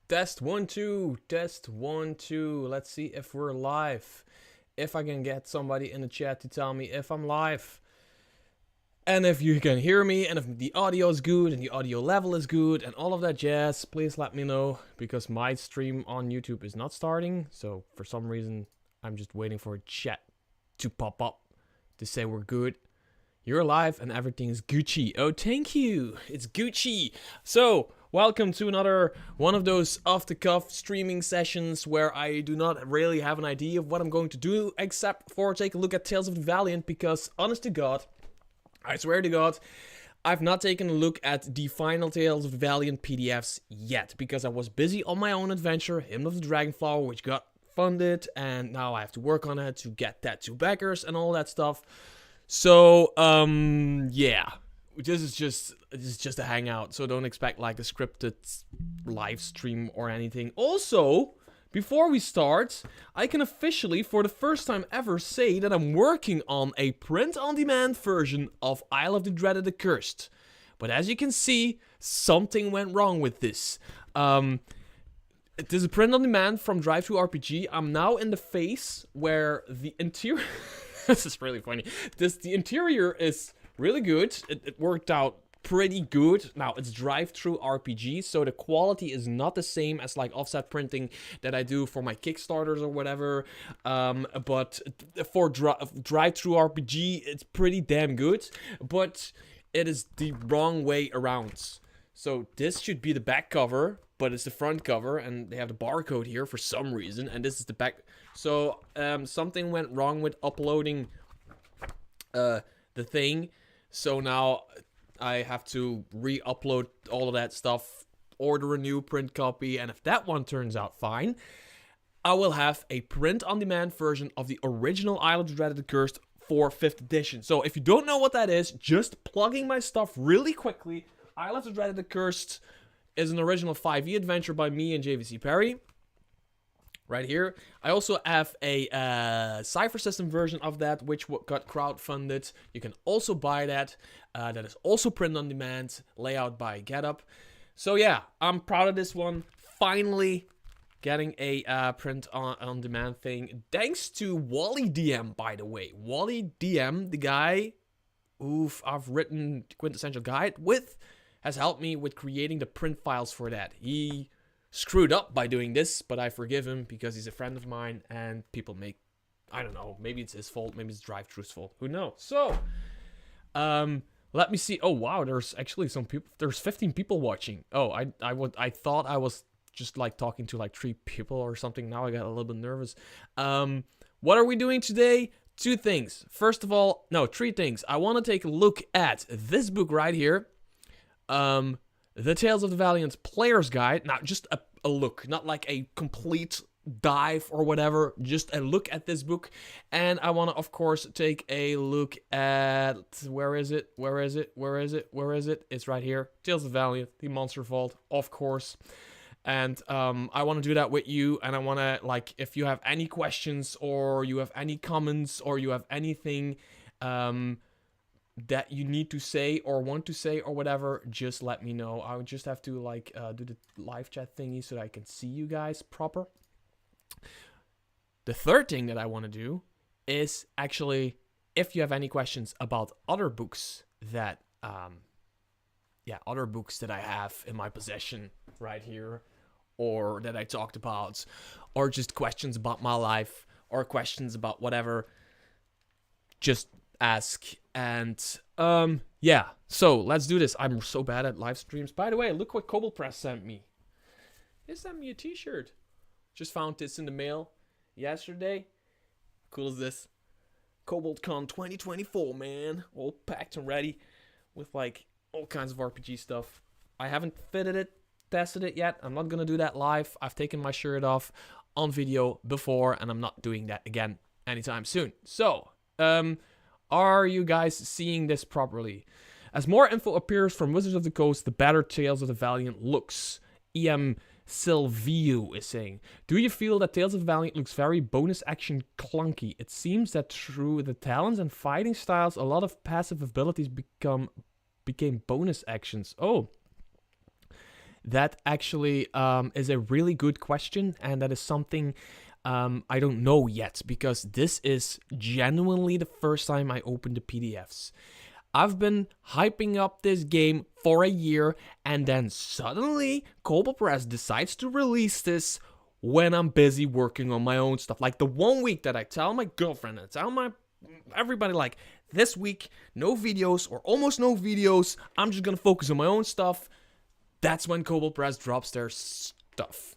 Test 1 2, test 1 2. Let's see if we're live. If I can get somebody in the chat to tell me if I'm live. And if you can hear me, and if the audio is good, and the audio level is good, and all of that jazz, please let me know. Because my stream on YouTube is not starting. So for some reason, I'm just waiting for a chat to pop up to say we're good. You're live and everything's Gucci. Oh, thank you. It's Gucci. So, welcome to another one of those off-the-cuff streaming sessions where I do not really have an idea of what I'm going to do except for take a look at Tales of the Valiant because, honest to God, I swear to God, I've not taken a look at the final Tales of the Valiant PDFs yet because I was busy on my own adventure, Hymn of the Dragonflower, which got funded, and now I have to work on it to get that to backers and all that stuff. So, yeah, this is just a hangout, so don't expect like a scripted live stream or anything. Also, before we start, I can officially, for the first time ever, say that I'm working on a print-on-demand version of Isle of the Dreaded Accursed. But as you can see, something went wrong with this. It is a print-on-demand from DriveThruRPG. I'm now in the phase where the interior... This is really funny. The interior is really good. It worked out pretty good. Now, it's DriveThruRPG, so the quality is not the same as like offset printing that I do for my Kickstarters or whatever. But for DriveThruRPG, it's pretty damn good. But it is the wrong way around. So this should be the back cover, but it's the front cover, and they have the barcode here for some reason, and this is the back. So something went wrong with uploading the thing, so now I have to re-upload all of that stuff, order a new print copy, and if that one turns out fine, I will have a print-on-demand version of the original Isle of the Dreaded Accursed for 5th edition. So if you don't know what that is, just plugging my stuff really quickly, Isle of the Dreaded Accursed is an original 5e adventure by me and JVC Perry. Right here. I also have a Cypher System version of that, which got crowdfunded. You can also buy that. That is also print on demand, layout by GetUp. So yeah, I'm proud of this one. Finally getting a print on demand thing. Thanks to Wally DM, by the way. Wally DM, the guy who I've written Quintessential Guide with, has helped me with creating the print files for that. He screwed up by doing this, but I forgive him because he's a friend of mine and people make, I don't know, maybe it's his fault, maybe it's DriveThru's fault, who knows. So, let me see. Oh wow, there's actually some people, there's 15 people watching. Oh, I thought I was just like talking to like 3 people or something. Now I got a little bit nervous. What are we doing today? 2 things. First of all, no, 3 things. I want to take a look at this book right here. The Tales of the Valiant Player's Guide. Now, just a look, not like a complete dive or whatever, just a look at this book. And I want to, of course, take a look at, where is it? It's right here. Tales of the Valiant, the Monster Vault, of course. And I want to do that with you, and I want to, like, if you have any questions, or you have any comments, or you have anything, that you need to say or want to say or whatever, just let me know. I would just have to like do the live chat thingy so that I can see you guys proper. The third thing that I want to do is actually, if you have any questions about other books that, other books that I have in my possession right here, or that I talked about, or just questions about my life, or questions about whatever, just ask. And yeah, so let's do this. I'm so bad at live streams. By the way, look what Cobalt Press sent me. They sent me a t-shirt. Just found this in the mail yesterday. Cool as this. CobaltCon 2024, man. All packed and ready with like all kinds of RPG stuff. I haven't fitted it, tested it yet. I'm not gonna do that live. I've taken my shirt off on video before, and I'm not doing that again anytime soon. So, are you guys seeing this properly? As more info appears from Wizards of the Coast, the better Tales of the Valiant looks. EM Silvio is saying, do you feel that Tales of the Valiant looks very bonus action clunky? It seems that through the talents and fighting styles, a lot of passive abilities became bonus actions. Oh, That actually is a really good question, and that is something I don't know yet, because this is genuinely the first time I opened the PDFs. I've been hyping up this game for a year, and then suddenly Cobalt Press decides to release this when I'm busy working on my own stuff. Like the 1 week that I tell my girlfriend, I tell everybody, like, this week, no videos or almost no videos, I'm just gonna focus on my own stuff. That's when Cobalt Press drops their stuff.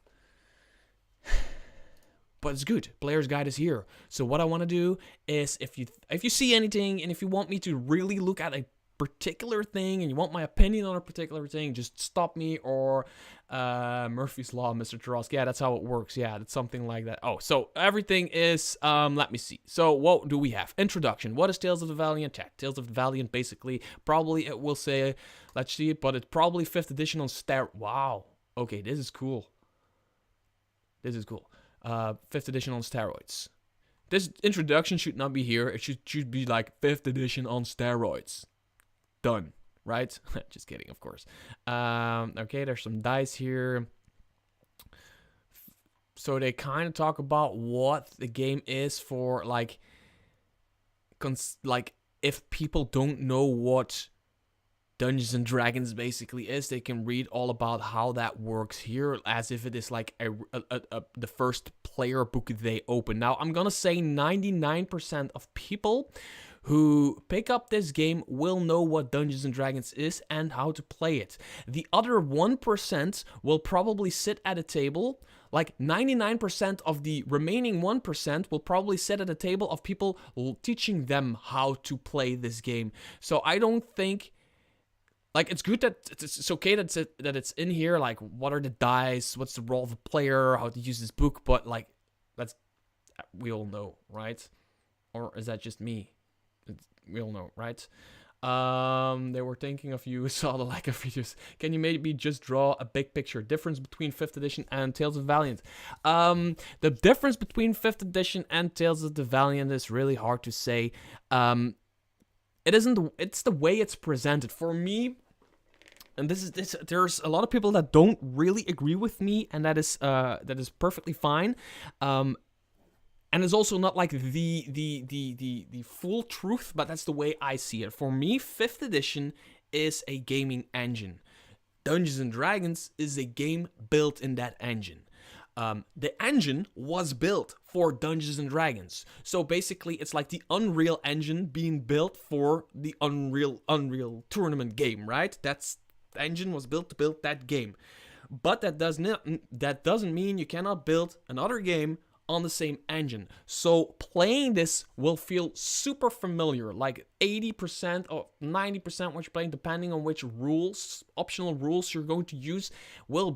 But it's good. Player's guide is here. So what I want to do is, if you see anything, and if you want me to really look at a particular thing, and you want my opinion on a particular thing, just stop me, or Murphy's Law, Mr. Trosk. Yeah, that's how it works. Yeah, it's something like that. Oh, so everything is, let me see. So what do we have? Introduction. What is Tales of the Valiant? Chat. Tales of the Valiant, basically, probably it will say, let's see it, but it's probably 5th edition on Wow. Okay, this is cool. This is cool. 5th edition on steroids. This introduction should not be here. It should be like 5th edition on steroids. Done, right? Just kidding, of course. Okay, there's some dice here. So they kind of talk about what the game is for, like if people don't know what Dungeons and Dragons basically is, they can read all about how that works here, as if it is like the first player book they open. Now, I'm gonna say 99% of people who pick up this game will know what Dungeons and Dragons is and how to play it. The other 1% will probably sit at a table. Like 99% of the remaining 1% will probably sit at a table of people teaching them how to play this game. So I don't think, like, it's good that it's okay that it's in here. Like, what are the dice? What's the role of a player? How to use this book? But like, we all know, right? Or is that just me? We all know, right? They were thinking of you, saw the lack of videos. Can you maybe just draw a big picture difference between 5th edition and Tales of the Valiant? The difference between 5th edition and Tales of the Valiant is really hard to say. It isn't. It's the way it's presented. For me, and there's a lot of people that don't really agree with me, and that is perfectly fine. And it's also not like the full truth, but that's the way I see it. For me, 5th edition is a gaming engine. Dungeons and Dragons is a game built in that engine. The engine was built for Dungeons and Dragons. So basically, it's like the Unreal Engine being built for the Unreal Tournament game, right? The engine was built to build that game. But that doesn't mean you cannot build another game on the same engine. So playing this will feel super familiar, like 80% or 90% what you're playing, depending on which optional rules you're going to use, will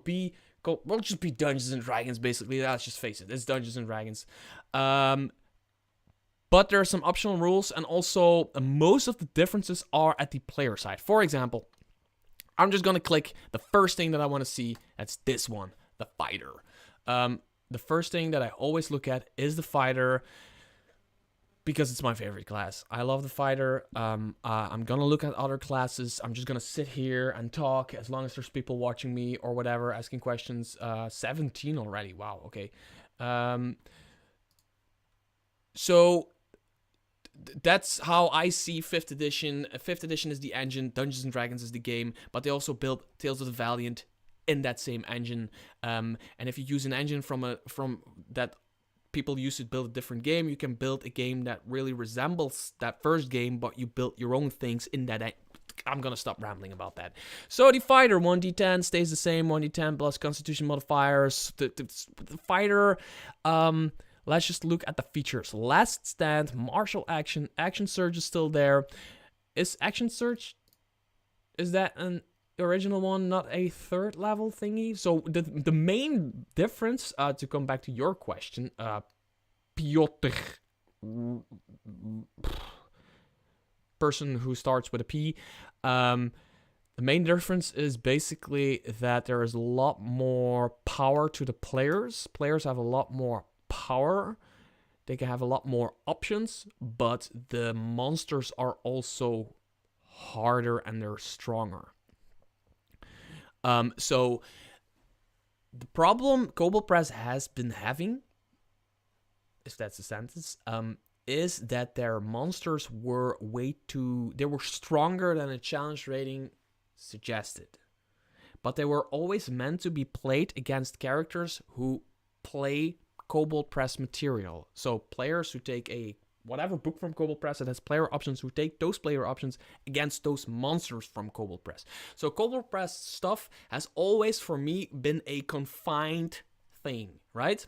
just be Dungeons and Dragons, basically. Let's just face it, it's Dungeons and Dragons. But there are some optional rules, and also most of the differences are at the player side. For example, I'm just gonna click the first thing that I want to see. That's this one, the fighter. The first thing that I always look at is the fighter, because it's my favorite class. I love the fighter. I'm gonna look at other classes. I'm just gonna sit here and talk as long as there's people watching me or whatever, asking questions. 17 already. Wow. Okay. So that's how I see 5th edition. 5th edition is the engine. Dungeons and Dragons is the game. But they also built Tales of the Valiant in that same engine. And if you use an engine from that people use to build a different game, you can build a game that really resembles that first game, but you built your own things in that. I'm gonna stop rambling about that. So the fighter, 1d10 stays the same, 1d10 plus constitution modifiers. The fighter, let's just look at the features. Last stand, martial action, action surge is still there. Is action surge, is that an original one, not a 3rd level thingy? So the main difference, to come back to your question, Piotr, person who starts with a P, the main difference is basically that there is a lot more power to the players. Players have a lot more power. They can have a lot more options, but the monsters are also harder and they're stronger. So the problem Kobold Press has been having, if that's a sentence, is that their monsters were they were stronger than a challenge rating suggested. But they were always meant to be played against characters who play Kobold Press material. So players who take a whatever book from Kobold Press that has player options, who take those player options against those monsters from Kobold Press. So Kobold Press stuff has always, for me, been a confined thing, right?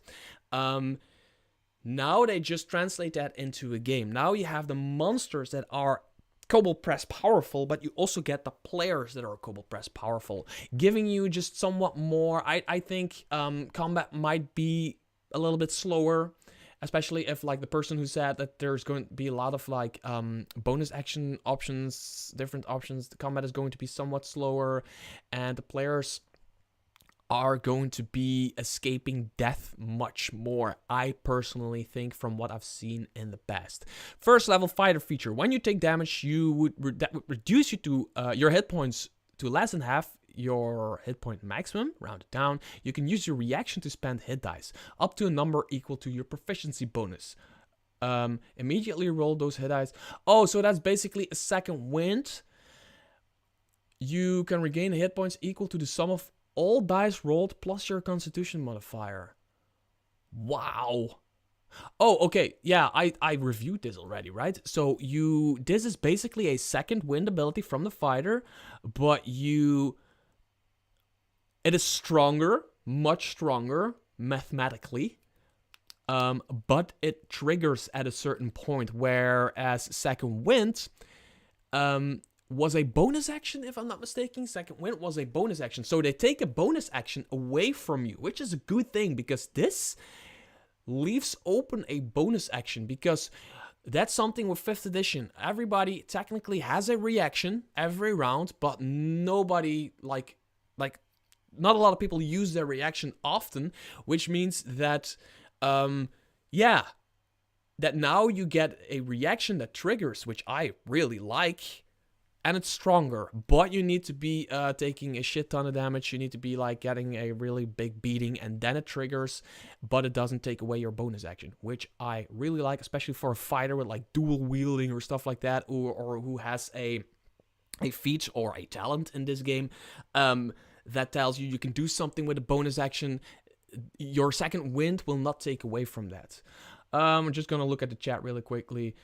Now they just translate that into a game. Now you have the monsters that are Kobold Press powerful, but you also get the players that are Kobold Press powerful, giving you just somewhat more. I think combat might be a little bit slower, especially if like the person who said that there's going to be a lot of like bonus action options, different options. The combat is going to be somewhat slower, and the players are going to be escaping death much more, I personally think, from what I've seen in the past. First level fighter feature. When you take damage, that would reduce you to your hit points to less than half your hit point maximum, rounded down. You can use your reaction to spend hit dice, up to a number equal to your proficiency bonus. Immediately roll those hit dice. Oh, so that's basically a second wind. You can regain hit points equal to the sum of all dice rolled plus your constitution modifier. Wow. Oh, okay. Yeah, I reviewed this already, right? So this is basically a second wind ability from the fighter, but it is stronger, much stronger mathematically. But it triggers at a certain point, whereas second wind was a bonus action, if I'm not mistaken. Second wind was a bonus action. So they take a bonus action away from you, which is a good thing, because this leaves open a bonus action, because that's something with 5th edition. Everybody technically has a reaction every round, but nobody, like not a lot of people use their reaction often, which means that, that now you get a reaction that triggers, which I really like. And it's stronger, but you need to be taking a shit ton of damage. You need to be like getting a really big beating, and then it triggers, but it doesn't take away your bonus action, which I really like, especially for a fighter with like dual wielding or stuff like that, or who has a feat or a talent in this game that tells you can do something with a bonus action. Your second wind will not take away from that. I'm just gonna look at the chat really quickly.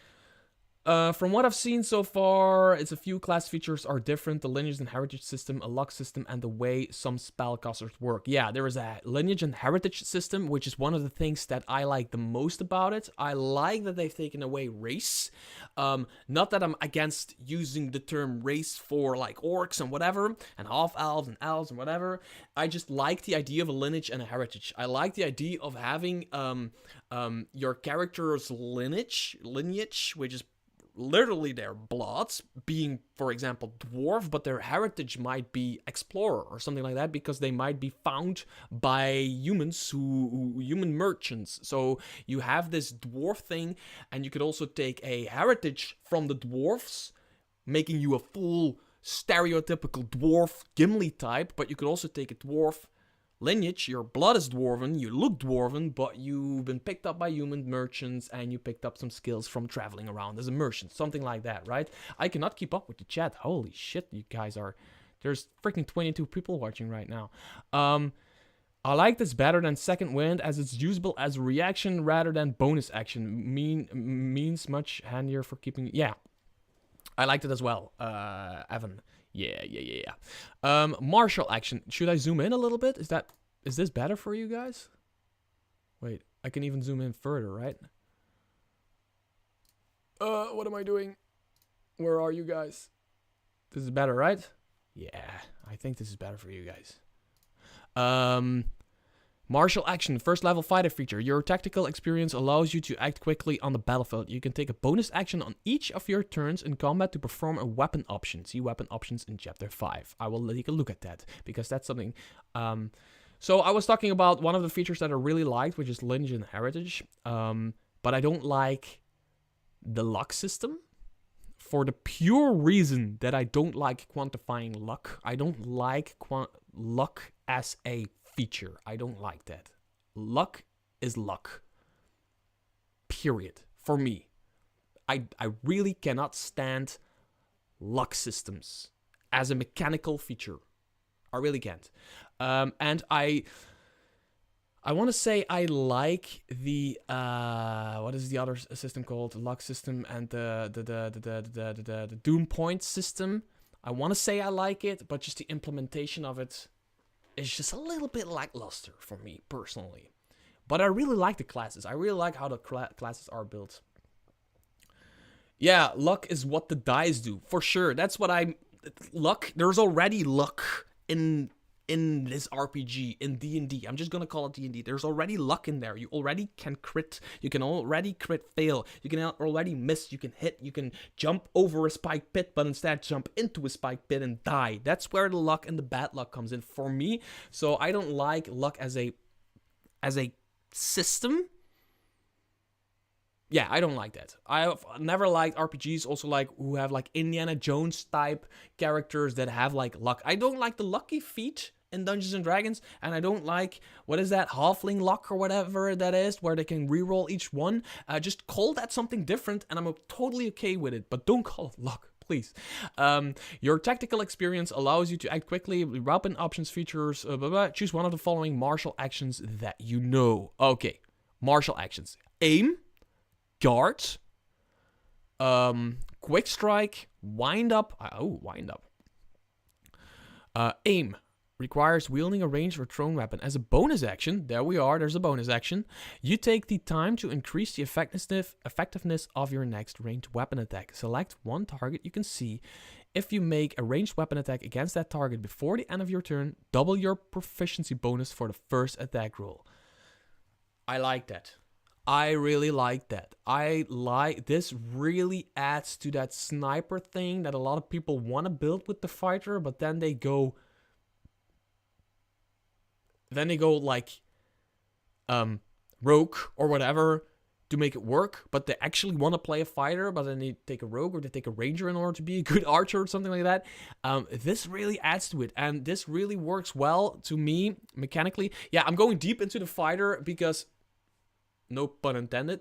From what I've seen so far, it's a few class features are different. The lineage and heritage system, a luck system, and the way some spellcasters work. Yeah, there is a lineage and heritage system, which is one of the things that I like the most about it. I like that they've taken away race. Not that I'm against using the term race for like orcs and whatever, and half-elves and elves and whatever. I just like the idea of a lineage and a heritage. I like the idea of having your character's lineage, which is literally their bloods, being, for example, dwarf, but their heritage might be explorer or something like that, because they might be found by humans, human merchants. So you have this dwarf thing, and you could also take a heritage from the dwarfs, making you a full stereotypical dwarf Gimli type, but you could also take a dwarf lineage, your blood is dwarven, you look dwarven, but you've been picked up by human merchants, and you picked up some skills from traveling around as a merchant, something like that, right? I cannot keep up with the chat. Holy shit, you guys are... There's freaking 22 people watching right now. I like this better than Second Wind, as it's usable as a reaction rather than bonus action. Means much handier for keeping... Yeah, I liked it as well, Evan. Yeah. Martial action. Should I zoom in a little bit? Is this better for you guys? Wait, I can even zoom in further, right? What am I doing? Where are you guys? This is better, right? Yeah, I think this is better for you guys. Martial action, first level fighter feature. Your tactical experience allows you to act quickly on the battlefield. You can take a bonus action on each of your turns in combat to perform a weapon option. See weapon options in chapter 5. I will take a look at that, because that's something... So I was talking about one of the features that I really liked, which is lineage and heritage. But I don't like the luck system, for the pure reason that I don't like quantifying luck. I don't like luck as a feature. I don't like that. Luck is luck. Period. For me. I really cannot stand luck systems as a mechanical feature. I really can't. And I want to say I like the what is the other system called? The luck system and the doom point system. I want to say I like it, but just the implementation of it is just a little bit lackluster for me personally. But I really like the classes. I really like how the classes are built. Yeah, luck is what the dice do, for sure. That's what luck, there's already luck in this RPG, in D&D. I'm just gonna call it D&D. There's already luck in there. You already can crit. You can already crit fail. You can already miss. You can hit. You can jump over a spike pit, but instead jump into a spike pit and die. That's where the luck and the bad luck comes in for me. So I don't like luck as a system. Yeah, I don't like that. I've never liked RPGs also who have Indiana Jones type characters that have luck. I don't like the lucky feat in Dungeons and Dragons, and I don't like, what is that, halfling luck or whatever that is, where they can reroll each one. Just call that something different, and I'm totally okay with it, but don't call it luck, please. Your tactical experience allows you to act quickly, weapon options, features, blah, blah, blah. Choose one of the following martial actions that you know. Okay, martial actions. Aim. Guard, quick strike, wind up. Wind up. Aim requires wielding a ranged or thrown weapon. As a bonus action, there we are, there's a bonus action. You take the time to increase the effectiveness of your next ranged weapon attack. Select one target you can see. If you make a ranged weapon attack against that target before the end of your turn, double your proficiency bonus for the first attack roll. I like that. I really like that. This really adds to that sniper thing that a lot of people want to build with the fighter, but then they go rogue or whatever to make it work, but they actually want to play a fighter, but then they take a rogue or they take a ranger in order to be a good archer or something like that. This really adds to it, and this really works well to me mechanically. Yeah, I'm going deep into the fighter because, no pun intended,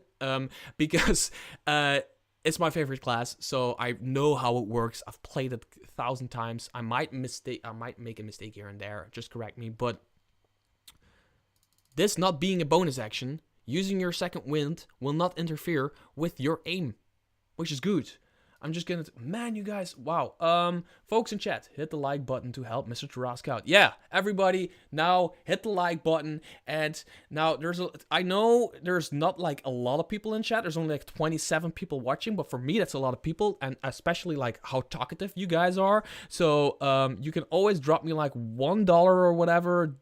because it's my favorite class, so I know how it works. I've played it 1,000 times. I might make a mistake here and there. Just correct me. But this not being a bonus action, using your second wind will not interfere with your aim, which is good. I'm just gonna, man, you guys, wow. Folks in chat, hit the like button to help Mr. Tarask out. Yeah, everybody, now hit the like button. And now I know there's not a lot of people in chat. There's only 27 people watching, but for me, that's a lot of people, and especially how talkative you guys are. So, you can always drop me $1 or whatever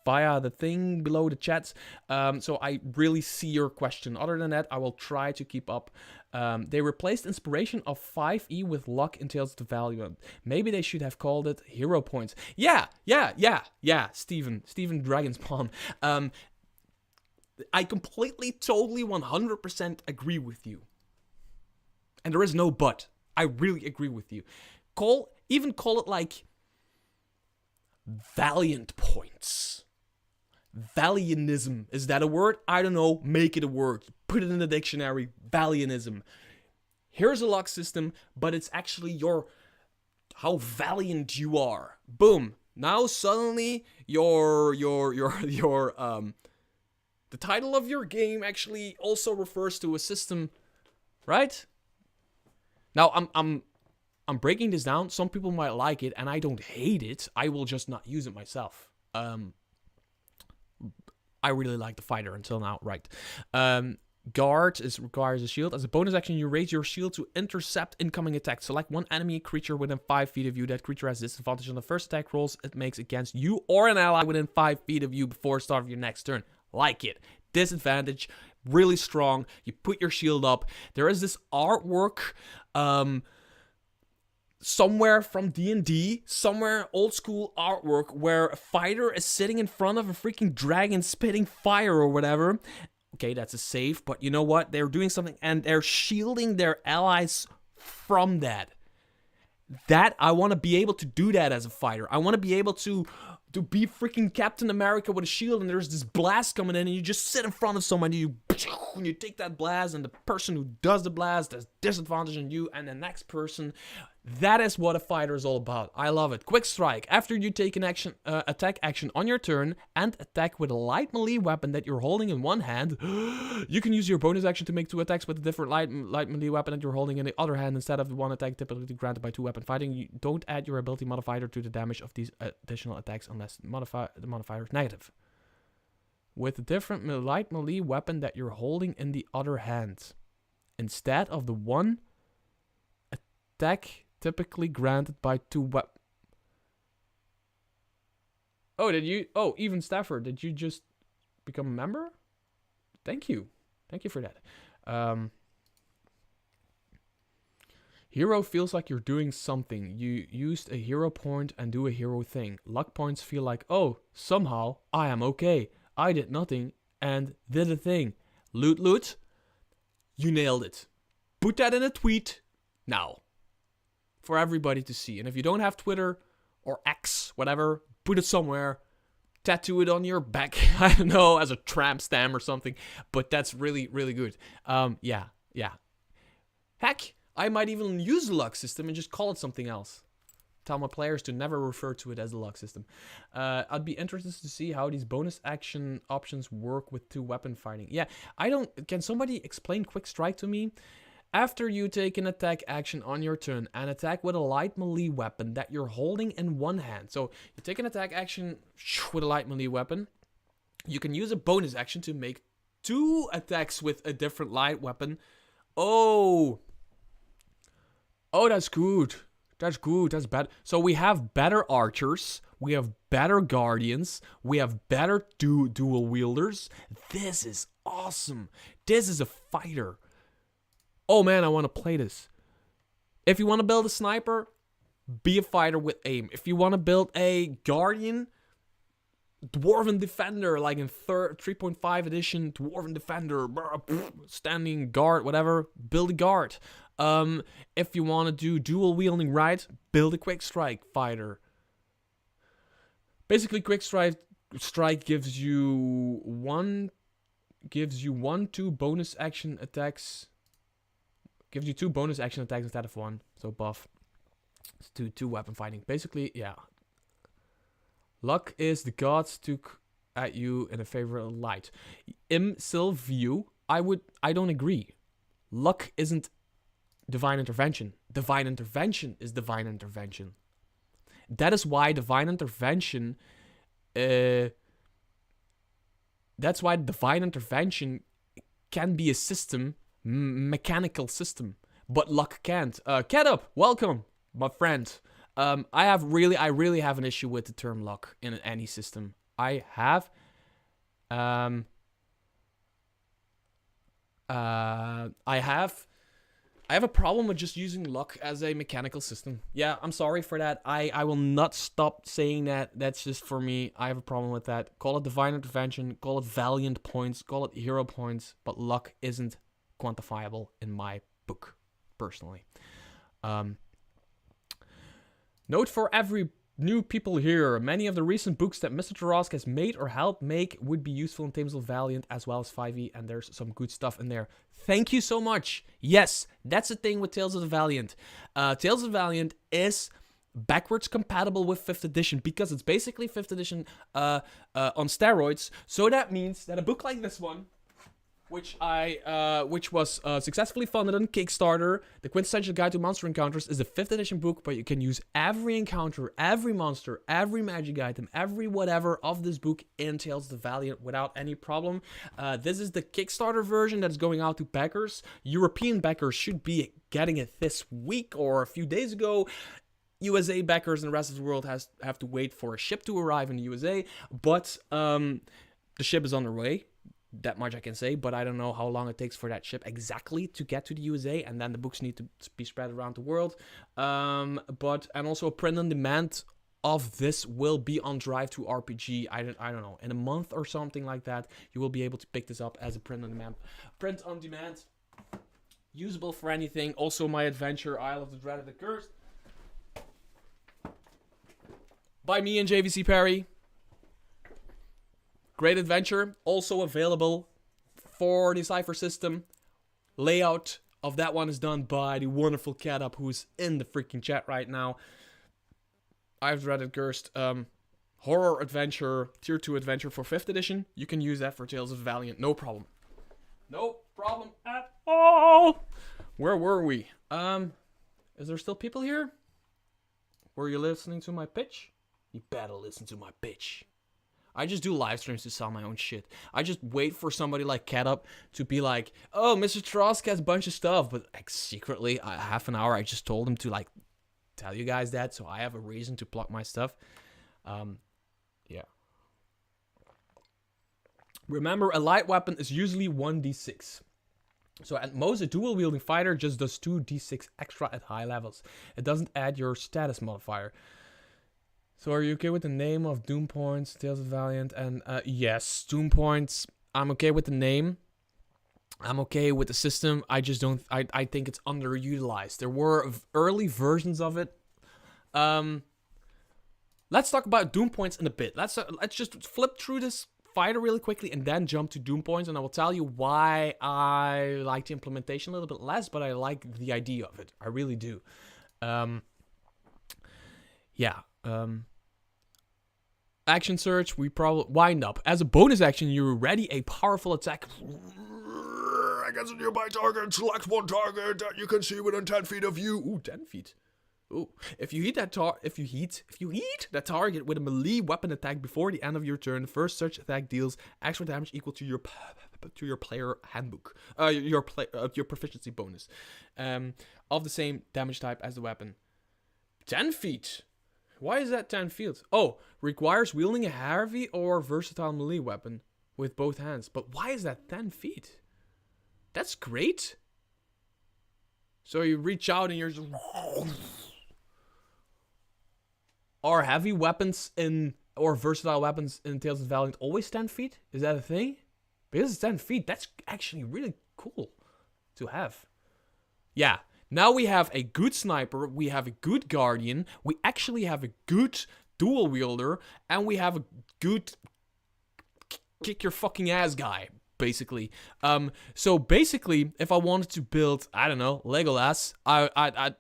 via the thing below the chats. So I really see your question. Other than that, I will try to keep up. They replaced inspiration of 5e with luck entails the Valiant. Maybe they should have called it hero points. Yeah, Steven Dragonspawn. I completely, totally, 100% agree with you. And there is no but. I really agree with you. Even call it Valiant points. Valiantism. Is that a word? I don't know. Make it a word. Put it in the dictionary. Valiantism. Here's a luck system, but it's actually how valiant you are. Boom. Now suddenly the title of your game actually also refers to a system, right? Now I'm breaking this down. Some people might like it, and I don't hate it. I will just not use it myself. I really like the fighter until now, right? Guard requires a shield. As a bonus action, you raise your shield to intercept incoming attacks. Select one enemy creature within 5 feet of you. That creature has disadvantage on the first attack rolls it makes against you or an ally within 5 feet of you before the start of your next turn. Like it. Disadvantage, really strong. You put your shield up. There is this artwork, somewhere from D&D, somewhere old school artwork where a fighter is sitting in front of a freaking dragon spitting fire or whatever. Okay, that's a save, but you know what? They're doing something and they're shielding their allies from that. I want to be able to do that as a fighter. I want to be able to to be freaking Captain America with a shield, and there's this blast coming in, and you just sit in front of somebody, and you take that blast, and the person who does the blast has disadvantage on you and the next person. That is what a fighter is all about. I love it. Quick strike. After you take an action, attack action on your turn and attack with a light melee weapon that you're holding in one hand, you can use your bonus action to make 2 attacks with a different light melee weapon that you're holding in the other hand instead of the 1 attack typically granted by 2 weapon fighting. You don't add your ability modifier to the damage of these additional attacks unless the modifier is negative. With a different light melee weapon that you're holding in the other hand, instead of the 1 attack typically granted by 2 weapons. Oh, did you? Oh, even Stafford, did you just become a member? Thank you. Thank you for that. Hero feels like you're doing something. You used a hero point and do a hero thing. Luck points feel like, oh, somehow I am okay. I did nothing and did a thing. Loot, loot. You nailed it. Put that in a tweet now. For everybody to see. And if you don't have Twitter or X, whatever, put it somewhere. Tattoo it on your back. I don't know, as a tramp stamp or something. But that's really, really good. Yeah. Heck, I might even use the luck system and just call it something else. Tell my players to never refer to it as the luck system. I'd be interested to see how these bonus action options work with 2 weapon fighting. Yeah, can somebody explain quick strike to me? After you take an attack action on your turn and attack with a light melee weapon that you're holding in one hand. So you take an attack action with a light melee weapon. You can use a bonus action to make 2 attacks with a different light weapon. Oh, that's good. That's good. That's bad. So we have better archers. We have better guardians. We have better dual wielders. This is awesome. This is a fighter. Oh man, I want to play this. If you want to build a sniper, be a fighter with aim. If you want to build a guardian, dwarven defender, like in 3.5 edition, dwarven defender, standing guard, whatever, build a guard. If you want to do dual wielding right, build a quick strike fighter. Basically, quick strike gives you one, 2 bonus action attacks. Gives you 2 bonus action attacks instead of 1. So buff. It's 2 weapon fighting. Basically, yeah. Luck is the gods took at you in a favorable light. In Sylview, I don't agree. Luck isn't divine intervention. Divine intervention is divine intervention. That is why divine intervention can be a system, mechanical system, but luck can't. Get up, welcome, my friend. I really have an issue with the term luck in any system. I have a problem with just using luck as a mechanical system. Yeah, I'm sorry for that. I will not stop saying that. That's just for me. I have a problem with that. Call it divine intervention, call it Valiant points, call it hero points, but luck isn't quantifiable in my book, personally. Note for every new people here, many of the recent books that Mr. Tarask has made or helped make would be useful in Tales of Valiant as well as 5e, and there's some good stuff in there. Thank you so much. Yes, that's the thing with Tales of the Valiant. Tales of Valiant is backwards compatible with 5th edition because it's basically 5th edition on steroids. So that means that a book like this one, which was successfully funded on Kickstarter, The Quintessential Guide to Monster Encounters, is a 5th edition book, but you can use every encounter, every monster, every magic item, every whatever of this book in Tales of the Valiant without any problem. This is the Kickstarter version that's going out to backers. European backers should be getting it this week or a few days ago. USA backers and the rest of the world have to wait for a ship to arrive in the USA, but the ship is on the way. That much I can say, but I don't know how long it takes for that ship exactly to get to the USA, and then the books need to be spread around the world. And also a print on demand of this will be on Drive to RPG. I don't know, in a month or something like that, you will be able to pick this up as a print on demand. Print on demand, usable for anything. Also, my adventure, Isle of the Dreaded Accursed, by me and JVC Perry. Great adventure, also available for the Cypher system. Layout of that one is done by the wonderful Cat Up, who's in the freaking chat right now. I've read it cursed. Horror adventure, tier 2 adventure for 5th edition. You can use that for Tales of Valiant, no problem. No problem at all. Where were we? Is there still people here? Were you listening to my pitch? You better listen to my pitch. I just do live streams to sell my own shit. I just wait for somebody like Cat Up to be like, oh, Mr. Trosk has a bunch of stuff. But like secretly, half an hour, I just told him to like tell you guys that. So I have a reason to plug my stuff. Yeah. Remember, a light weapon is usually 1d6. So at most, a dual-wielding fighter just does 2d6 extra at high levels. It doesn't add your status modifier. So are you okay with the name of Doom Points, Tales of Valiant? And yes, Doom Points, I'm okay with the name. I'm okay with the system. I just don't, I think it's underutilized. There were early versions of it. Let's talk about Doom Points in a bit. Let's just flip through this fighter really quickly and then jump to Doom Points, and I will tell you why I like the implementation a little bit less, but I like the idea of it. I really do. Yeah. Action search, we probably wind up. As a bonus action, you ready a powerful attack against a nearby target. Select one target that you can see within 10 feet of you. Ooh, 10 feet. Ooh. If you heat that target with a melee weapon attack before the end of your turn, the first such attack deals extra damage equal to your player handbook. Your proficiency bonus. Of the same damage type as the weapon. 10 feet. Why is that 10 feet? Oh, requires wielding a heavy or versatile melee weapon with both hands. But why is that 10 feet? That's great. So you reach out and you're just... Are heavy weapons or versatile weapons in Tales of Valiant always 10 feet? Is that a thing? Because it's 10 feet, that's actually really cool to have. Yeah. Now we have a good sniper, we have a good guardian, we actually have a good dual wielder, and we have a good kick your fucking ass guy, basically. So basically, if I wanted to build, I don't know, Legolas, I'd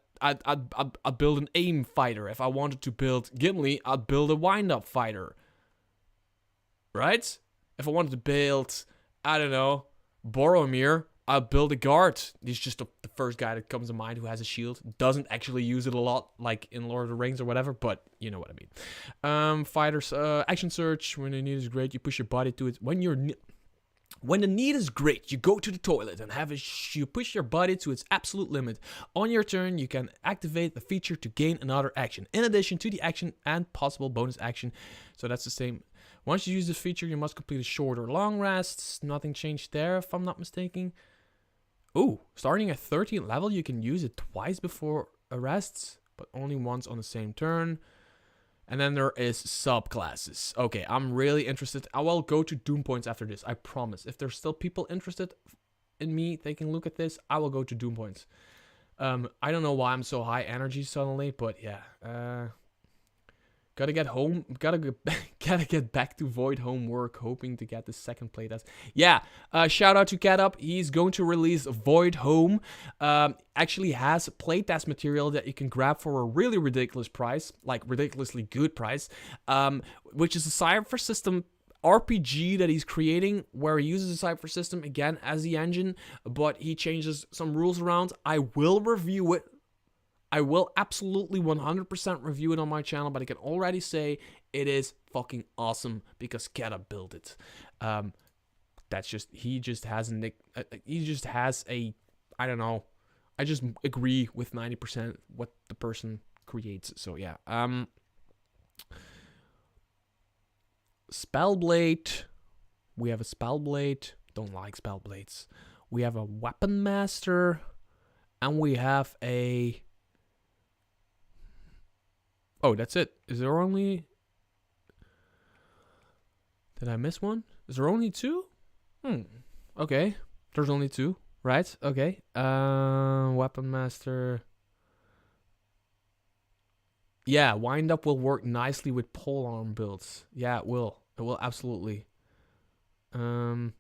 build an aim fighter. If I wanted to build Gimli, I'd build a wind-up fighter. Right? If I wanted to build, I don't know, Boromir, I'll build a guard. He's just the first guy that comes to mind who has a shield. Doesn't actually use it a lot, like in Lord of the Rings or whatever, but you know what I mean. Fighters, action search. When the need is great, you push your body to it. When the need is great, you go to the toilet and you push your body to its absolute limit. On your turn, you can activate the feature to gain another action, in addition to the action and possible bonus action. So that's the same. Once you use this feature, you must complete a short or long rest. Nothing changed there, if I'm not mistaken. Ooh, starting at 13th level, you can use it twice before arrests, but only once on the same turn. And then there is subclasses. Okay, I'm really interested. I will go to Doom Points after this, I promise. If there's still people interested in me taking a look at this, I will go to Doom Points. I don't know why I'm so high energy suddenly, but yeah. Gotta get home. Gotta get back to Void homework, hoping to get the second playtest. Yeah, shout out to Cat Up. He's going to release Void Home. Actually has playtest material that you can grab for a really ridiculous price, like ridiculously good price, which is a Cypher system RPG that he's creating, where he uses a Cypher system again as the engine, but he changes some rules around. I will review it. I will absolutely 100% review it on my channel, but I can already say it is fucking awesome because Kata built it. That's just, he just has a, I don't know, I just agree with 90% what the person creates. So yeah. Spellblade. We have a Spellblade. Don't like Spellblades. We have a Weapon Master. And we have a... Oh, that's it. Is there only... Did I miss one? Is there only two? Okay. There's only two. Right? Okay. Weapon Master. Yeah, Wind Up will work nicely with polearm builds. Yeah, it will. It will absolutely. Void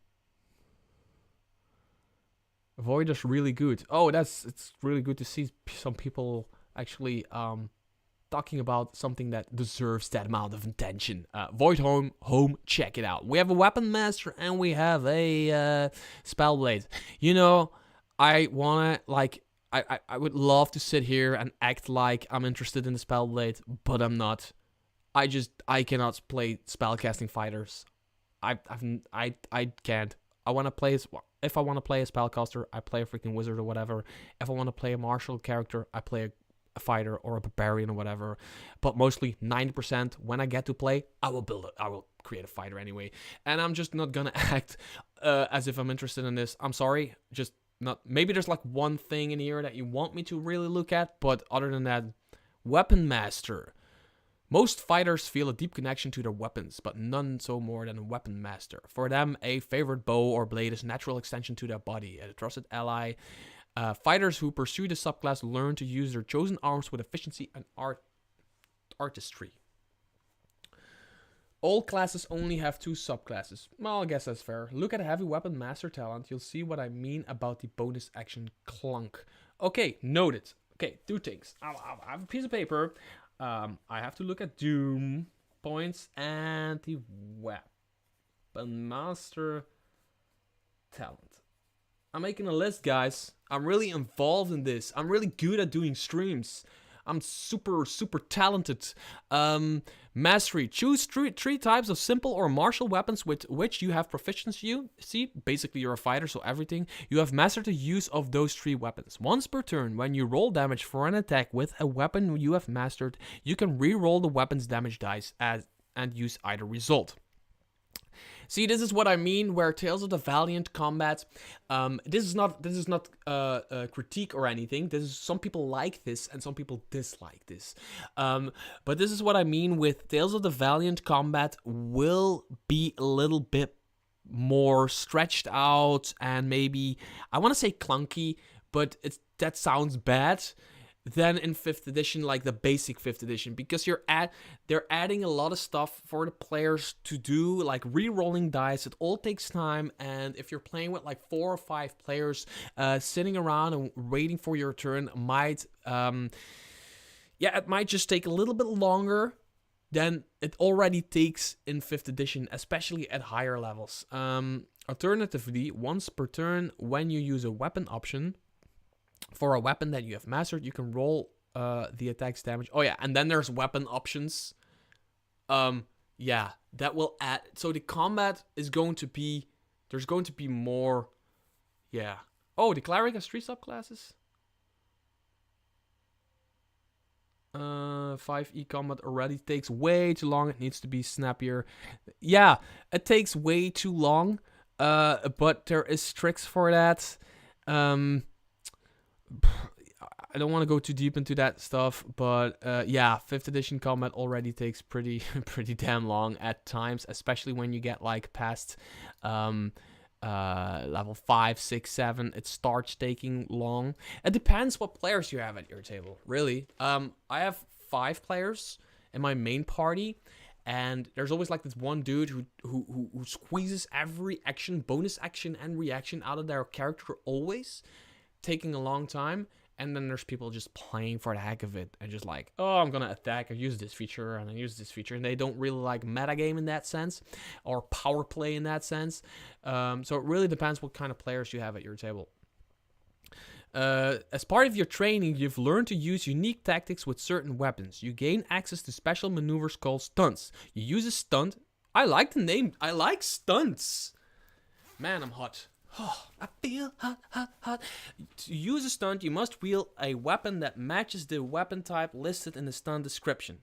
is really good. Oh, it's really good to see some people actually talking about something that deserves that amount of attention. Void Home, check it out. We have a Weapon Master and we have a Spellblade. You know, I wanna like I would love to sit here and act like I'm interested in the Spellblade, but I'm not. I cannot play spellcasting fighters. I can't. I want to play if I want to play a spellcaster, I play a freaking wizard or whatever. If I want to play a martial character, I play a fighter or a barbarian or whatever. But mostly 90% when I get to play, I will create a fighter anyway. And I'm just not gonna act as if I'm interested in this. I'm sorry, just not. Maybe there's like one thing in here that you want me to really look at, but other than that, Weapon Master. Most fighters feel a deep connection to their weapons, but none so more than a Weapon Master. For them, a favorite bow or blade is a natural extension to their body, a trusted ally. Fighters who pursue the subclass learn to use their chosen arms with efficiency and artistry. All classes only have 2 subclasses. Well, I guess that's fair. Look at a Heavy Weapon Master talent. You'll see what I mean about the bonus action clunk. Okay, noted. Okay, 2 things. I have a piece of paper. I have to look at Doom points and the Weapon Master talent. I'm making a list, guys. I'm really involved in this. I'm really good at doing streams. I'm super talented. Mastery. Choose three types of simple or martial weapons with which you have proficiency. See, basically you're a fighter, so everything. You have mastered the use of those 3 weapons. Once per turn, when you roll damage for an attack with a weapon you have mastered, you can re-roll the weapon's damage dice and use either result. See, this is what I mean. Where Tales of the Valiant combat, this is not a critique or anything. This is, some people like this and some people dislike this. But this is what I mean with Tales of the Valiant combat will be a little bit more stretched out and maybe, I want to say clunky, but that sounds bad. Than in 5th edition, like the basic 5th edition, because they're adding a lot of stuff for the players to do, like re-rolling dice. It all takes time, and if you're playing with like 4 or 5 players, sitting around and waiting for your turn might, it might just take a little bit longer than it already takes in 5th edition, especially at higher levels. Alternatively, once per turn, when you use a weapon option, for a weapon that you have mastered, you can roll the attack's damage. Oh yeah, and then there's weapon options. That will add. So the combat is going to be, there's going to be more. Yeah. Oh, the cleric has 3 subclasses. 5e combat already takes way too long. It needs to be snappier. Yeah, it takes way too long. But there is tricks for that. I don't want to go too deep into that stuff, but 5th edition combat already takes pretty damn long at times, especially when you get like past level 5, 6, 7. It starts taking long. It depends what players you have at your table, really. I have 5 players in my main party, and there's always like this one dude who squeezes every action, bonus action, and reaction out of their character always, taking a long time. And then there's people just playing for the heck of it and just like, oh, I'm gonna attack, I use this feature and I use this feature, and they don't really like metagame in that sense or power play in that sense. So it really depends what kind of players you have at your table. As part of your training, you've learned to use unique tactics with certain weapons. You gain access to special maneuvers called stunts. You use a stunt. I like the name. I like stunts. Man, I'm hot. Oh, I feel hot. To use a stunt, you must wield a weapon that matches the weapon type listed in the stunt description,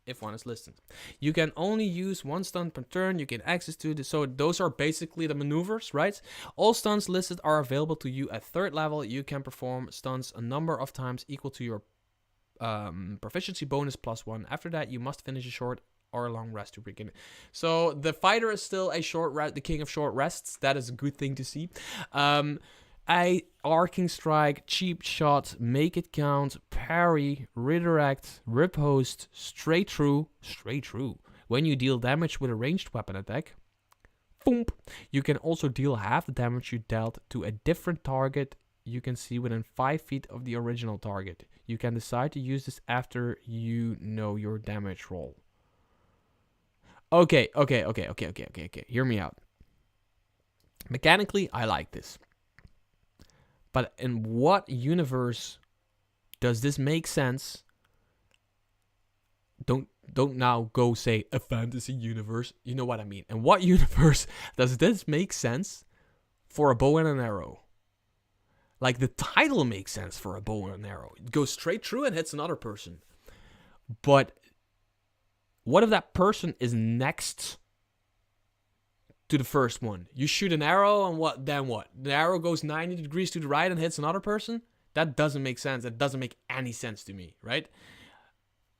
if one is listed. You can only use 1 stunt per turn. You get access to this. So those are basically the maneuvers, right? All stunts listed are available to you at 3rd level. You can perform stunts a number of times equal to your proficiency bonus +1. After that, you must finish a short or a long rest to begin. So the fighter is still a short rest, the king of short rests. That is a good thing to see. A arcing strike, cheap shot, make it count, parry, redirect, riposte, straight through. When you deal damage with a ranged weapon attack, Boom. You can also deal half the damage you dealt to a different target you can see within 5 feet of the original target. You can decide to use this after you know your damage roll. Okay. Hear me out. Mechanically, I like this. But in what universe does this make sense? Don't now go say a fantasy universe. You know what I mean. In what universe does this make sense for a bow and an arrow? Like, the title makes sense for a bow and an arrow. It goes straight through and hits another person. But what if that person is next to the first one? You shoot an arrow and then what? The arrow goes 90 degrees to the right and hits another person? That doesn't make sense. That doesn't make any sense to me, right?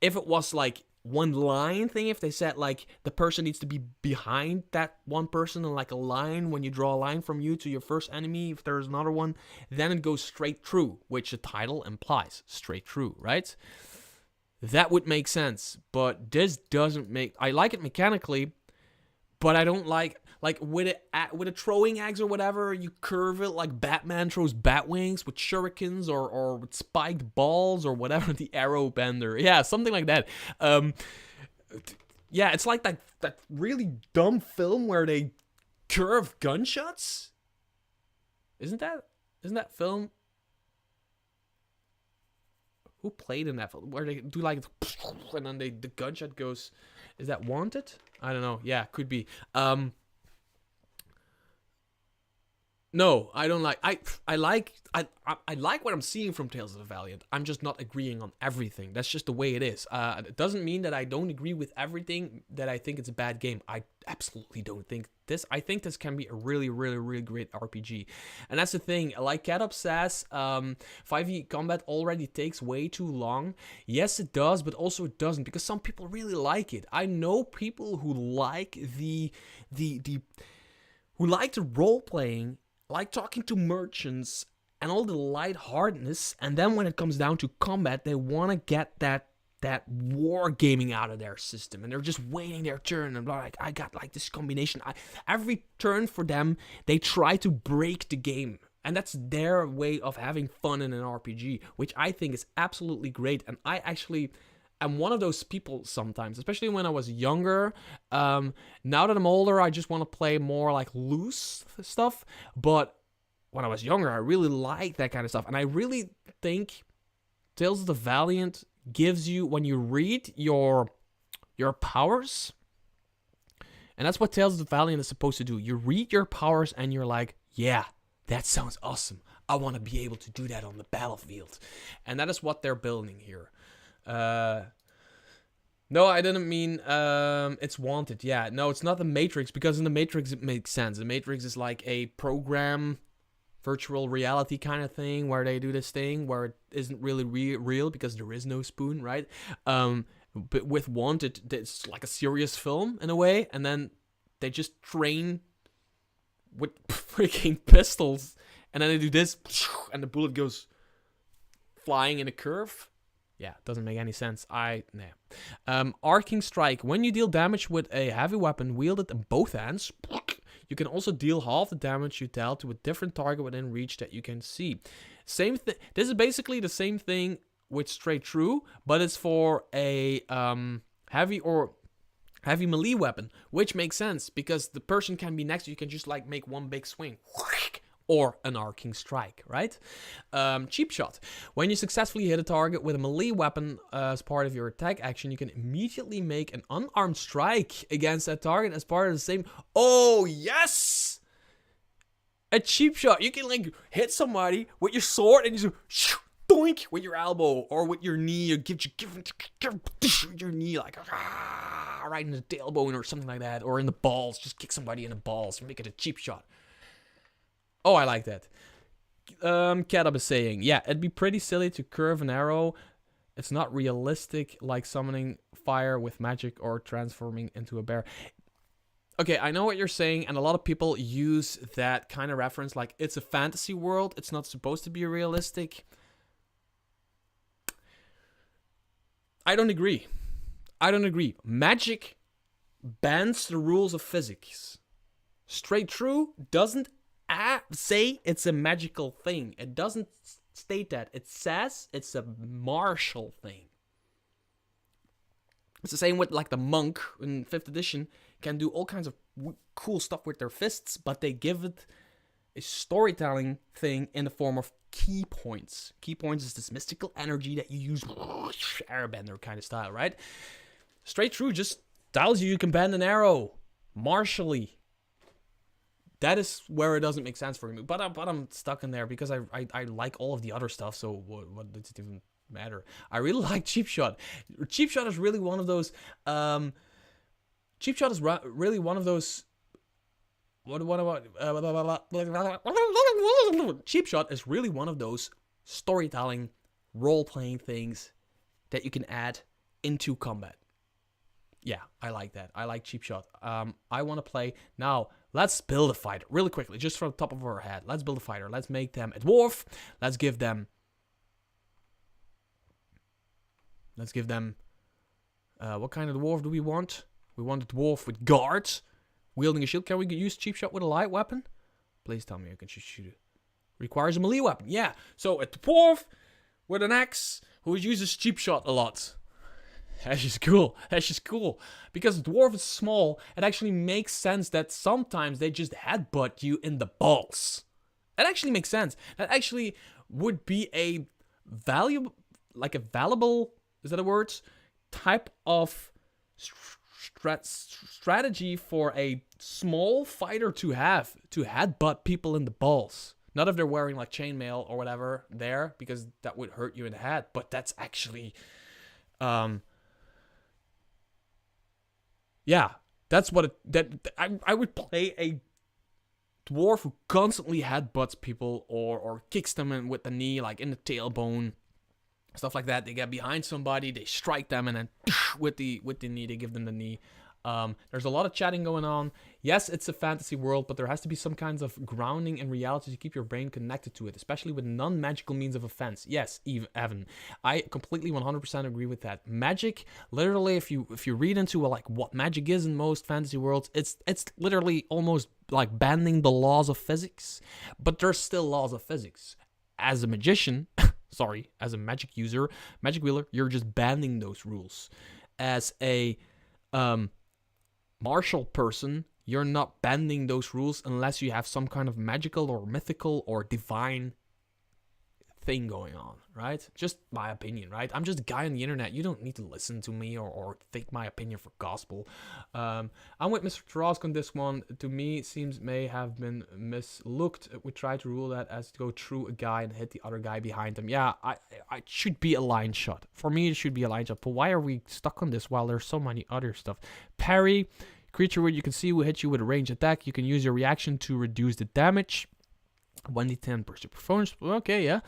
If it was like one line thing, if they said like the person needs to be behind that one person in like a line, when you draw a line from you to your first enemy, if there's another one, then it goes straight through, which the title implies, straight through, right? That would make sense, but this doesn't make... I like it mechanically, but I don't like with a throwing axe or whatever, you curve it like Batman throws bat wings with shurikens or with spiked balls or whatever, the arrow bender. Yeah, something like that. Yeah, it's like that really dumb film where they curve gunshots. Isn't that film? Who played in that film? Where they do like, and then the gunshot goes. Is that Wanted? I don't know. Yeah, could be. No, I don't like. I like what I'm seeing from Tales of the Valiant. I'm just not agreeing on everything. That's just the way it is. It doesn't mean that I don't agree with everything, that I think it's a bad game. I absolutely don't think this. I think this can be a really, really, really great RPG. And that's the thing. Like Cat says, 5e combat already takes way too long. Yes, it does, but also it doesn't, because some people really like it. I know people who like who like the role playing, like talking to merchants and all the lightheartedness, and then when it comes down to combat, they want to get that war gaming out of their system, and they're just waiting their turn, and like, I got like this combination. Every turn for them, they try to break the game, and that's their way of having fun in an RPG, which I think is absolutely great. And I actually... I'm one of those people sometimes, especially when I was younger. Now that I'm older, I just want to play more like loose stuff. But when I was younger, I really liked that kind of stuff. And I really think Tales of the Valiant gives you, when you read your powers, and that's what Tales of the Valiant is supposed to do. You read your powers and you're like, yeah, that sounds awesome. I want to be able to do that on the battlefield. And that is what they're building here. No, I didn't mean it's Wanted. Yeah, no, it's not the Matrix, because in the Matrix it makes sense. The Matrix is like a program, virtual reality kind of thing, where they do this thing where it isn't really real because there is no spoon, right? But with Wanted, it's like a serious film in a way, and then they just train with freaking pistols, and then they do this, and the bullet goes flying in a curve. Yeah, doesn't make any sense. Arcing Strike. When you deal damage with a heavy weapon wielded in both hands, you can also deal half the damage you dealt to a different target within reach that you can see. Same thing. This is basically the same thing with straight through, but it's for a heavy melee weapon, which makes sense because the person can be next to you. You can just like make one big swing. Or an arcing strike, right? Cheap shot. When you successfully hit a target with a melee weapon as part of your attack action, you can immediately make an unarmed strike against that target as part of the same... Oh, yes! A cheap shot. You can like hit somebody with your sword and you just doink with your elbow or with your knee, or give your knee like right in the tailbone or something like that, or in the balls. Just kick somebody in the balls and make it a cheap shot. Oh, I like that. Cadab is saying, yeah, it'd be pretty silly to curve an arrow. It's not realistic, like summoning fire with magic or transforming into a bear. Okay, I know what you're saying, and a lot of people use that kind of reference, like it's a fantasy world, it's not supposed to be realistic. I don't agree. Magic bends the rules of physics. Straight through doesn't say it's a magical thing. It doesn't state that. It says it's a martial thing. It's the same with like the monk in 5th edition can do all kinds of cool stuff with their fists, but they give it a storytelling thing in the form of key points. Key points is this mystical energy that you use, airbender kind of style, right? Straight through just tells you can bend an arrow martially. That is where it doesn't make sense for me. But I'm stuck in there because I like all of the other stuff, so what does it even matter? I really like Cheap Shot. Cheap Shot is really one of those... Cheap Shot is really one of those... Cheap Shot is really one of those storytelling, role-playing things that you can add into combat. Yeah, I like that. I like Cheap Shot. I want to play... Now, let's build a fighter. Really quickly, just from the top of our head. Let's build a fighter. Let's make them a dwarf. Let's give them... what kind of dwarf do we want? We want a dwarf with guards, wielding a shield. Can we use Cheap Shot with a light weapon? Please tell me I can shoot it. Requires a melee weapon. Yeah, so a dwarf with an axe who uses Cheap Shot a lot. That's just cool. That's just cool. Because the dwarf is small, it actually makes sense that sometimes they just headbutt you in the balls. That actually makes sense. That actually would be a valuable, is that a word? Type of strategy for a small fighter to have, to headbutt people in the balls. Not if they're wearing like chainmail or whatever there, because that would hurt you in the head. But that's actually... yeah, that's what I would play a dwarf who constantly headbutts people or kicks them in with the knee, like in the tailbone, stuff like that. They get behind somebody, they strike them, and then with the knee, they give them the knee. There's a lot of chatting going on. Yes, it's a fantasy world, but there has to be some kinds of grounding in reality to keep your brain connected to it, especially with non-magical means of offense. Yes, Evan, I completely 100% agree with that. Magic, literally, if you read into like what magic is in most fantasy worlds, it's literally almost like bending the laws of physics, but there's still laws of physics. As a magician, as a magic user, magic wielders, you're just bending those rules. As a martial person, you're not bending those rules unless you have some kind of magical or mythical or divine thing going on, right? Just my opinion, right? I'm just a guy on the internet. You don't need to listen to me or take my opinion for gospel. I'm with Mr. Trosk on this one. To me, it seems may have been mislooked. We try to rule that as to go through a guy and hit the other guy behind him. Yeah, I should be a line shot. For me, it should be a line shot. But why are we stuck on this while there's so many other stuff? Parry. Creature where you can see will hit you with a ranged attack. You can use your reaction to reduce the damage. 1d10 per super performance. Okay, yeah.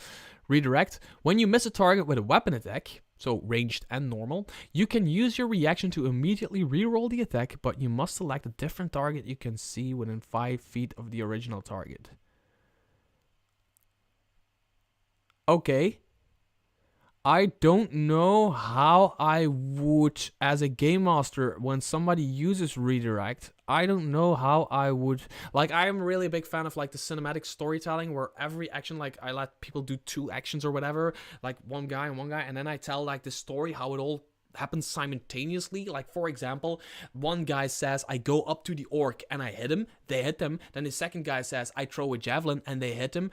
Redirect. When you miss a target with a weapon attack, so ranged and normal, you can use your reaction to immediately reroll the attack, but you must select a different target you can see within 5 feet of the original target. Okay. I don't know how I would, as a game master, when somebody uses redirect, I don't know how I would, like, I'm really a big fan of, like, the cinematic storytelling, where every action, like, I let people do 2 actions or whatever, like, one guy, and then I tell, like, the story, how it all happens simultaneously. Like, for example, one guy says, I go up to the orc and I hit him, they hit them. Then the second guy says, I throw a javelin and they hit him.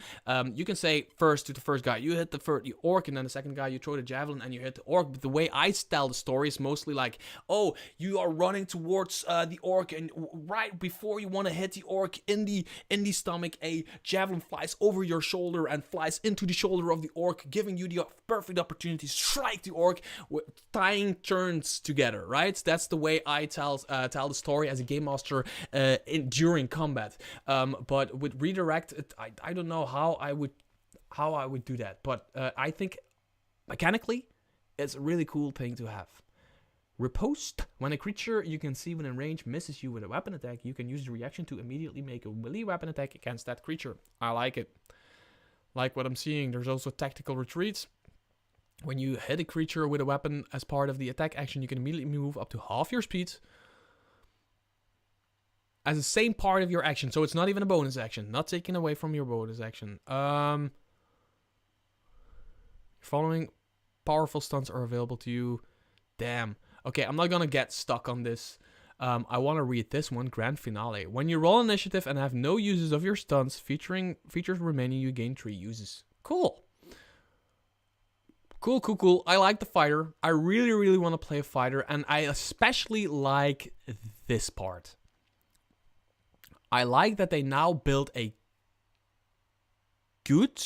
You can say first to the first guy, you hit the orc, and then the second guy, you throw the javelin and you hit the orc. But the way I tell the story is mostly like, oh, you are running towards the orc, and right before you want to hit the orc in the stomach, a javelin flies over your shoulder and flies into the shoulder of the orc, giving you the perfect opportunity to strike the orc, tying turns together, right? That's the way I tell the story as a game master during combat. But with redirect, I don't know how I would do that. But I think mechanically, it's a really cool thing to have. Riposte. When a creature you can see within range misses you with a weapon attack, you can use the reaction to immediately make a melee weapon attack against that creature. I like it. Like what I'm seeing. There's also tactical retreats. When you hit a creature with a weapon as part of the attack action, you can immediately move up to half your speed. as the same part of your action. So it's not even a bonus action. Not taken away from your bonus action. Following powerful stunts are available to you. Damn. Okay, I'm not gonna get stuck on this. I want to read this one. Grand finale. When you roll initiative and have no uses of your stunts, features remaining, you gain 3 uses. Cool. Cool. I like the fighter. I really want to play a fighter, and I especially like this part. I like that they now build a good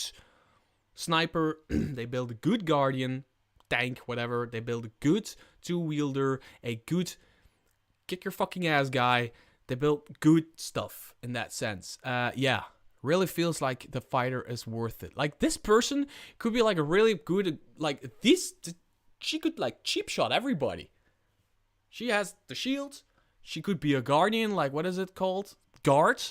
sniper. They build a good guardian, tank, whatever. They build a good two-wielder, a good kick your fucking ass guy. They built good stuff in that sense. Yeah. Really feels like the fighter is worth it. Like, this person could be like a really good, like, this, she could like cheap shot everybody. She has the shield. She could be a guardian, like, what is it called? Guard.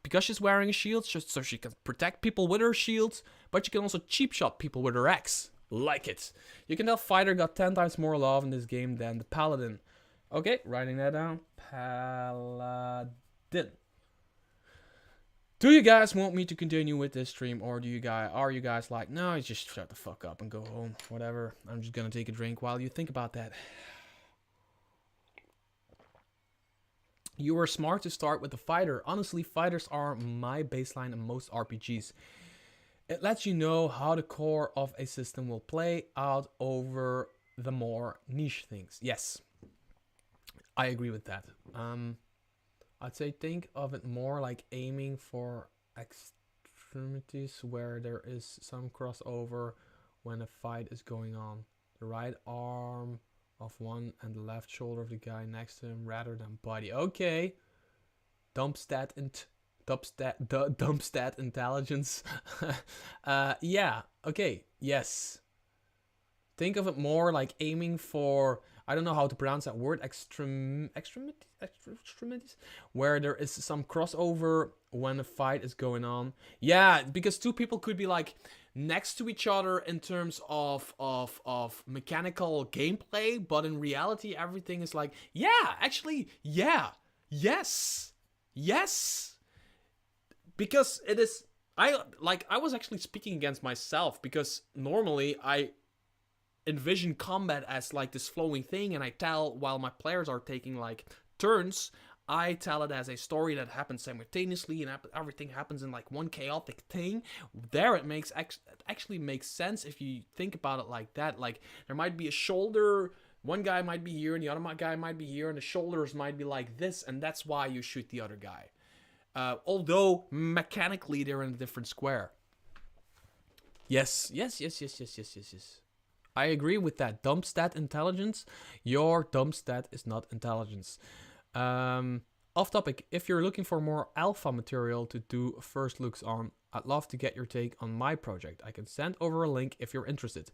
Because she's wearing a shield, just so she can protect people with her shields. But she can also cheap shot people with her axe. Like it. You can tell fighter got 10 times more love in this game than the Paladin. Okay, writing that down. Paladin. Do you guys want me to continue with this stream, or are you guys like, no, just shut the fuck up and go home, whatever. I'm just gonna take a drink while you think about that. You were smart to start with the fighter. Honestly, fighters are my baseline in most RPGs. It lets you know how the core of a system will play out over the more niche things. Yes, I agree with that. I'd say think of it more like aiming for extremities where there is some crossover when a fight is going on. The right arm of one and the left shoulder of the guy next to him rather than body. Okay. Dump stat intelligence. Yeah. Okay. Yes. Think of it more like aiming for, I don't know how to pronounce that word, extremities, where there is some crossover when a fight is going on. Yeah, because two people could be like next to each other in terms of mechanical gameplay, but in reality everything is like, yeah, actually, yeah, yes, because it is. I was actually speaking against myself, because normally I envision combat as like this flowing thing, and I tell, while my players are taking like turns, I tell it as a story that happens simultaneously, and everything happens in like one chaotic thing. There it actually makes sense if you think about it like that. Like, there might be a shoulder, one guy might be here and the other guy might be here, and the shoulders might be like this, and that's why you shoot the other guy. Although mechanically they're in a different square. Yes. I agree with that. Dump stat intelligence. Your dump stat is not intelligence. Off topic. If you're looking for more alpha material to do first looks on, I'd love to get your take on my project. I can send over a link if you're interested.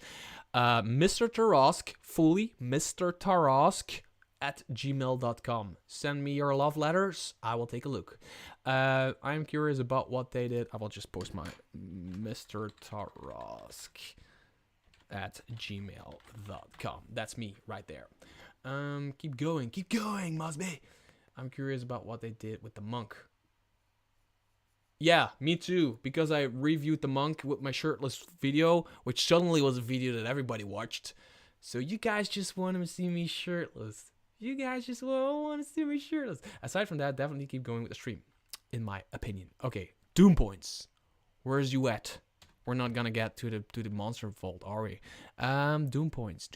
Mr. Tarask, fully Mr. Tarask @gmail.com. Send me your love letters. I will take a look. I'm curious about what they did. I will just post my Mr. Tarask @gmail.com. That's me right there. Keep going, Mosby. I'm curious about what they did with the monk. Yeah, me too, because I reviewed the monk with my shirtless video, which suddenly was a video that everybody watched. So you guys just want to see me shirtless. Aside from that, definitely keep going with the stream, in my opinion. Okay, Doom points. Where's you at? We're not gonna get to the monster vault, are we? Doom points.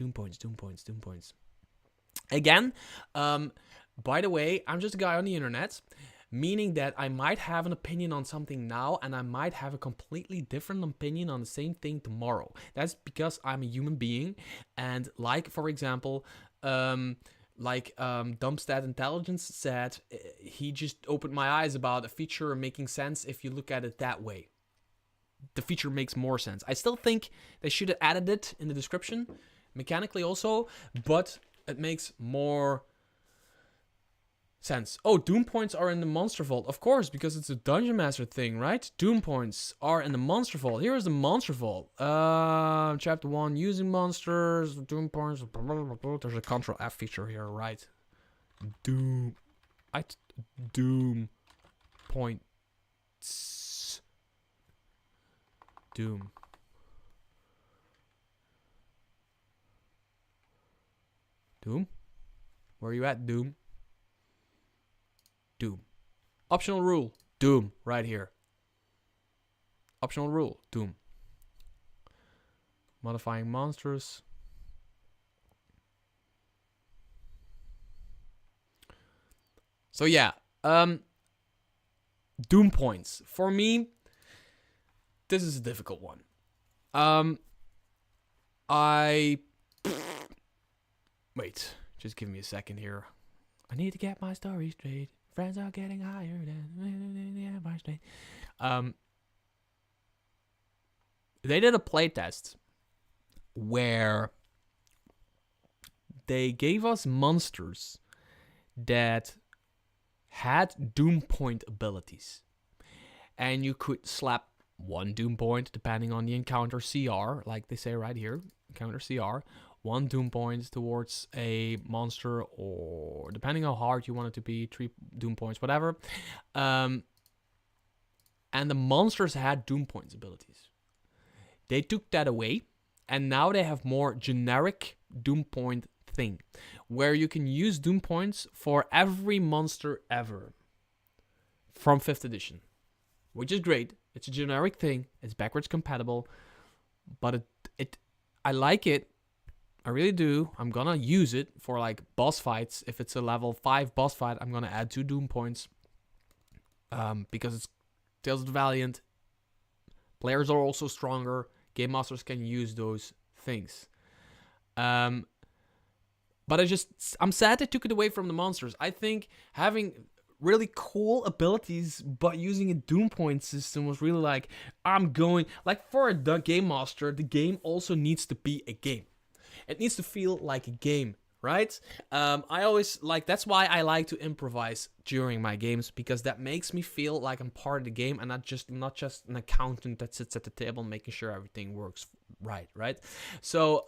Again, by the way, I'm just a guy on the internet, meaning that I might have an opinion on something now, and I might have a completely different opinion on the same thing tomorrow. That's because I'm a human being, and like, for example, Dumpstat Intelligence said, he just opened my eyes about a feature making sense if you look at it that way. The feature makes more sense. I still think they should have added it in the description, mechanically also, but it makes more sense. Oh, Doom points are in the Monster Vault. Of course, because it's a Dungeon Master thing, right? Doom points are in the Monster Vault. Here is the Monster Vault. Chapter 1, using monsters, Doom points. There's a Control F feature here, right? Doom points. Doom. Doom? Where are you at, Doom? Doom. Optional rule. Doom. Right here. Optional rule. Doom. Modifying monsters. So yeah. Doom points. For me, this is a difficult one. Wait, just give me a second here. I need to get my story straight. Friends are getting higher than my straight. They did a playtest where they gave us monsters that had Doom point abilities. And you could slap one Doom point depending on the encounter CR, like they say right here, encounter CR. One Doom points towards a monster, or depending how hard you want it to be, 3 Doom points, whatever. And the monsters had Doom points abilities. They took that away, and now they have more generic Doom point thing, where you can use Doom points for every monster ever from 5th edition, which is great. It's a generic thing. It's backwards compatible, but I like it. I really do. I'm gonna use it for like boss fights. If it's a level 5 boss fight, I'm gonna add 2 Doom points. Because it's Tales of the Valiant. Players are also stronger. Game masters can use those things. But I'm sad they took it away from the monsters. I think having really cool abilities, but using a Doom point system was really like, for a game master, the game also needs to be a game. It needs to feel like a game, right? I always that's why I like to improvise during my games, because that makes me feel like I'm part of the game and not just an accountant that sits at the table making sure everything works right? So,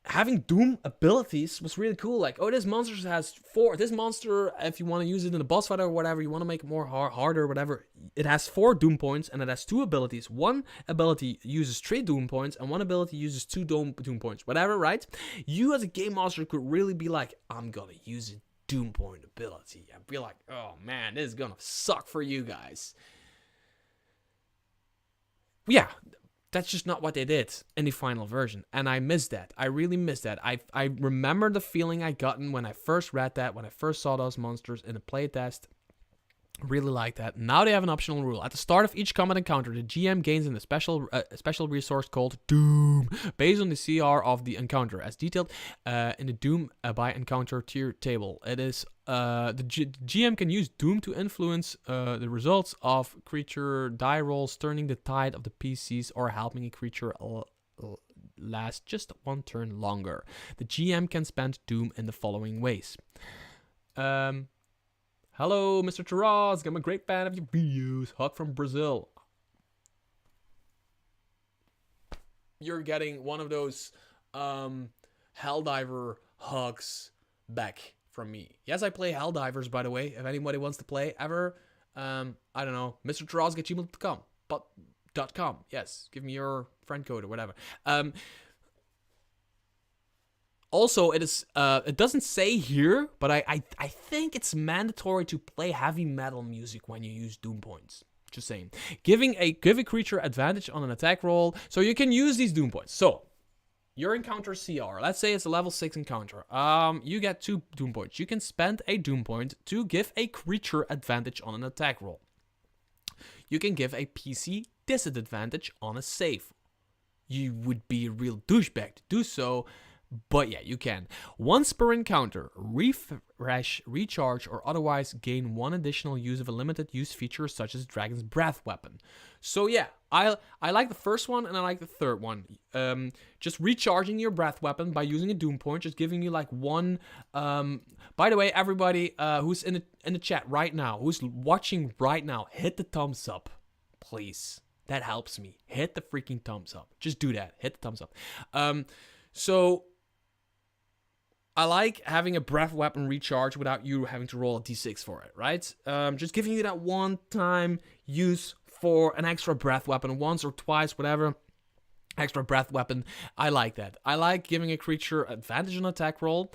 having Doom abilities was really cool. Like, this monster has 4. This monster, if you want to use it in a boss fight or whatever, you want to make it more harder or whatever, it has 4 Doom points and it has 2 abilities. One ability uses 3 Doom points and one ability uses 2 Doom points, whatever, right? You as a game master could really be like, I'm gonna use a Doom point ability. And be like, oh man, this is gonna suck for you guys. Yeah. That's just not what they did in the final version. And I miss that. I really miss that. I remember the feeling I gotten when I first read that, when I first saw those monsters in a playtest. Really like that. Now they have an optional rule. At the start of each combat encounter, the GM gains a special resource called Doom, based on the CR of the encounter, as detailed in the Doom by encounter tier table. It is the GM can use Doom to influence the results of creature die rolls, turning the tide of the PCs or helping a creature last just 1 turn longer. The GM can spend Doom in the following ways. Hello, Mr. Taraz. I'm a great fan of your videos. Hug from Brazil. You're getting one of those Helldiver hugs back from me. Yes, I play Helldivers, by the way. If anybody wants to play ever, I don't know, Mr. Taraz at gmail.com. Yes, give me your friend code or whatever. Also, it doesn't say here, but I think it's mandatory to play heavy metal music when you use Doom points. Just saying. Give a creature advantage on an attack roll, so you can use these Doom points. So, your encounter CR, let's say it's a level 6 encounter. You get 2 Doom points. You can spend a Doom point to give a creature advantage on an attack roll. You can give a PC disadvantage on a save. You would be a real douchebag to do so, but yeah, you can. Once per encounter, refresh, recharge, or otherwise gain 1 additional use of a limited use feature such as Dragon's Breath weapon. So yeah, I like the first one and I like the third one. Just recharging your breath weapon by using a Doom point, just giving you like 1. By the way, everybody who's in the chat right now, who's watching right now, hit the thumbs up, please. That helps me. Hit the freaking thumbs up. Just do that. Hit the thumbs up. So I like having a breath weapon recharge without you having to roll a d6 for it, right? Just giving you that one-time use for an extra breath weapon, once or twice, whatever. Extra breath weapon. I like that. I like giving a creature advantage on attack roll.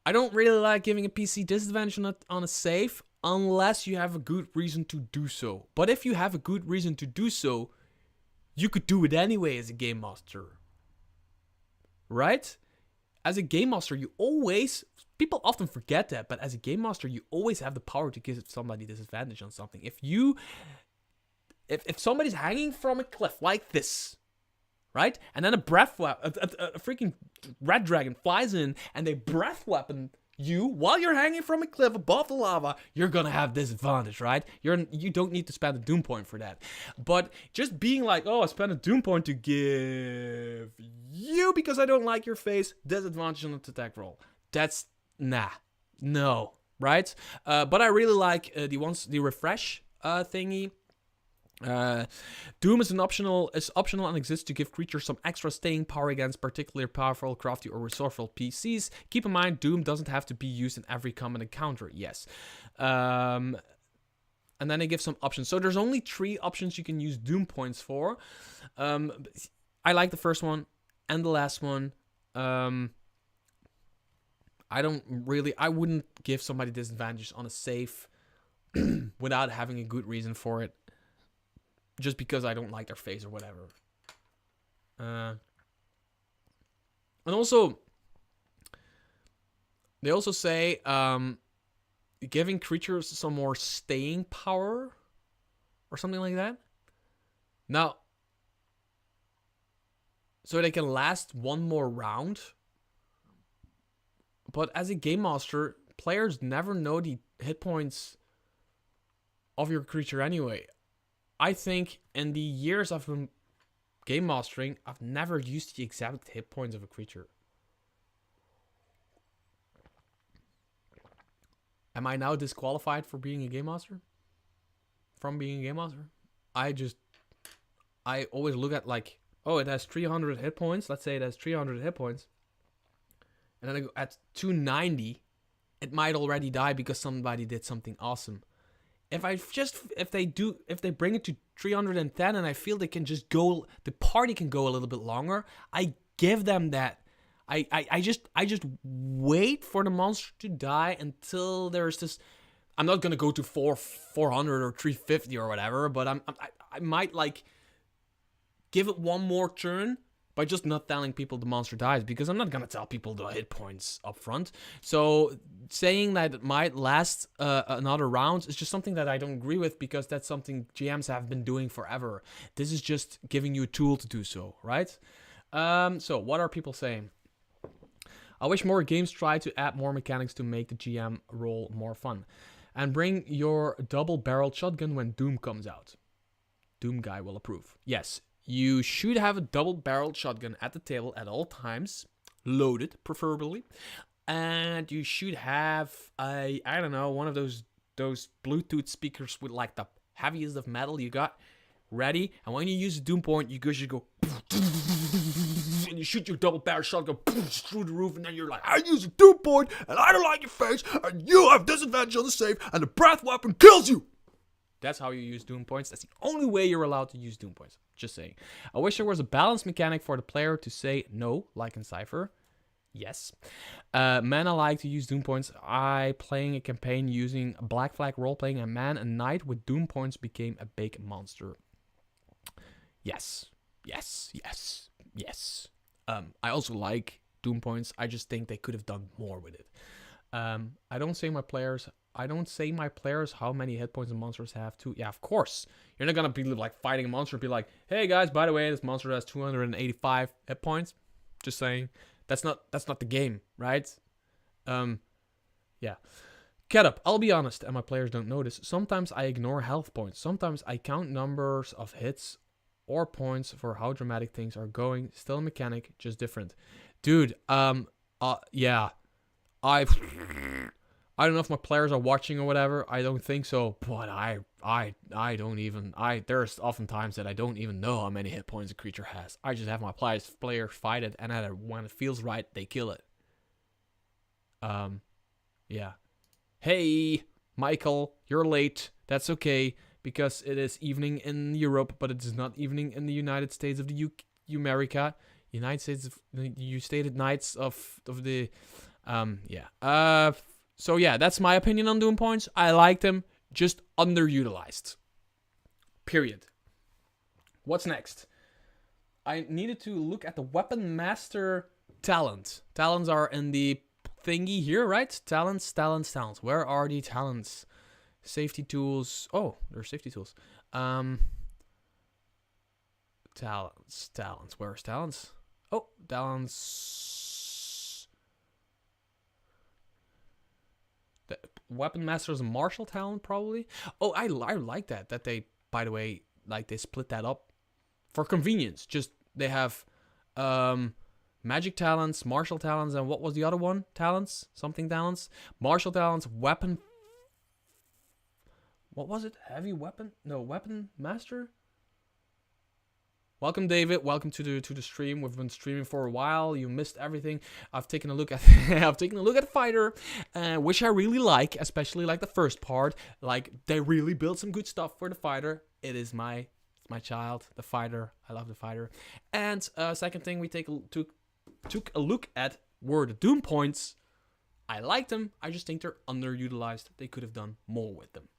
I don't really like giving a PC disadvantage on a save unless you have a good reason to do so. But if you have a good reason to do so, you could do it anyway as a game master. Right? As a game master, you always... People often forget that, but as a game master, you always have the power to give somebody disadvantage on something. If somebody's hanging from a cliff like this, right? And then a freaking red dragon flies in and they breath weapon you while you're hanging from a cliff above the lava, you're gonna have disadvantage, right? You don't need to spend a doom point for that. But just being like, oh, I spent a doom point to give you because I don't like your face, disadvantage on the attack roll. That's no, right? But I really like the refresh thingy. Doom is optional and exists to give creatures some extra staying power against particularly powerful, crafty, or resourceful PCs. Keep in mind, Doom doesn't have to be used in every common encounter. Yes. And then they give some options. So there's only 3 options you can use Doom points for. I like the first one and the last one. I wouldn't give somebody disadvantage on a save without having a good reason for it. Just because I don't like their face or whatever. And also, they also say giving creatures some more staying power or something like that. Now, so they can last one more round. But as a game master, players never know the hit points of your creature anyway. I think in the years I've been game mastering, I've never used the exact hit points of a creature. Am I now disqualified for being a game master? From being a game master? I always look at like, oh, it has 300 hit points. Let's say it has 300 hit points. And then I go at 290, it might already die because somebody did something awesome. If they bring it to 310 and I feel they can just go, the party can go a little bit longer, I give them that. I just wait for the monster to die until there's this. I'm not gonna go to 400 or 350 or whatever, but I might like give it one more turn by just not telling people the monster dies, because I'm not gonna tell people the hit points up front. So saying that it might last another round is just something that I don't agree with, because that's something GMs have been doing forever. This is just giving you a tool to do so, right? So what are people saying? I wish more games try to add more mechanics to make the GM role more fun. And bring your double-barreled shotgun when Doom comes out. Doom guy will approve. Yes. You should have a double-barreled shotgun at the table at all times, loaded preferably, and you should have one of those Bluetooth speakers with like the heaviest of metal you got ready. And when you use a Doom point, you just go and you shoot your double-barreled shotgun through the roof, and then you're like, I use a Doom point, and I don't like your face, and you have disadvantage on the save, and the breath weapon kills you. That's how you use Doom points. That's the only way you're allowed to use Doom points. Just saying. I wish there was a balance mechanic for the player to say no, like in Cypher. Yes. Man, I like to use Doom points. Playing a campaign using Black Flag role-playing, a man and knight with Doom points became a big monster. Yes. Yes. Yes. Yes. I also like Doom points. I just think they could have done more with it. I don't say my players how many hit points the monsters have too. Yeah, of course. You're not gonna be like fighting a monster and be like, hey guys, by the way, this monster has 285 hit points. Just saying. That's not the game, right? Yeah. Cat up, I'll be honest, and my players don't notice. Sometimes I ignore health points. Sometimes I count numbers of hits or points for how dramatic things are going. Still a mechanic, just different. Dude, yeah. I don't know if my players are watching or whatever. I don't think so, but I don't even. There's often times that I don't even know how many hit points a creature has. I just have my players fight it, and when it feels right, they kill it. Yeah. Hey, Michael, you're late. That's okay, because it is evening in Europe, but it is not evening in the United States of the America. United States of you stated nights of the yeah. So yeah, that's my opinion on Doom points. I like them, just underutilized. Period. What's next? I needed to look at the Weapon Master talent. Talents are in the thingy here, right? Talents. Where are the talents? Safety tools. Oh, there's safety tools. Talents. Where's talents? Oh, talents. The Weapon Master is a martial talent, probably. Oh, I like that. That they, by the way, like they split that up for convenience. Just they have magic talents, martial talents, and what was the other one? Talents? Something talents? Martial talents, weapon. What was it? Heavy weapon? No, Weapon Master? Welcome, David. Welcome to the stream. We've been streaming for a while. You missed everything. I've taken a look at Fighter, which I really like, especially like the first part. Like they really built some good stuff for the Fighter. It is my child, the Fighter. I love the Fighter. And second thing we took a look at were the Doom points. I like them. I just think they're underutilized. They could have done more with them.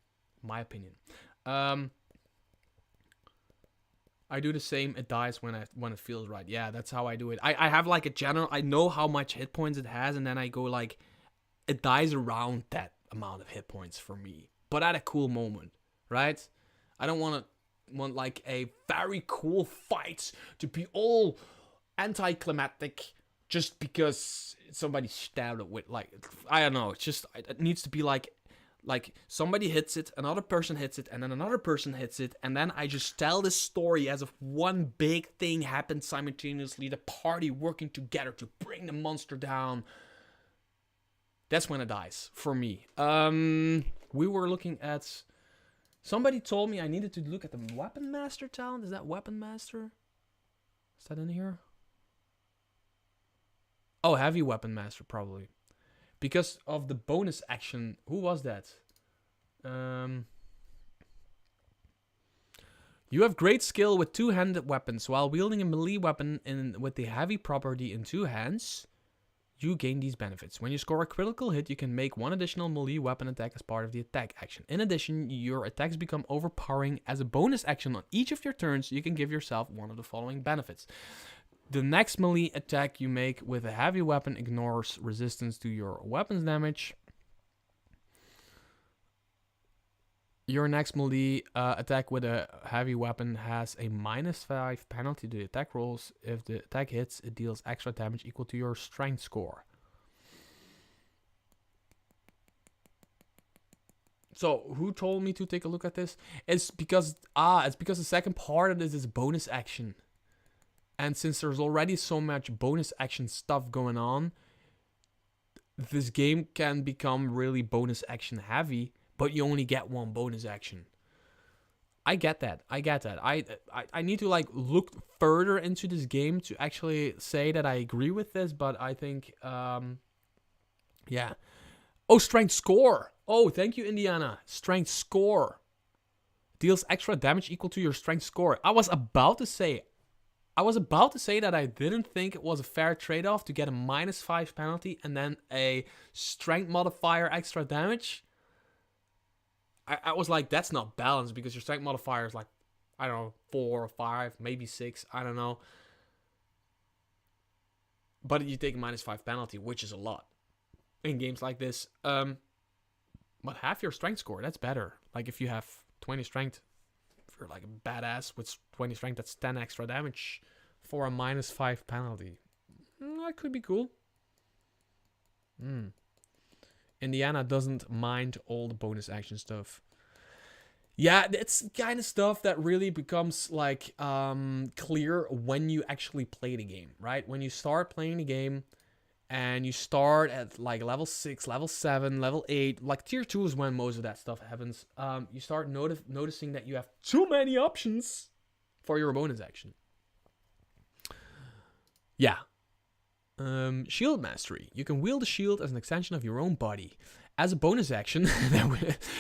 My opinion. I do the same. It dies when it feels right. Yeah, that's how I do it. I have like a general. I know how much hit points it has, and then I go like, it dies around that amount of hit points for me, but at a cool moment, right? I don't want like a very cool fight to be all anticlimactic just because somebody stabbed it with like, I don't know. It's just, it needs to be like somebody hits it, another person hits it, and then another person hits it, and then I just tell this story as if one big thing happened simultaneously, the party working together to bring the monster down. That's when it dies, for me. We were looking at... Somebody told me I needed to look at the Weapon Master talent. Is that Weapon Master? Is that in here? Oh, Heavy Weapon Master, probably. Because of the bonus action. Who was that? You have great skill with two-handed weapons. While wielding a melee weapon with the heavy property in two hands, you gain these benefits. When you score a critical hit, you can make one additional melee weapon attack as part of the attack action. In addition, your attacks become overpowering. As a bonus action on each of your turns, you can give yourself one of the following benefits. The next melee attack you make with a heavy weapon ignores resistance to your weapon's damage. Your next melee attack with a heavy weapon has a -5 penalty to the attack rolls. If the attack hits, it deals extra damage equal to your strength score. So, who told me to take a look at this? It's because the second part of this is a bonus action. And since there's already so much bonus action stuff going on, this game can become really bonus action heavy, but you only get one bonus action. I get that. I need to like look further into this game to actually say that I agree with this, but I think, yeah. Oh, strength score. Oh, thank you, Indiana. Strength score. Deals extra damage equal to your strength score. I was about to say that I didn't think it was a fair trade-off to get a -5 penalty and then a strength modifier extra damage. I was like, that's not balanced because your strength modifier is like, I don't know, 4 or 5, maybe 6, I don't know. But you take a -5 penalty, which is a lot in games like this. But half your strength score, that's better. Like if you have 20 strength, if you're like a badass with 20 strength, that's 10 extra damage for a -5 penalty. That could be cool. Indiana doesn't mind all the bonus action stuff. Yeah, it's kind of stuff that really becomes like clear when you actually play the game, right? When you start playing the game and you start at like level 6, level 7, level 8, like tier 2 is when most of that stuff happens. You start noticing that you have too many options for your bonus action. Yeah. Shield Mastery. You can wield a shield as an extension of your own body. As a bonus action,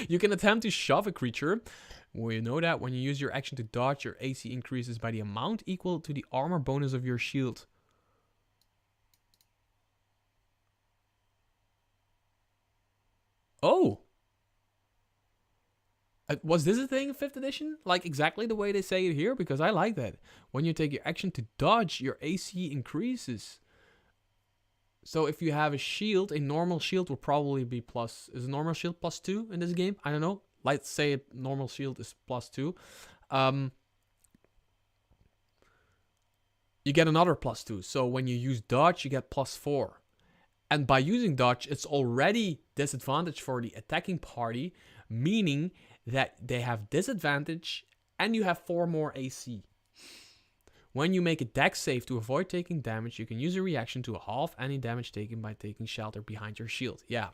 you can attempt to shove a creature. Well, you know that when you use your action to dodge, your AC increases by the amount equal to the armor bonus of your shield. Oh! Was this a thing in 5th edition? Like exactly the way they say it here? Because I like that. When you take your action to dodge, your AC increases. So if you have a shield, a normal shield will probably be plus... Is a normal shield plus 2 in this game? I don't know. Let's say a normal shield is plus 2. You get another plus 2. So when you use dodge, you get plus 4. And by using dodge, it's already disadvantage for the attacking party, meaning that they have disadvantage and you have 4 more AC. When you make a dex save to avoid taking damage, you can use a reaction to halve any damage taken by taking shelter behind your shield. Yeah,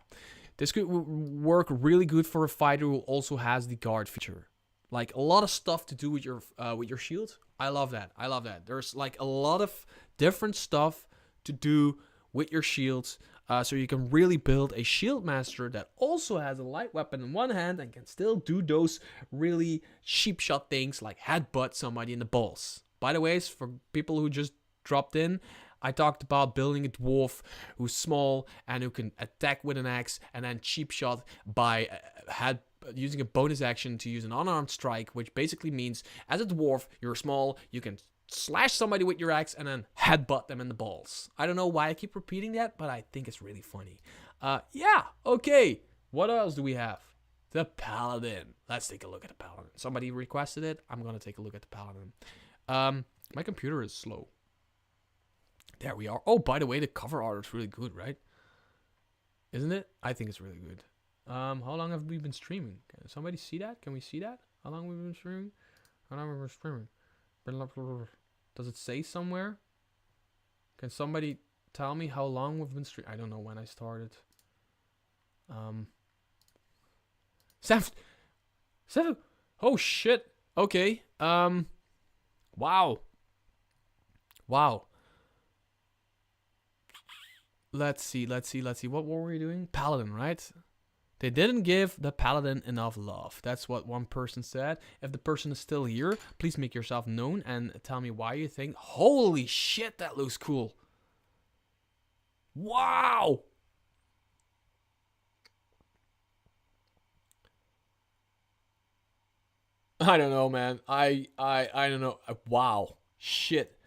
this could work really good for a fighter who also has the guard feature. Like a lot of stuff to do with your shield. I love that. I love that. There's like a lot of different stuff to do with your shields. So you can really build a shield master that also has a light weapon in one hand and can still do those really cheap shot things like headbutt somebody in the balls. By the way, for people who just dropped in, I talked about building a dwarf who's small and who can attack with an axe and then cheap shot by using a bonus action to use an unarmed strike, which basically means as a dwarf, you're small, you can slash somebody with your axe and then headbutt them in the balls. I don't know why I keep repeating that, but I think it's really funny. Yeah, okay. What else do we have? The Paladin. Let's take a look at the Paladin. Somebody requested it. I'm going to take a look at the Paladin. My computer is slow. There we are. Oh, by the way, the cover art is really good, right? Isn't it? I think it's really good. How long have we been streaming? Can somebody see that? Can we see that? How long have we been streaming? How long have we been streaming? Does it say somewhere? Can somebody tell me how long we've been streaming? I don't know when I started. 7. Oh shit. Okay. Wow. Let's see. What were we doing? Paladin, right? They didn't give the Paladin enough love. That's what one person said. If the person is still here, please make yourself known and tell me why you think. Holy shit, that looks cool. Wow. I don't know, man. I don't know. Wow. Shit.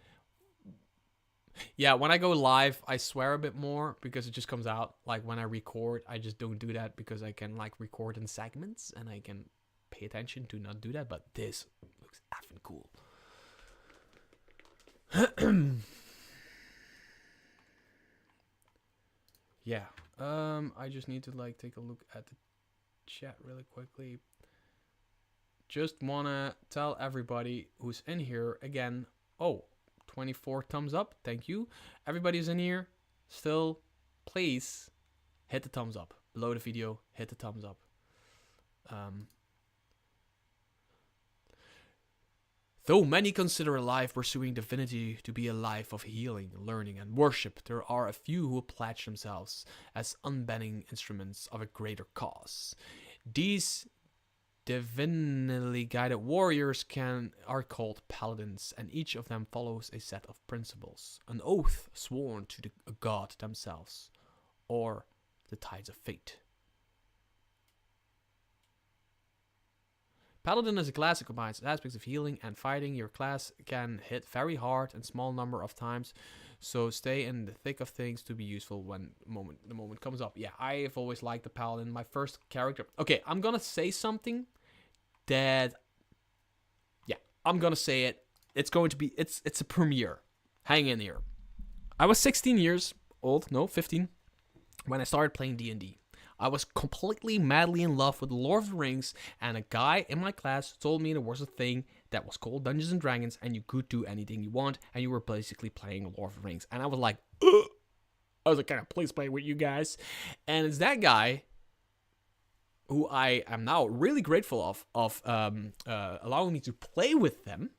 Yeah, when I go live, I swear a bit more because it just comes out. Like when I record, I just don't do that because I can like record in segments and I can pay attention to not do that. But this looks effing cool. Yeah. I just need to like take a look at the chat really quickly. Just wanna tell everybody who's in here again. Oh, 24 thumbs up. Thank you. Everybody who's in here still, please hit the thumbs up. Below the video, hit the thumbs up. Though many consider a life pursuing divinity to be a life of healing, learning, and worship, there are a few who pledge themselves as unbending instruments of a greater cause. These divinely guided warriors are called paladins, and each of them follows a set of principles, an oath sworn to a god themselves, or the tides of fate. Paladin is a class that combines aspects of healing and fighting. Your class can hit very hard and small number of times, so stay in the thick of things to be useful when the moment comes up. Yeah, I have always liked the Paladin. My first character. Okay, I'm gonna say something that, yeah, I'm gonna say it. It's going to be, it's a premiere. Hang in here. I was 16 years old, no, 15, when I started playing D&D. I was completely madly in love with the Lord of the Rings, and a guy in my class told me there was a thing that was called Dungeons and Dragons, and you could do anything you want, and you were basically playing Lord of the Rings. And I was like, ugh. I was like, can I please play with you guys? And it's that guy who I am now really grateful of allowing me to play with them.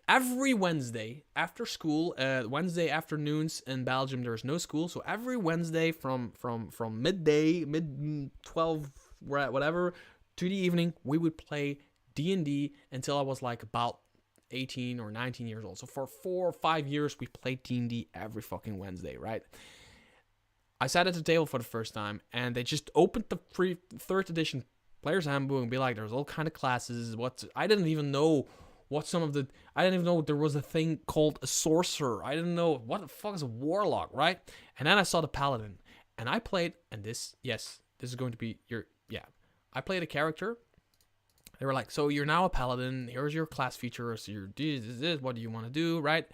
every Wednesday after school, Wednesday afternoons in Belgium there's no school, so every Wednesday from midday, mid 12, whatever, to the evening, we would play D&D until I was like about 18 or 19 years old. So for 4 or 5 years, we played D&D every fucking Wednesday, right? I sat at the table for the first time, and they just opened the third edition Player's Handbook and be like, there's all kind of classes. I didn't even know I didn't even know there was a thing called a sorcerer. I didn't know what the fuck is a warlock, right? And then I saw the Paladin, and I played, and this is going to be I played a character. They were like, so you're now a Paladin, here's your class features, you're this, what do you want to do, right?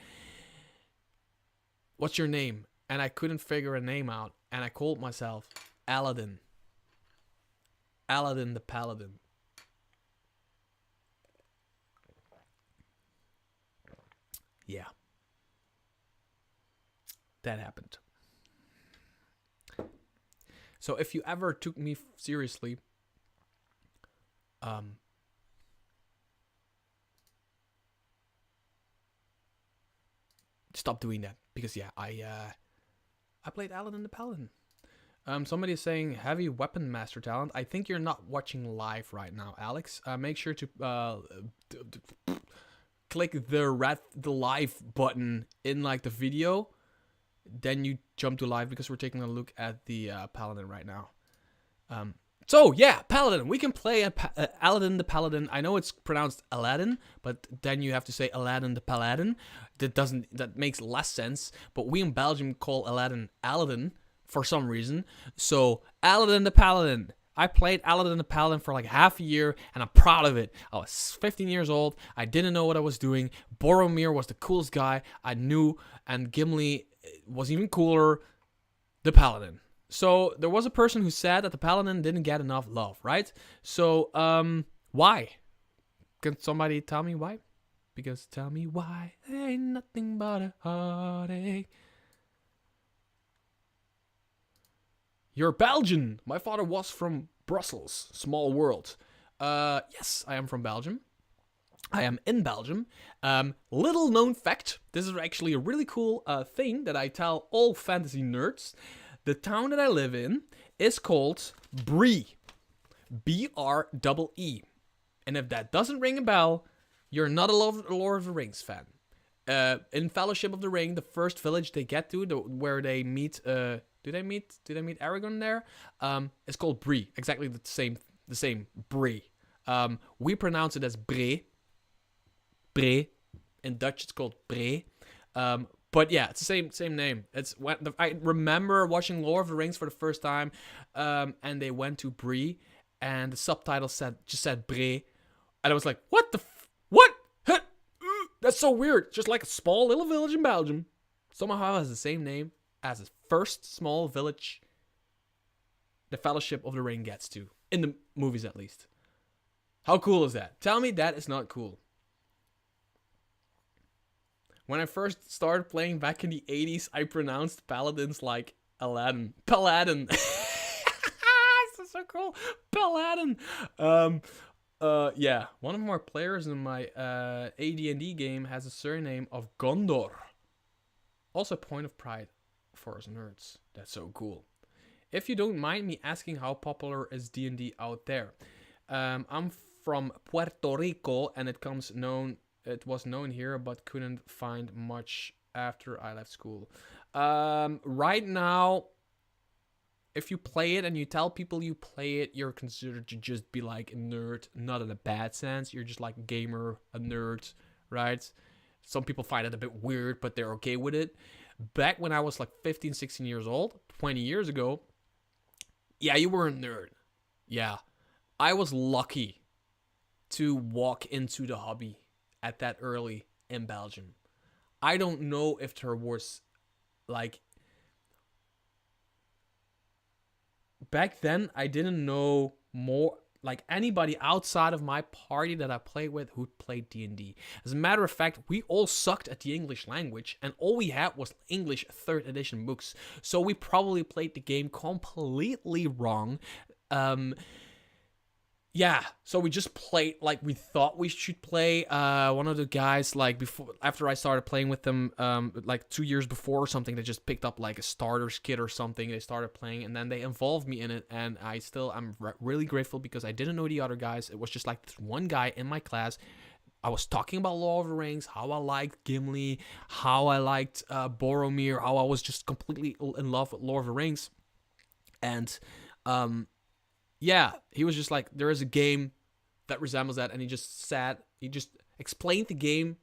What's your name? And I couldn't figure a name out, and I called myself Paladin. Paladin the Paladin. Yeah. That happened. So if you ever took me seriously, stop doing that, because I played Paladin the Paladin. Somebody is saying heavy weapon master talent. I think you're not watching live right now, Alex. Make sure to click the live button in like the video, then you jump to live, because we're taking a look at the Paladin right now. So yeah, Paladin. We can play Aladdin the Paladin. I know it's pronounced Aladdin, but then you have to say Aladdin the Paladin. That makes less sense. But we in Belgium call Aladdin for some reason. So Aladdin the Paladin. I played Aladdin the Paladin for like half a year, and I'm proud of it. I was 15 years old. I didn't know what I was doing. Boromir was the coolest guy I knew, and Gimli was even cooler. The Paladin. So there was a person who said that the Paladin didn't get enough love, right? So why? Can somebody tell me why? Because tell me why ain't nothing but a heartache. You're Belgian. My father was from Brussels. Small world. Yes, I am from Belgium. I am in Belgium. Little known fact. This is actually a really cool thing that I tell all fantasy nerds. The town that I live in is called Bree. B-R-E-E. And if that doesn't ring a bell, you're not a Lord of the Rings fan. In Fellowship of the Ring, the first village they get to, where they meet... Do they meet Aragorn there? It's called Bree. Exactly the same Bree. We pronounce it as Bree. Bree. In Dutch, it's called Bree. But yeah, it's the same name. I remember watching Lord of the Rings for the first time, and they went to Bree, and the subtitle just said Bree, and I was like, what? That's so weird. Just like a small little village in Belgium, somehow has the same name as the first small village the Fellowship of the Ring gets to, in the movies at least. How cool is that? Tell me that is not cool. When I first started playing back in the 80s, I pronounced paladins like Aladdin. Paladin. This is so cool. Paladin. Yeah. One of my players in my AD&D game has a surname of Gondor. Also a point of pride for us nerds. That's so cool. If you don't mind me asking, how popular is D&D out there? I'm from Puerto Rico, and it was known here, but couldn't find much after I left school. Right now, if you play it and you tell people you play it, you're considered to just be like a nerd, not in a bad sense. You're just like a gamer, a nerd, right? Some people find it a bit weird, but they're okay with it. Back when I was like 15, 16 years old, 20 years ago, yeah, you were a nerd. Yeah. I was lucky to walk into the hobby at that early in Belgium. I don't know if there was, like... Back then, I didn't know more... Like, anybody outside of my party that I played with who played D&D. As a matter of fact, we all sucked at the English language, and all we had was English 3rd edition books. So we probably played the game completely wrong. yeah, so we just played like we thought we should play. One of the guys like after I started playing with them, like 2 years before or something, they just picked up like a starter's kit or something. They started playing, and then they involved me in it, and I'm really grateful because I didn't know the other guys. It was just like this one guy in my class. I was talking about Lord of the Rings, how I liked Gimli, how I liked Boromir, how I was just completely in love with Lord of the Rings, and yeah, he was just like, there is a game that resembles that, and he just explained the game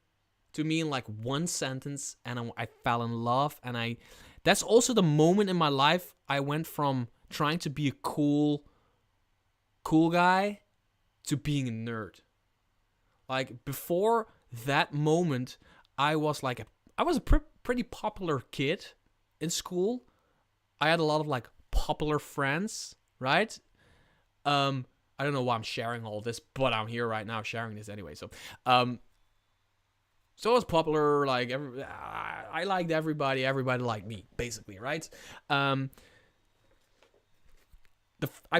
to me in like one sentence, and I fell in love, and that's also the moment in my life I went from trying to be a cool guy to being a nerd. Like, before that moment, I was a pretty popular kid in school. I had a lot of like popular friends, right? I don't know why I'm sharing all this, but I'm here right now sharing this anyway. So I was popular. Like, I liked everybody. Everybody liked me, basically, right? I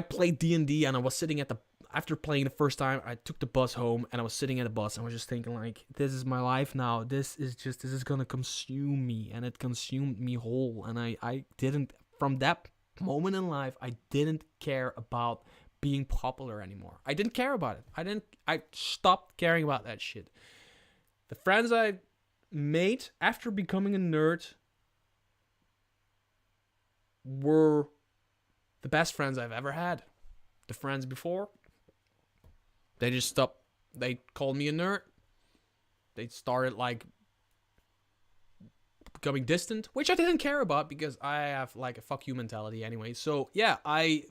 played D&D, and I was sitting after playing the first time, I took the bus home, and I was sitting at the bus, and I was just thinking, like, this is my life now. This is gonna consume me, and it consumed me whole. And I didn't, from that moment in life, I didn't care about being popular anymore. I didn't care about it. I stopped caring about that shit. The friends I made after becoming a nerd were the best friends I've ever had. The friends before, they just stopped. They called me a nerd. They started like becoming distant, which I didn't care about because I have like a fuck you mentality anyway. So yeah, I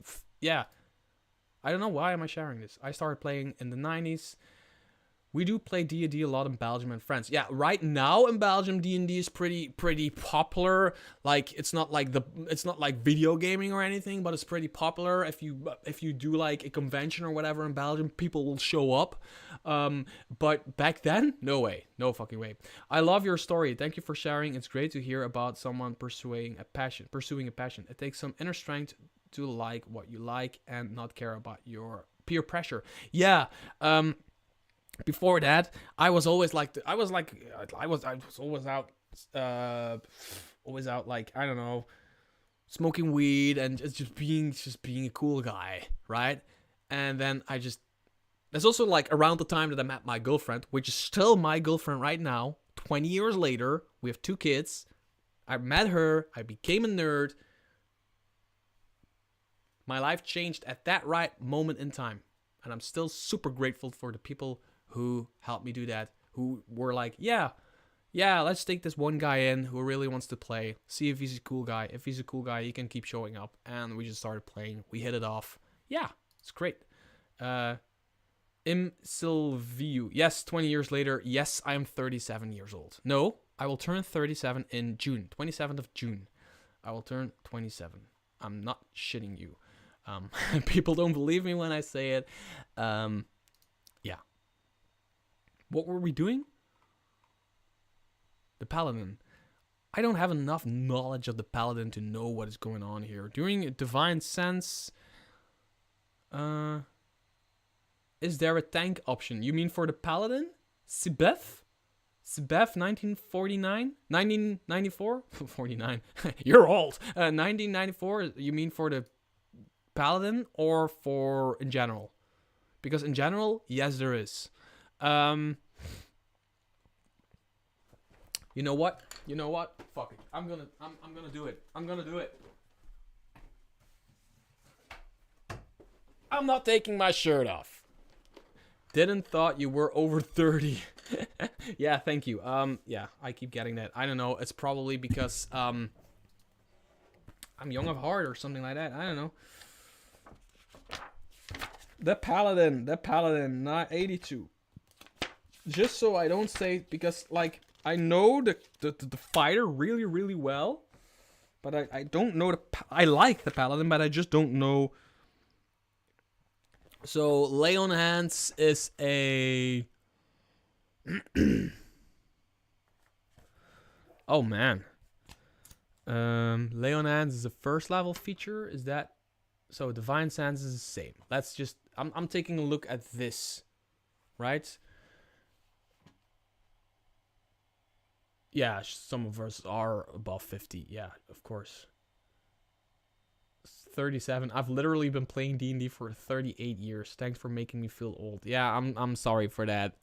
don't know why am I sharing this. I started playing in the 90s. We do play D&D a lot in Belgium and France. Yeah, right now in Belgium, D&D is pretty popular. Like, it's not like video gaming or anything, but it's pretty popular. If you do like a convention or whatever in Belgium, people will show up. But back then, no way, no fucking way. I love your story. Thank you for sharing. It's great to hear about someone pursuing a passion. It takes some inner strength to like what you like and not care about your peer pressure. Yeah. Before that, I was always like, I was always out, like, I don't know, smoking weed and just being a cool guy, right? And then that's also like around the time that I met my girlfriend, which is still my girlfriend right now. 20 years later, we have 2 kids. I met her. I became a nerd. My life changed at that right moment in time, and I'm still super grateful for the people who helped me do that, who were like, yeah, let's take this one guy in who really wants to play, see if he's a cool guy. If he's a cool guy, he can keep showing up. And we just started playing. We hit it off. Yeah, it's great. Silviu. Yes, 20 years later. Yes, I am 37 years old. No, I will turn 37 in June. 27th of June. I will turn 27. I'm not shitting you. People don't believe me when I say it. Yeah. What were we doing? The Paladin. I don't have enough knowledge of the Paladin to know what is going on here. During a divine sense, is there a tank option? You mean for the Paladin? Sibeth? Sibeth 1949? 1994? 49. You're old. 1994, you mean for the Paladin or for in general? Because in general, yes, there is. You know what? Fuck it. I'm gonna do it. I'm not taking my shirt off. Didn't thought you were over 30. Yeah, thank you. Yeah, I keep getting that. I don't know. It's probably because I'm young of heart or something like that. I don't know. The Paladin, not 82. Just so I don't say, because like I know the fighter really, really well, but I don't know I like the Paladin, but I just don't know. So Lay on Hands is a oh man. Lay on Hands is a first level feature. Is that So Divine Sense is the same. Let's just... I'm taking a look at this. Right? Yeah, some of us are above 50. Yeah, of course. 37. I've literally been playing D&D for 38 years. Thanks for making me feel old. Yeah, I'm sorry for that.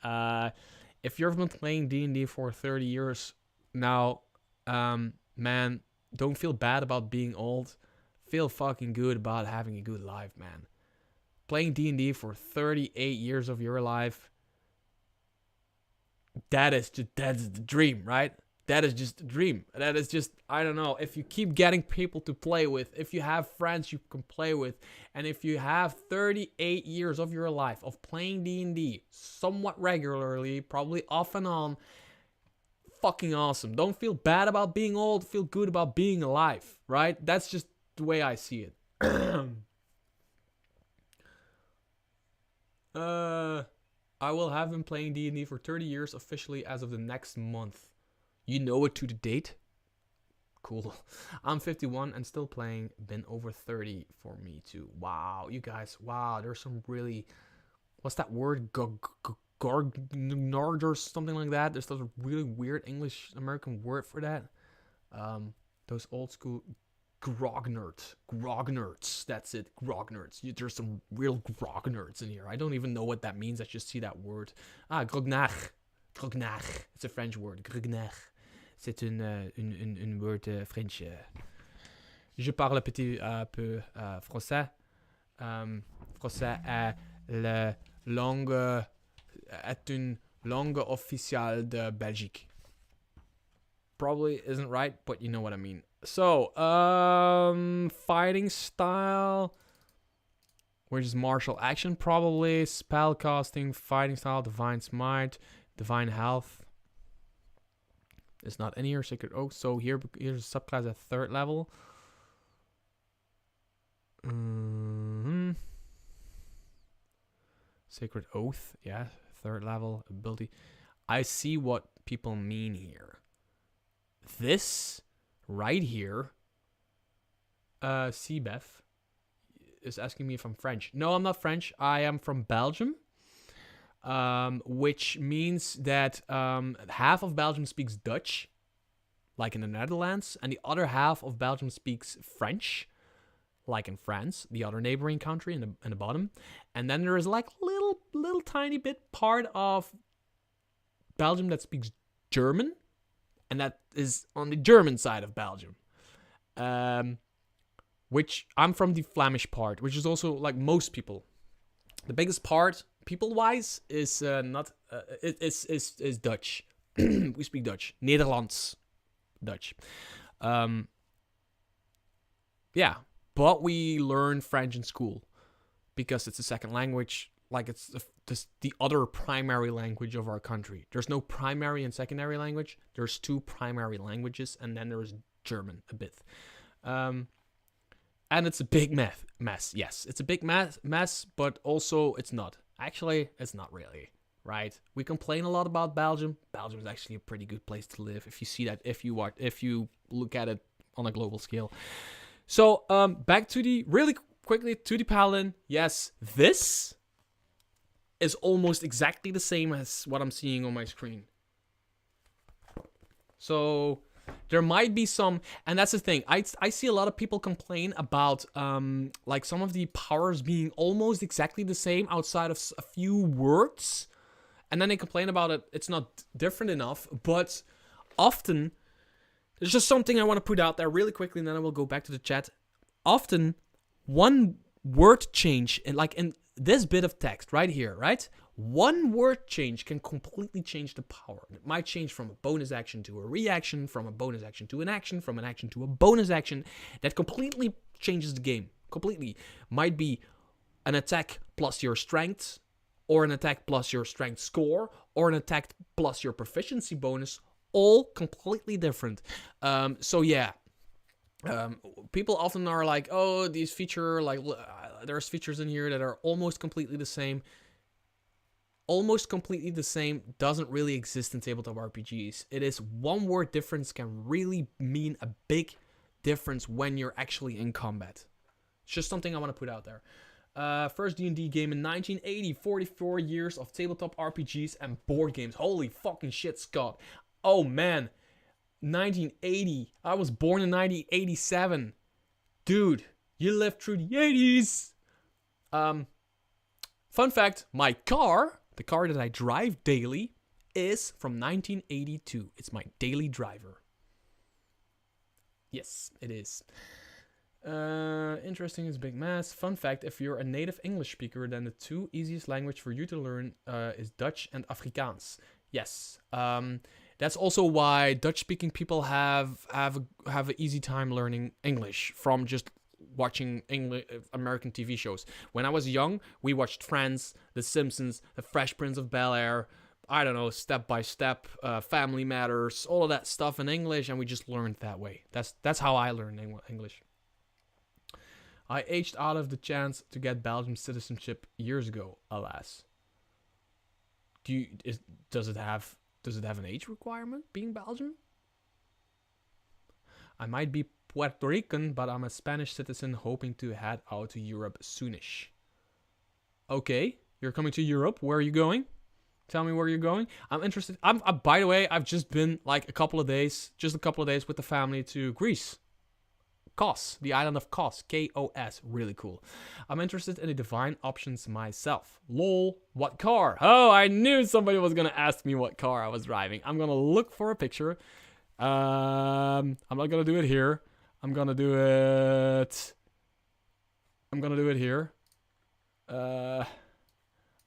If you've been playing D&D for 30 years now, man, don't feel bad about being old. Feel fucking good about having a good life, man. Playing D&D for 38 years of your life, that's the dream, right? That is just a dream. That is just, I don't know, if you keep getting people to play with, if you have friends you can play with, and if you have 38 years of your life of playing D&D somewhat regularly, probably off and on, fucking awesome. Don't feel bad about being old, feel good about being alive, right? That's just the way I see it. I will have been playing D&D for 30 years officially as of the next month. You know it to the date? Cool. I'm 51 and still playing. Been over 30 for me too. Wow, you guys. Wow, there's some really... What's that word? Gargnard or something like that. There's a really weird English American word for that. Those old school... Grognerds. That's it. Grognerds. There's some real grognerds in here. I don't even know what that means. I just see that word. Grognard. Grognard. It's a French word. Grognard. C'est un word French. Je parle un petit peu français. Français est la langue... est une langue officielle de Belgique. Probably isn't right, but you know what I mean. So, fighting style, which is martial action probably, spell casting, fighting style, divine smite, divine health. It's not in here, sacred oath. So here's a subclass at 3rd level. Sacred oath, yeah, 3rd level ability. I see what people mean here. This right here, CBEF is asking me if I'm French. No, I'm not French. I am from Belgium, which means that half of Belgium speaks Dutch, like in the Netherlands, and the other half of Belgium speaks French, like in France, the other neighboring country in the bottom. And then there is like little tiny bit part of Belgium that speaks German. And that is on the German side of Belgium. Which I'm from the Flemish part, which is also like most people. The biggest part, people-wise, is is Dutch. We speak Dutch. Nederlands. Dutch. Yeah. But we learn French in school. Because it's a second language. Like it's the other primary language of our country. There's no primary and secondary language. There's 2 primary languages, and then there's German a bit. And it's a big mess. Yes, it's a big mess, but also it's not. Actually, it's not really, right? We complain a lot about Belgium. Belgium is actually a pretty good place to live if you see that, if you look at it on a global scale. So, back to really quickly to the Paladin. Yes, this is almost exactly the same as what I'm seeing on my screen. So there might be some, and that's the thing. I see a lot of people complain about like some of the powers being almost exactly the same outside of a few words, and then they complain about it. It's not different enough, but often there's just something I want to put out there really quickly, and then I will go back to the chat. Often, one word change, and like in this bit of text right here, right? One word change can completely change the power. It might change from a bonus action to a reaction, from a bonus action to an action, from an action to a bonus action. That completely changes the game. Completely. Might be an attack plus your strength, or an attack plus your strength score, or an attack plus your proficiency bonus. All completely different. So yeah. People often are like, oh, these feature, like, there's features in here that are almost completely the same. Almost completely the same doesn't really exist in tabletop RPGs. It is one word difference can really mean a big difference when you're actually in combat. just something I want to put out there. First D&D game in 1980, 44 years of tabletop RPGs and board games. Holy fucking shit, Scott. Oh man, 1980. I was born in 1987. Dude, you lived through the 80s. Fun fact, my car, the car that I drive daily, is from 1982. It's my daily driver. Yes, it is. Interesting is big mass. Fun fact, if you're a native English speaker, then the two easiest language for you to learn is Dutch and Afrikaans. Yes. That's also why Dutch-speaking people have an easy time learning English from just watching American TV shows. When I was young, we watched Friends, The Simpsons, The Fresh Prince of Bel-Air, I don't know, Step by Step, Family Matters, all of that stuff in English, and we just learned that way. That's how I learned English. I aged out of the chance to get Belgian citizenship years ago, alas. Does it have an age requirement, being Belgian? I might be Puerto Rican, but I'm a Spanish citizen hoping to head out to Europe soonish. Okay, you're coming to Europe. Where are you going? Tell me where you're going. I'm interested. By the way, I've just been like a couple of days with the family to Greece. Kos, the island of Kos, Kos, really cool. I'm interested in the divine options myself. Lol, what car? Oh, I knew somebody was gonna ask me what car I was driving. I'm gonna look for a picture. I'm not gonna do it here. I'm gonna do it here. I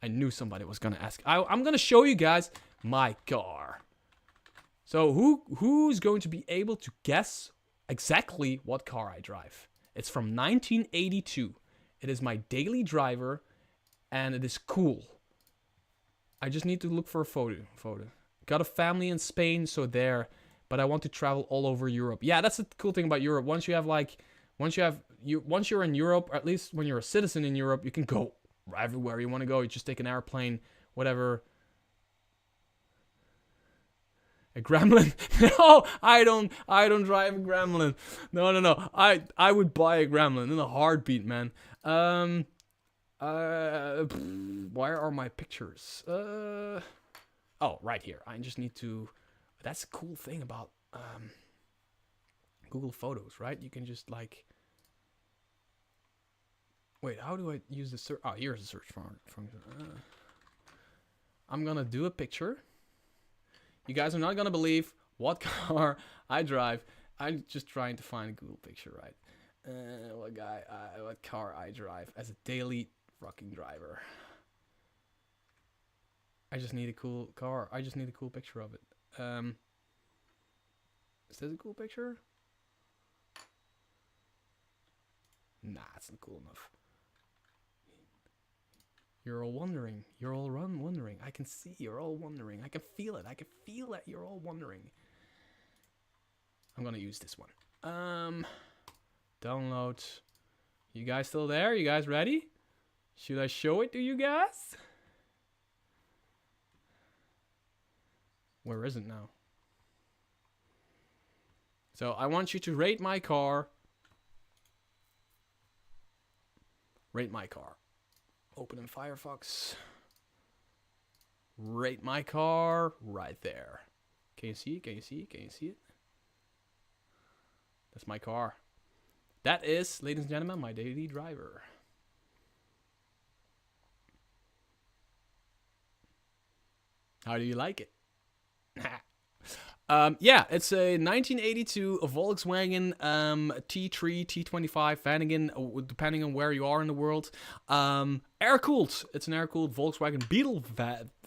knew somebody was gonna ask. I'm gonna show you guys my car. So who's going to be able to guess exactly what car I drive? It's from 1982. It is my daily driver, and it is cool. I just need to look for a photo. Got a family in Spain, so there. But I want to travel all over Europe. Yeah, that's the cool thing about Europe. Once you're in Europe, or at least when you're a citizen in Europe, you can go everywhere you want to go. You just take an airplane, whatever. A Gremlin? No, I don't drive a Gremlin. No. I would buy a Gremlin in a heartbeat, man. Where are my pictures? Oh, right here. I just need to. That's a cool thing about Google Photos, right? You can just like. Wait, how do I use the search? Oh, here's the search function. I'm gonna do a picture. You guys are not gonna believe what car I drive. I'm just trying to find a Google picture, right? What car I drive as a daily fucking driver. I just need a cool car. I just need a cool picture of it. Is this a cool picture? Nah, it's not cool enough. You're all wondering. Wondering. I can see you're all wondering. I can feel it. I can feel that you're all wondering. I'm gonna use this one. Download. You guys still there? You guys ready? Should I show it to you guys? Where is it now? So I want you to rate my car. Rate my car. Open in Firefox. Rate my car right there. Can you see it? Can you see it? Can you see it? That's my car. That is, ladies and gentlemen, my daily driver. How do you like it? Yeah, it's a 1982 Volkswagen T3, T25 Vanagon, depending on where you are in the world. Air-cooled. It's an air-cooled Volkswagen Beetle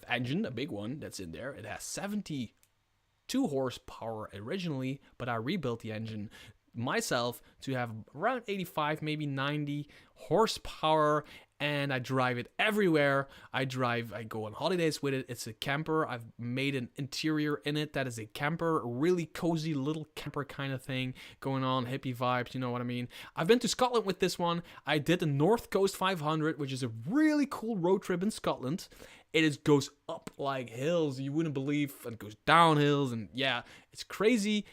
engine, a big one that's in there. It has 72 horsepower originally, but I rebuilt the engine myself to have around 85, maybe 90 horsepower, and I drive it everywhere. I go on holidays with it. It's a camper. I've made an interior in it that is a camper, a really cozy little camper kind of thing going on, hippie vibes, you know what I mean. I've been to Scotland with this one. I did the North Coast 500, which is a really cool road trip in Scotland. It goes up like hills you wouldn't believe, and it goes down hills, and yeah, it's crazy.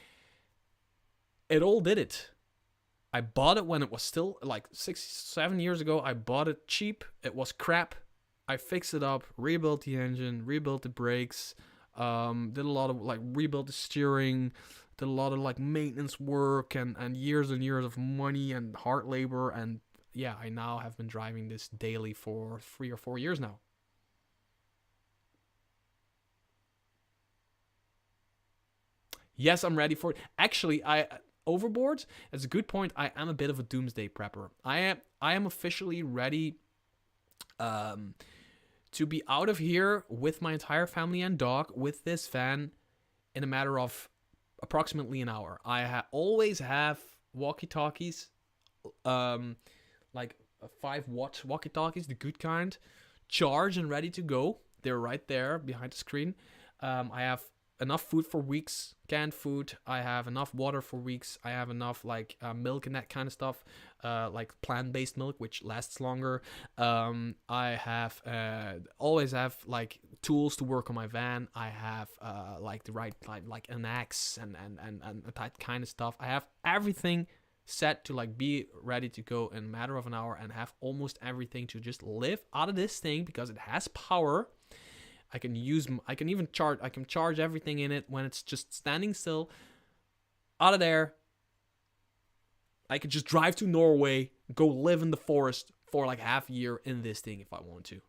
It all did it. I bought it when it was still like 6-7 years ago. I bought it cheap. It was crap. I fixed it up, rebuilt the engine, rebuilt the brakes, did a lot of like rebuilt the steering, did a lot of like maintenance work and years of money and hard labor. And yeah, I now have been driving this daily for 3 or 4 years now. Yes, I'm ready for it. Actually, Overboard, that's a good point. I am a bit of a doomsday prepper. I am officially ready to be out of here with my entire family and dog with this van in a matter of approximately an hour. I always have walkie-talkies, like 5-watt walkie-talkies, the good kind, charged and ready to go. They're right there behind the screen. I have enough food for weeks, canned food. I have enough water for weeks. I have enough like milk and that kind of stuff, like plant-based milk, which lasts longer. I have always have like tools to work on my van. I have like the right like an axe and that kind of stuff. I have everything set to like be ready to go in a matter of an hour and have almost everything to just live out of this thing because it has power. I can charge everything in it when it's just standing still. Out of there, I could just drive to Norway, go live in the forest for like half a year in this thing if I want to.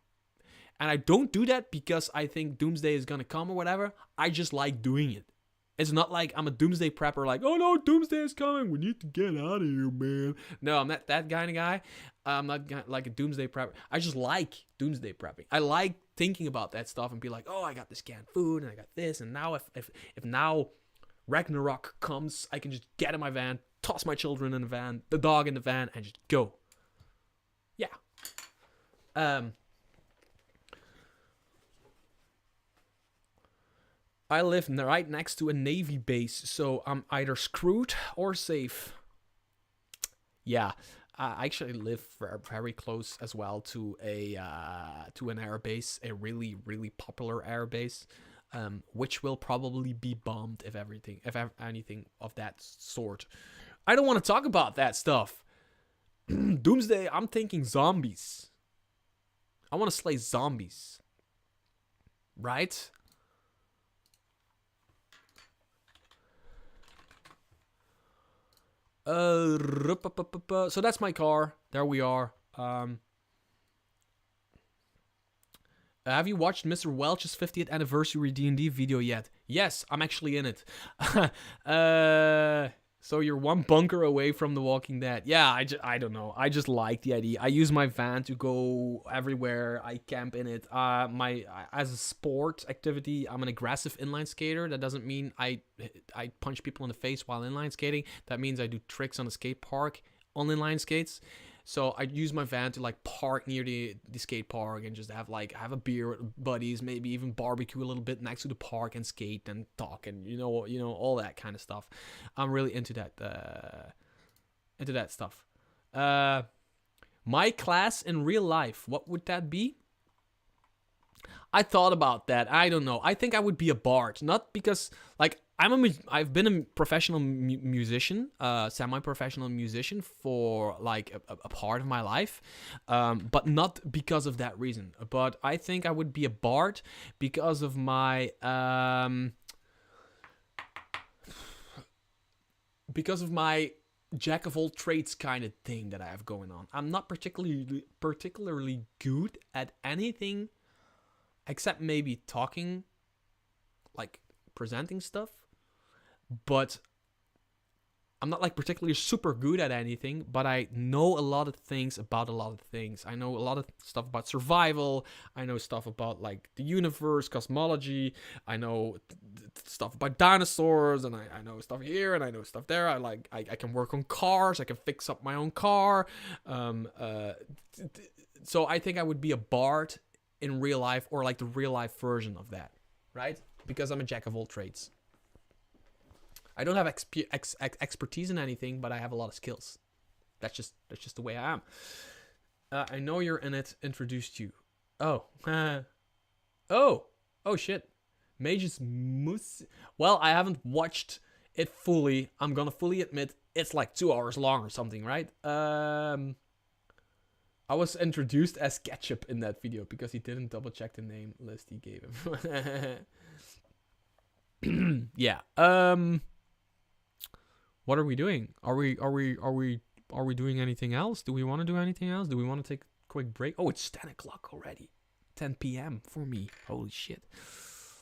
And I don't do that because I think doomsday is gonna come or whatever. I just like doing it. It's not like I'm a doomsday prepper like, oh no, doomsday is coming, we need to get out of here, man. No, I'm not that kind of guy. I'm not like a doomsday prepper. I just like doomsday prepping. I like thinking about that stuff and be like, oh, I got this canned food and I got this. And now if now Ragnarok comes, I can just get in my van, toss my children in the van, the dog in the van, and just go. Yeah. I live right next to a Navy base, so I'm either screwed or safe. Yeah, I actually live very close as well to an air base, a really, really popular air base, which will probably be bombed if anything of that sort. I don't want to talk about that stuff. Doomsday, I'm thinking zombies. I want to slay zombies. Right? So that's my car. There we are. Have you watched Mr. Welch's 50th anniversary D&D video yet? Yes, I'm actually in it. So you're one bunker away from The Walking Dead. Yeah, I don't know. I just like the idea. I use my van to go everywhere. I camp in it. As a sport activity, I'm an aggressive inline skater. That doesn't mean I punch people in the face while inline skating. That means I do tricks on the skate park on inline skates. So I use my van to like park near the skate park and just have a beer with buddies, maybe even barbecue a little bit next to the park and skate and talk and you know all that kind of stuff. I'm really into that stuff. My class in real life, what would that be? I thought about that. I don't know. I think I would be a bard, not because like I've been a professional musician, semi-professional musician for like a part of my life, but not because of that reason. But I think I would be a bard because of my jack of all trades kind of thing that I have going on. I'm not particularly good at anything except maybe talking, like presenting stuff. But I'm not like particularly super good at anything, but I know a lot of things about a lot of things. I know a lot of stuff about survival. I know stuff about like the universe, cosmology. I know stuff about dinosaurs, and I know stuff here and I know stuff there. I can work on cars. I can fix up my own car. So I think I would be a bard in real life, or like the real life version of that, right? Because I'm a jack of all trades. I don't have expertise in anything, but I have a lot of skills. That's just the way I am. I know you're in it. Introduced you. Oh. Oh shit. Mage's Moose. Well, I haven't watched it fully. I'm gonna fully admit it's like 2 hours long or something, right? I was introduced as Ketchup in that video because he didn't double check the name list he gave him. Yeah. What are we doing? Are we doing anything else? Do we want to do anything else? Do we want to take a quick break? Oh, it's 10 o'clock already. 10 p.m. for me. Holy shit.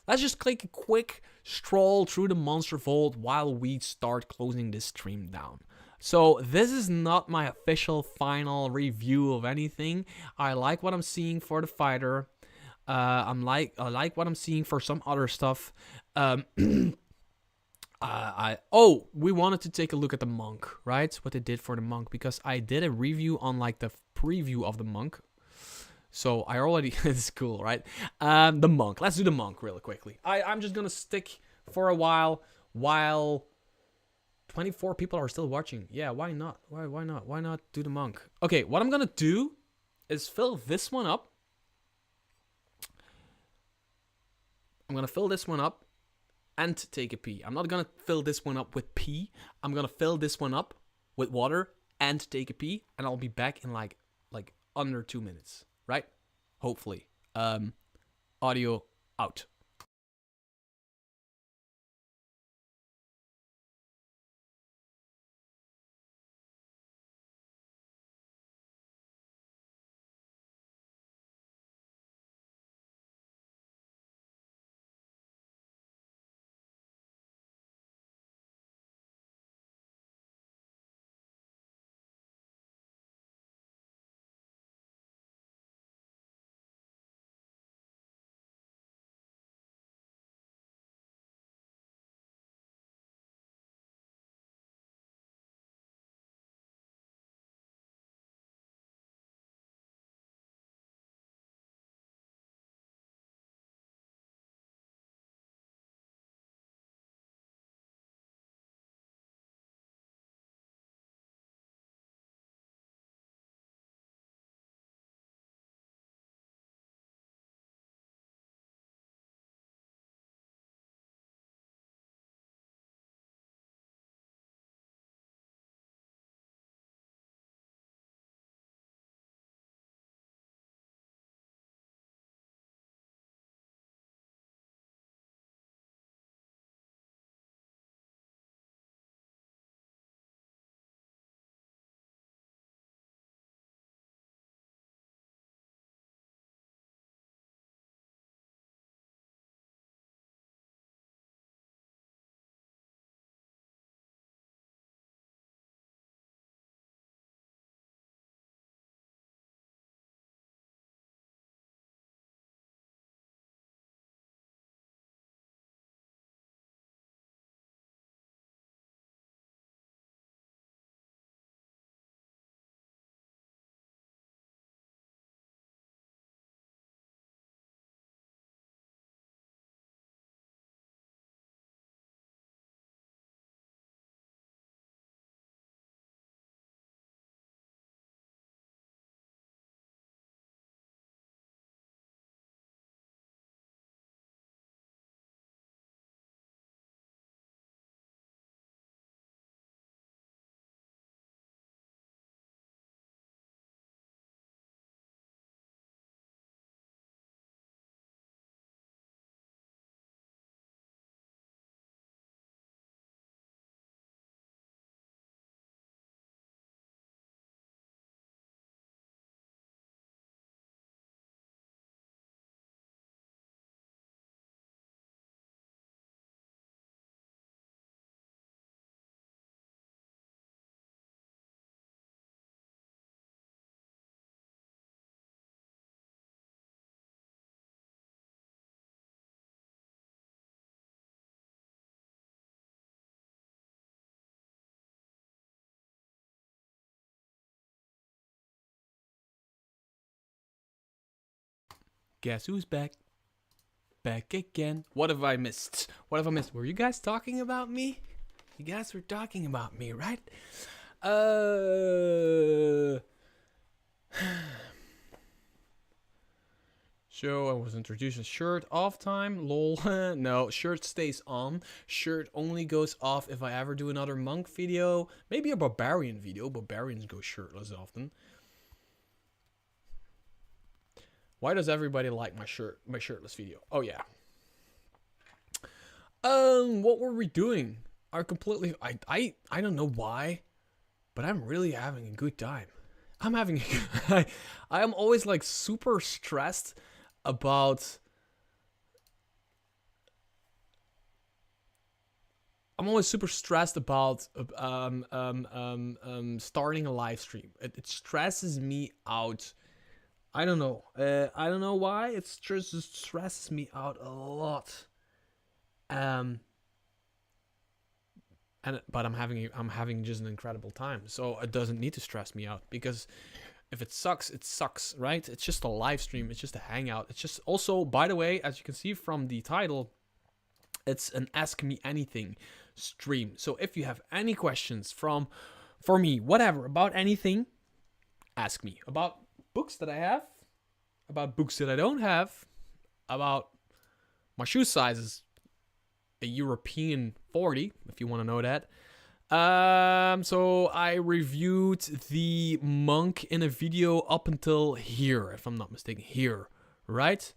Let's just take a quick stroll through the Monster Vault while we start closing this stream down. So this is not my official final review of anything. I like what I'm seeing for the fighter. I like what I'm seeing for some other stuff. We wanted to take a look at the monk, right? What they did for the monk, because I did a review on like the preview of the monk. So I already, it's cool, right? The monk. Let's do the monk really quickly. I'm just gonna stick for a while 24 people are still watching. Yeah, why not? Why not? Why not do the monk? Okay, what I'm gonna do is fill this one up. I'm gonna fill this one up and take a pee. I'm not gonna fill this one up with pee. I'm gonna fill this one up with water and take a pee, and I'll be back in like under 2 minutes, right? Hopefully. Audio out. Guess who's back? Back again. What have I missed? What have I missed? Were you guys talking about me? You guys were talking about me, right? So I was introduced as shirt off time. Lol. No, shirt stays on. Shirt only goes off if I ever do another monk video. Maybe a barbarian video. Barbarians go shirtless often. Why does everybody like my shirtless video? Oh yeah. What were we doing? I don't know why, but I'm really having a good time. I am always like super stressed about. I'm always super stressed about starting a live stream. It stresses me out. I don't know. I don't know why. It just stresses me out a lot. But I'm having just an incredible time. So it doesn't need to stress me out, because if it sucks, right? It's just a live stream. It's just a hangout. It's just also, by the way, as you can see from the title, it's an Ask Me Anything stream. So if you have any questions for me, whatever, about anything, ask me. About books that I have, about books that I don't have, about my shoe sizes, a European 40, if you want to know that. So I reviewed the monk in a video up until here, if I'm not mistaken, here, right?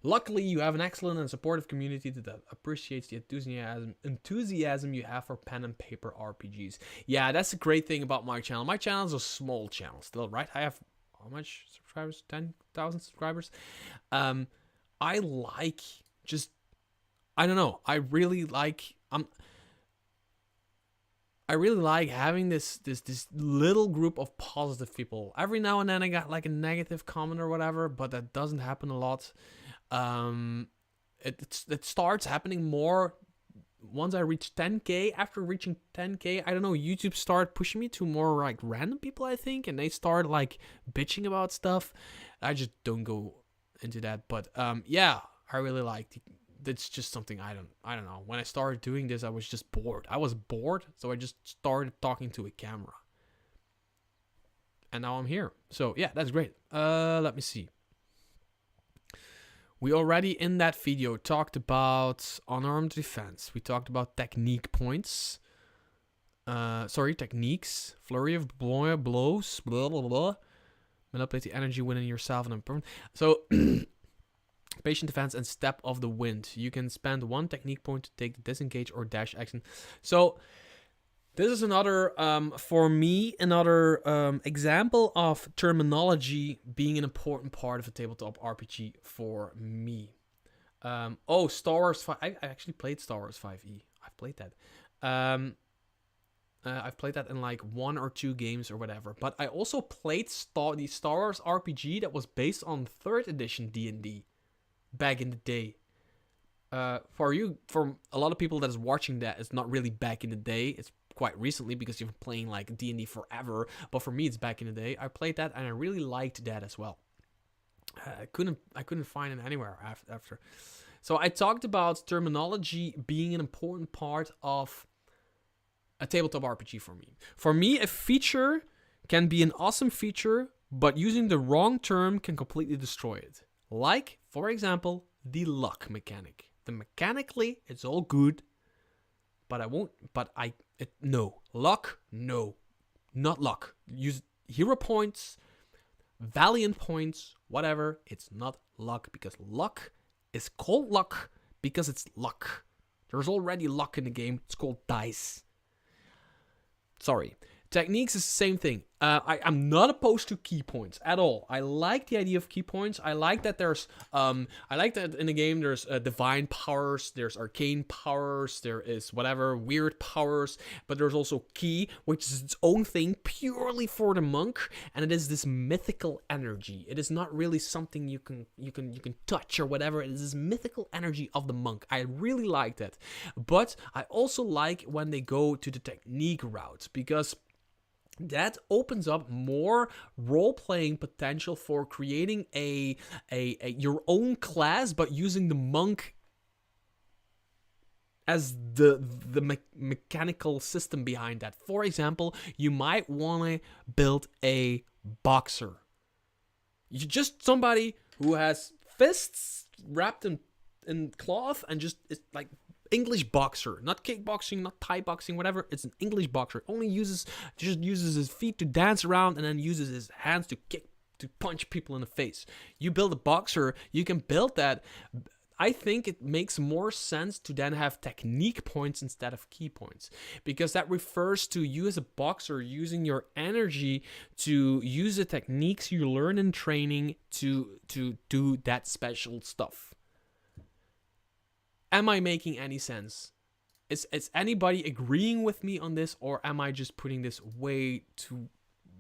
Luckily, you have an excellent and supportive community that appreciates the enthusiasm you have for pen and paper RPGs. Yeah, that's a great thing about my channel. My channel is a small channel still, right? I have, how much subscribers? 10,000 subscribers. I like just, I don't know. I really like having this little group of positive people. Every now and then I got like a negative comment or whatever, but that doesn't happen a lot. It starts happening more once I reach 10k. After reaching 10k, I don't know, YouTube started pushing me to more like random people, I think, and they start like bitching about stuff. I just don't go into that, but yeah, I really like it's just something I don't know. When I started doing this, I was just bored. I was bored, so I just started talking to a camera. And now I'm here. So yeah, that's great. Let me see. We already in that video talked about unarmed defense. We talked about technique points. Techniques. Flurry of blows. Blah, blah, blah. Manipulate the energy within yourself and improve. So, patient defense and step of the wind. You can spend one technique point to take the disengage or dash action. So, this is another, for me, another example of terminology being an important part of a tabletop RPG for me. Star Wars 5. I actually played Star Wars 5e. I've played that. I've played that in like 1 or 2 games or whatever. But I also played the Star Wars RPG that was based on 3rd edition D&D back in the day. For a lot of people that is watching that, it's not really back in the day. It's quite recently because you've been playing like D&D forever. But for me, it's back in the day. I played that and I really liked that as well. I couldn't find it anywhere after. So I talked about terminology being an important part of a tabletop RPG for me. For me, a feature can be an awesome feature, but using the wrong term can completely destroy it. Like, for example, the luck mechanic. Mechanically, it's all good, but luck, no, not luck. Use hero points, Valiant points, whatever. It's not luck, because luck is called luck because it's luck. There's already luck in the game. It's called dice. Sorry. Techniques is the same thing. I'm not opposed to key points at all. I like the idea of key points. I like that there's, I like that in the game there's divine powers, there's arcane powers, there is whatever weird powers, but there's also key, which is its own thing purely for the monk, and it is this mythical energy. It is not really something you can touch or whatever. It is this mythical energy of the monk. I really like that, but I also like when they go to the technique route, because that opens up more role-playing potential for creating a your own class, but using the monk as the mechanical system behind that. For example, you might want to build a boxer. You're just somebody who has fists wrapped in cloth and just it's like English boxer, not kickboxing, not Thai boxing, whatever. It's an English boxer. Just uses his feet to dance around and then uses his hands to punch people in the face. You build a boxer, you can build that. I think it makes more sense to then have technique points instead of key points, because that refers to you as a boxer using your energy to use the techniques you learn in training to do that special stuff. Am I making any sense? Is anybody agreeing with me on this, or am I just putting this way too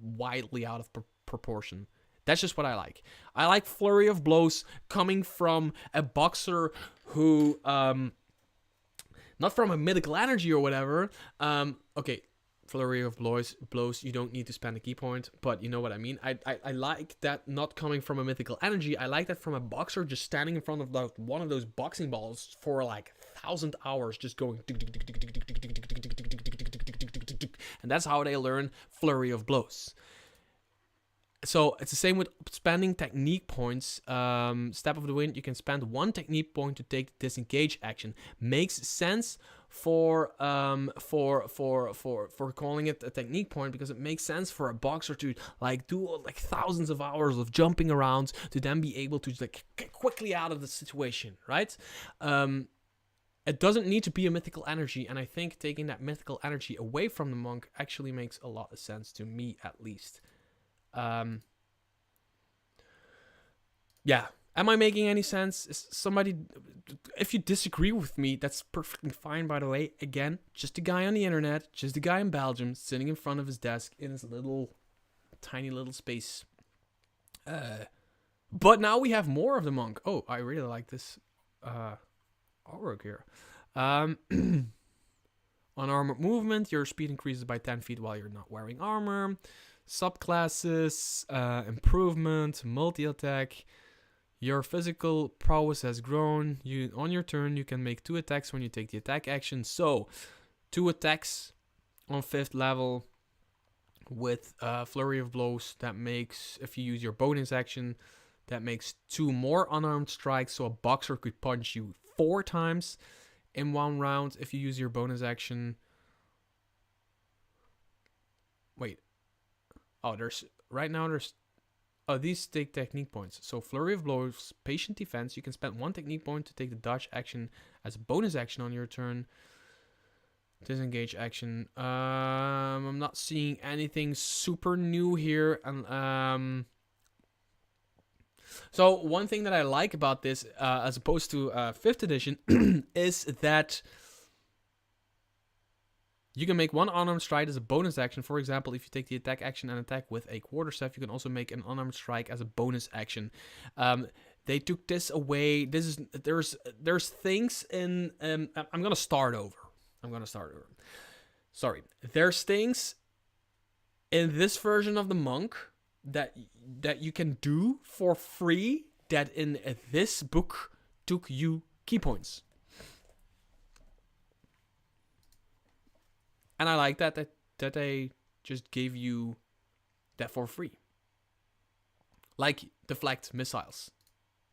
widely out of proportion? That's just what I like. I like flurry of blows coming from a boxer who, not from a mythical energy or whatever. Okay, flurry of blows. You don't need to spend a key point, but you know what I mean. I like that not coming from a mythical energy. I like that from a boxer just standing in front of one of those boxing balls for like 1,000 hours, just going. And that's how they learn flurry of blows. So it's the same with spending technique points. Step of the Wind, you can spend 1 technique point to take the disengage action. Makes sense for calling it a technique point, because it makes sense for a boxer to like do like thousands of hours of jumping around to then be able to like get quickly out of the situation, right? It doesn't need to be a mythical energy, and I think taking that mythical energy away from the monk actually makes a lot of sense to me, at least. Yeah. Am I making any sense? Is somebody, if you disagree with me, that's perfectly fine, by the way. Again, just a guy on the internet, just a guy in Belgium, sitting in front of his desk in his tiny little space. But now we have more of the monk. Oh, I really like this artwork here. Unarmored movement, your speed increases by 10 feet while you're not wearing armor. Subclasses, improvement, multi-attack. Your physical prowess has grown. On your turn, you can make 2 attacks when you take the attack action. So, 2 attacks on 5th level with flurry of blows. That makes, if you use your bonus action, that makes 2 more unarmed strikes. So a boxer could punch you 4 times in 1 round if you use your bonus action. Wait. Oh, these take technique points. So Flurry of Blows, Patient Defense. You can spend 1 technique point to take the dodge action as a bonus action on your turn. Disengage action. I'm not seeing anything super new here. So one thing that I like about this, as opposed to 5th edition, is that you can make 1 unarmed strike as a bonus action. For example, if you take the attack action and attack with a quarterstaff, you can also make an unarmed strike as a bonus action. They took this away. There's things in. I'm gonna start over. Sorry. There's things in this version of the monk that you can do for free that in this book took you key points. And I like that they just gave you that for free. Like Deflect missiles.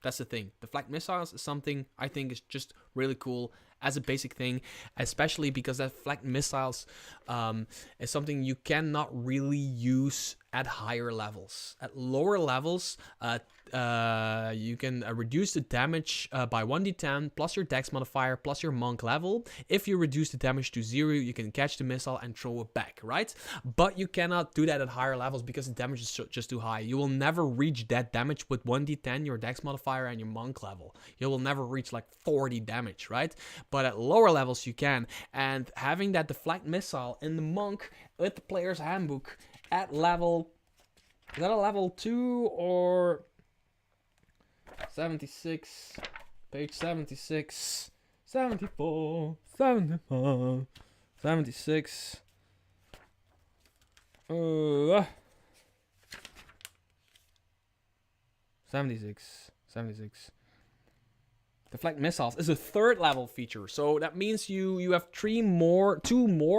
That's the thing. Deflect missiles is something I think is just really cool as a basic thing, especially because Deflect missiles is something you cannot really use at higher levels. At lower levels, you can reduce the damage by 1d10 plus your dex modifier plus your monk level. If you reduce the damage to 0, you can catch the missile and throw it back, right? But you cannot do that at higher levels because the damage is just too high. You will never reach that damage with 1d10, your dex modifier, and your monk level. You will never reach like 40 damage, right? But at lower levels you can. And having that Deflect missile in the monk with the player's handbook at level, is that a level 2 or 76, page 76, 74, 75, 76, 76. Deflect missiles is a 3rd level feature, so that means you have 2 more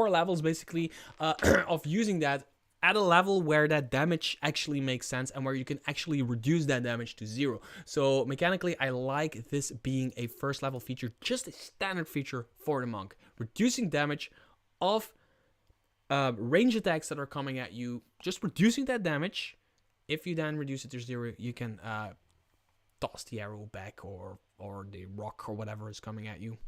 levels basically of using that at a level where that damage actually makes sense and where you can actually reduce that damage to 0. So mechanically, I like this being a first level feature, just a standard feature for the monk. Reducing damage of range attacks that are coming at you, just reducing that damage. If you then reduce it to 0, you can toss the arrow back or the rock or whatever is coming at you.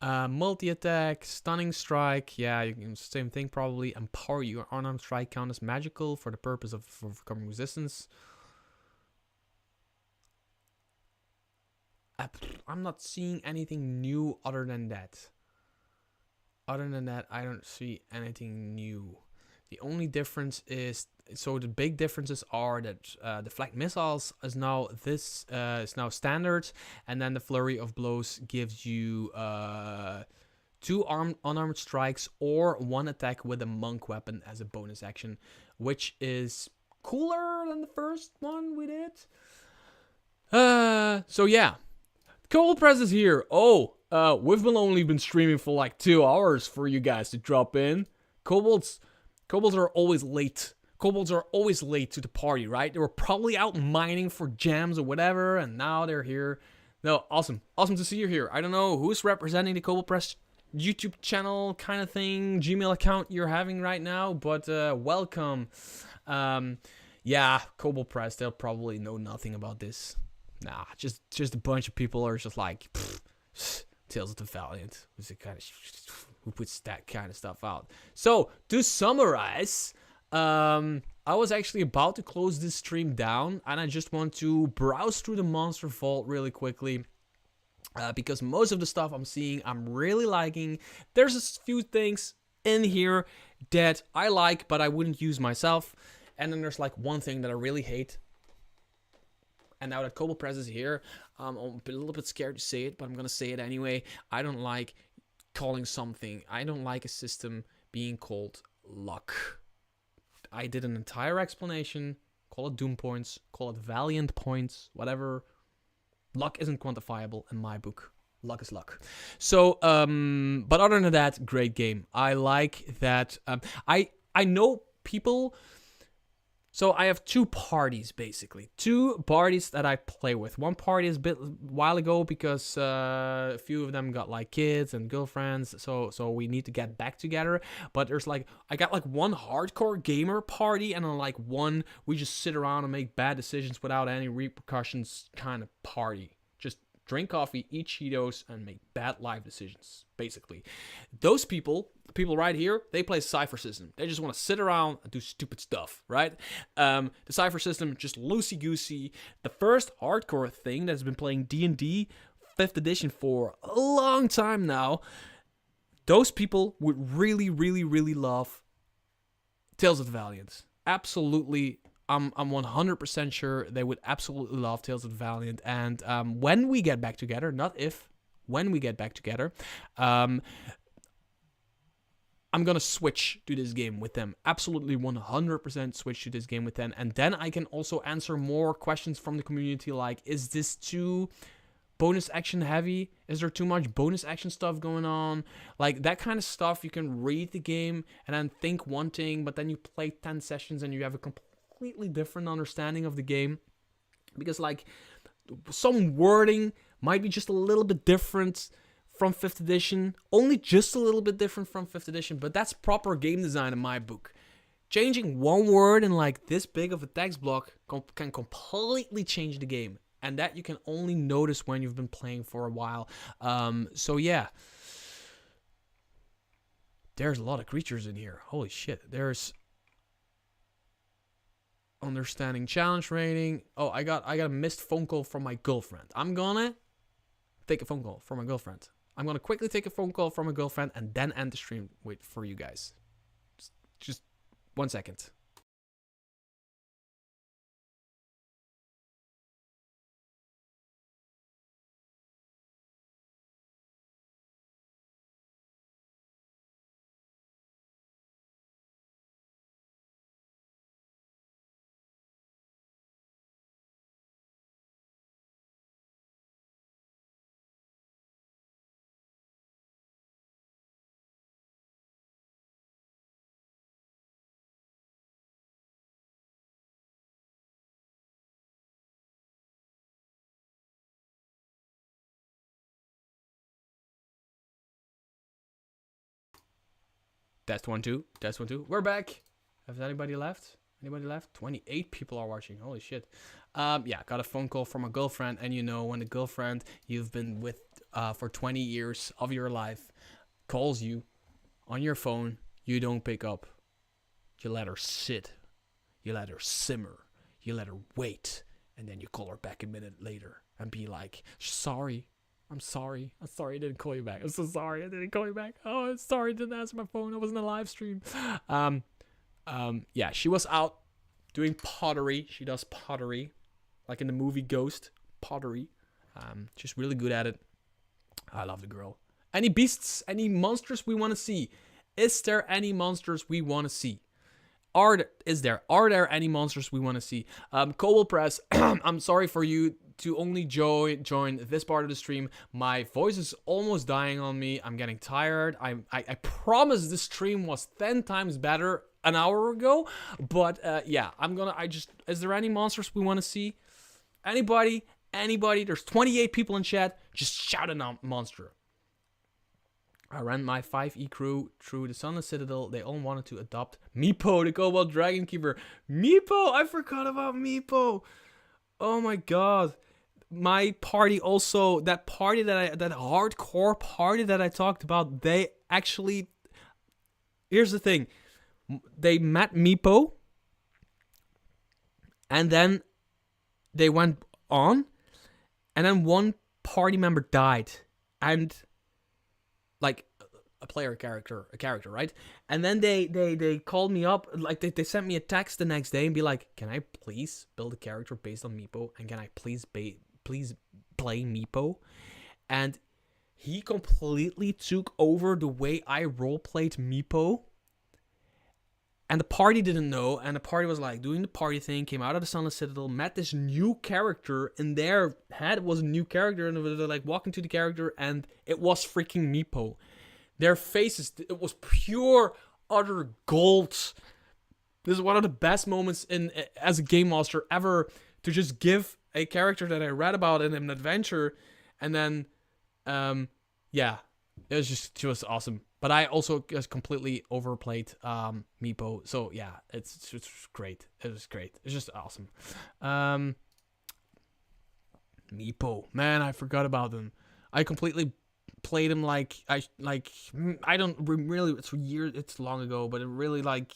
Multi-attack, stunning strike, yeah, you can, same thing probably. Empower your unarmed strike count as magical for the purpose of overcoming resistance. I'm not seeing anything new other than that. Other than that, I don't see anything new. The only difference is, so the big differences are that Deflect missiles is now standard, and then the flurry of blows gives you 2 unarmed strikes or 1 attack with a monk weapon as a bonus action, which is cooler than the first one we did. So yeah, Cold Press is here. Oh, we've only been streaming for like 2 hours for you guys to drop in. Kobolds are always late. Kobolds are always late to the party, right? They were probably out mining for gems or whatever, and now they're here. No, awesome. Awesome to see you here. I don't know who's representing the Kobold Press YouTube channel kind of thing, Gmail account you're having right now, but welcome. Yeah, Kobold Press, they'll probably know nothing about this. Nah, just a bunch of people are just like, Tales of the Valiant. Who's the kind of who puts that kind of stuff out? So to summarize, I was actually about to close this stream down, and I just want to browse through the monster vault really quickly. Because most of the stuff I'm seeing, I'm really liking. There's a few things in here that I like, but I wouldn't use myself. And then there's like one thing that I really hate. And now that Kobold Press is here, I'm a little bit scared to say it, but I'm going to say it anyway. I don't like calling something. I don't like a system being called luck. I did an entire explanation. Call it Doom points. Call it Valiant points. Whatever. Luck isn't quantifiable in my book. Luck is luck. So, but other than that, great game. I like that. I know people. So I have 2 parties, basically. 2 parties that I play with. One party is a bit while ago because a few of them got like kids and girlfriends. So we need to get back together. But there's like, I got like one hardcore gamer party and then like one we just sit around and make bad decisions without any repercussions kind of party. Just drink coffee, eat Cheetos, and make bad life decisions, basically. Those people right here, they play Cypher system. They just want to sit around and do stupid stuff, right? The Cypher system, just loosey-goosey. The first hardcore thing that's been playing D&D 5th edition for a long time now. Those people would really, really, really love Tales of the Valiant. Absolutely. I'm 100% sure they would absolutely love Tales of the Valiant. And when we get back together, not if, when we get back together, I'm going to switch to this game with them. Absolutely 100% switch to this game with them. And then I can also answer more questions from the community like, is this too bonus action heavy? Is there too much bonus action stuff going on? Like that kind of stuff, you can read the game and then think one thing, but then you play 10 sessions and you have a completely different understanding of the game. Because like some wording might be just a little bit different from 5th edition, only just a little bit different from 5th edition, but that's proper game design in my book. Changing one word in like this big of a text block can completely change the game, and that you can only notice when you've been playing for a while. So yeah, there's a lot of creatures in here. Holy shit, there's understanding challenge rating. Oh, I got a missed phone call from my girlfriend. I'm gonna take a phone call from my girlfriend. I'm going to quickly take a phone call from a girlfriend and then end the stream for you guys. Just 1 second. Test 1 2. Test 1 2. We're back. Has anybody left? Anybody left? 28 people are watching. Holy shit. Yeah, got a phone call from a girlfriend, and you know when the girlfriend you've been with for 20 years of your life calls you on your phone, you don't pick up. You let her sit. You let her simmer. You let her wait. And then you call her back a minute later and be like, sorry. I'm sorry. I'm sorry I didn't call you back. I'm so sorry I didn't call you back. Oh, I'm sorry I didn't answer my phone. I was in a live stream. Yeah, she was out doing pottery. She does pottery. Like in the movie Ghost. Pottery. She's really good at it. I love the girl. Any beasts? Any monsters we want to see? Is there any monsters we want to see? Are there any monsters we want to see? Cobalt Press, I'm sorry for you to only join this part of the stream. My voice is almost dying on me. I'm getting tired. I promise this stream was 10 times better an hour ago. But yeah, is there any monsters we want to see? Anybody? There's 28 people in chat. Just shout a monster. I ran my 5e crew through the Sunless Citadel. They all wanted to adopt Meepo, the Cobalt Dragon Keeper. Meepo! I forgot about Meepo. Oh my god. My party also, that hardcore party that I talked about, they actually, here's the thing. They met Meepo, and then they went on, and then one party member died. And like a character, right? And then they called me up, like they sent me a text the next day and be like, can I please build a character based on Meepo? And can I please play Meepo? And he completely took over the way I roleplayed Meepo. And the party didn't know, and the party was like doing the party thing, came out of the Sunless Citadel, met this new character, in their head was a new character, and they're like walking to the character, and it was freaking Meepo. Their faces, it was pure, utter gold. This is one of the best moments as a game master ever, to just give a character that I read about in an adventure, and then, yeah, she was awesome. But I also just completely overplayed Meepo. So yeah, it's great. It was great. It's just awesome. Meepo, man, I forgot about him. I completely played him like I don't really. It's years. It's long ago, but it really like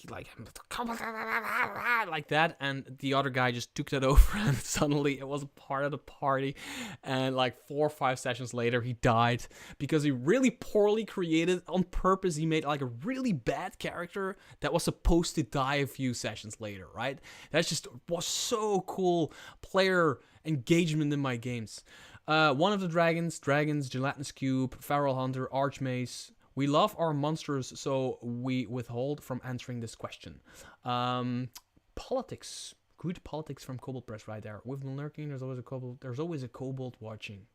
that. And the other guy just took that over, and suddenly it was a part of the party. And like 4 or 5 sessions later, he died because he really poorly created on purpose. He made like a really bad character that was supposed to die a few sessions later, right? That just was so cool player engagement in my games. One of the dragons, Gelatinous Cube, Feral Hunter, Archmace. We love our monsters, so we withhold from answering this question. Politics. Good politics from Cobalt Press right there. We've been lurking, there's always a kobold watching.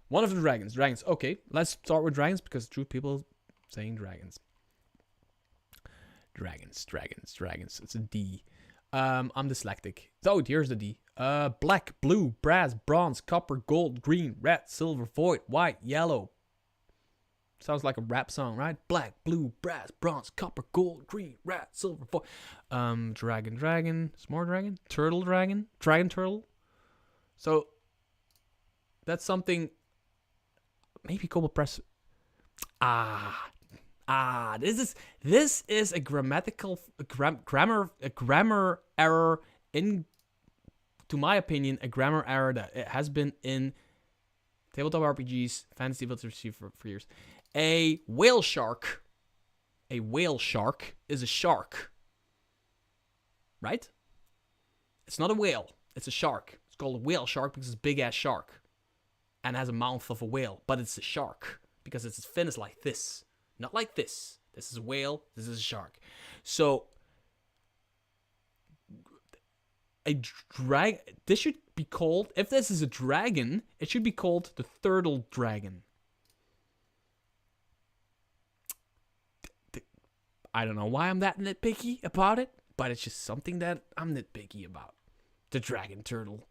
One of the dragons. Okay, let's start with dragons, because true people saying dragons. Dragons. It's a D. I'm dyslexic. Oh, here's the D. Black, blue, brass, bronze, copper, gold, green, red, silver, void, white, yellow. Sounds like a rap song, right? Black, blue, brass, bronze, copper, gold, green, red, silver, void. Dragon. Small dragon? Turtle dragon? Dragon turtle? So, that's something. Maybe Cobalt Press. This is a grammar error in, to my opinion, a grammar error that it has been in tabletop RPGs, fantasy literature for years. A whale shark is a shark, right? It's not a whale, it's a shark. It's called a whale shark because it's a big ass shark and has a mouth of a whale, but it's a shark because its fin is like this. Not like this. This is a whale. This is a shark. So, this should be called, if this is a dragon, it should be called the turtle dragon. I don't know why I'm that nitpicky about it, but it's just something that I'm nitpicky about. The dragon turtle.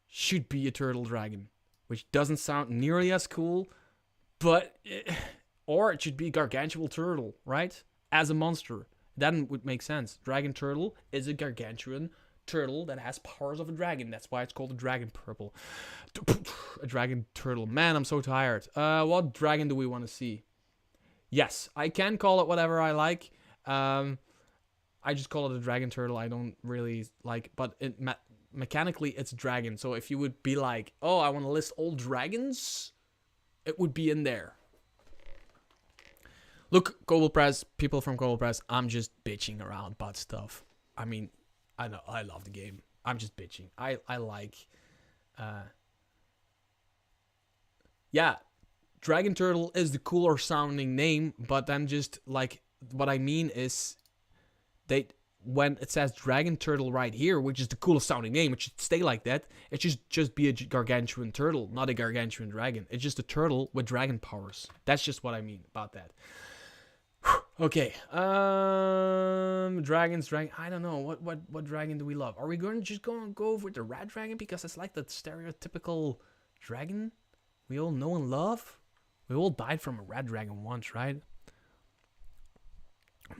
should be a turtle dragon, which doesn't sound nearly as cool, but or it should be gargantuan turtle, right? As a monster, that would make sense. Dragon turtle is a gargantuan turtle that has powers of a dragon. That's why it's called a dragon purple. A dragon turtle. Man, I'm so tired. What dragon do we want to see? Yes, I can call it whatever I like. I just call it a dragon turtle. I don't really like, but mechanically it's a dragon. So if you would be like, oh, I want to list all dragons, it would be in there. Look, Global Press, people from Global Press, I'm just bitching around about stuff. I mean, I know, I love the game. I'm just bitching. I like, yeah, Dragon Turtle is the cooler sounding name, but then just like, what I mean is, when it says Dragon Turtle right here, which is the coolest sounding name, it should stay like that. It should just be a gargantuan turtle, not a gargantuan dragon. It's just a turtle with dragon powers. That's just what I mean about that. Okay, dragons. I don't know what dragon do we love. Are we going to go with the red dragon because it's like the stereotypical dragon we all know and love? We all died from a red dragon once, right?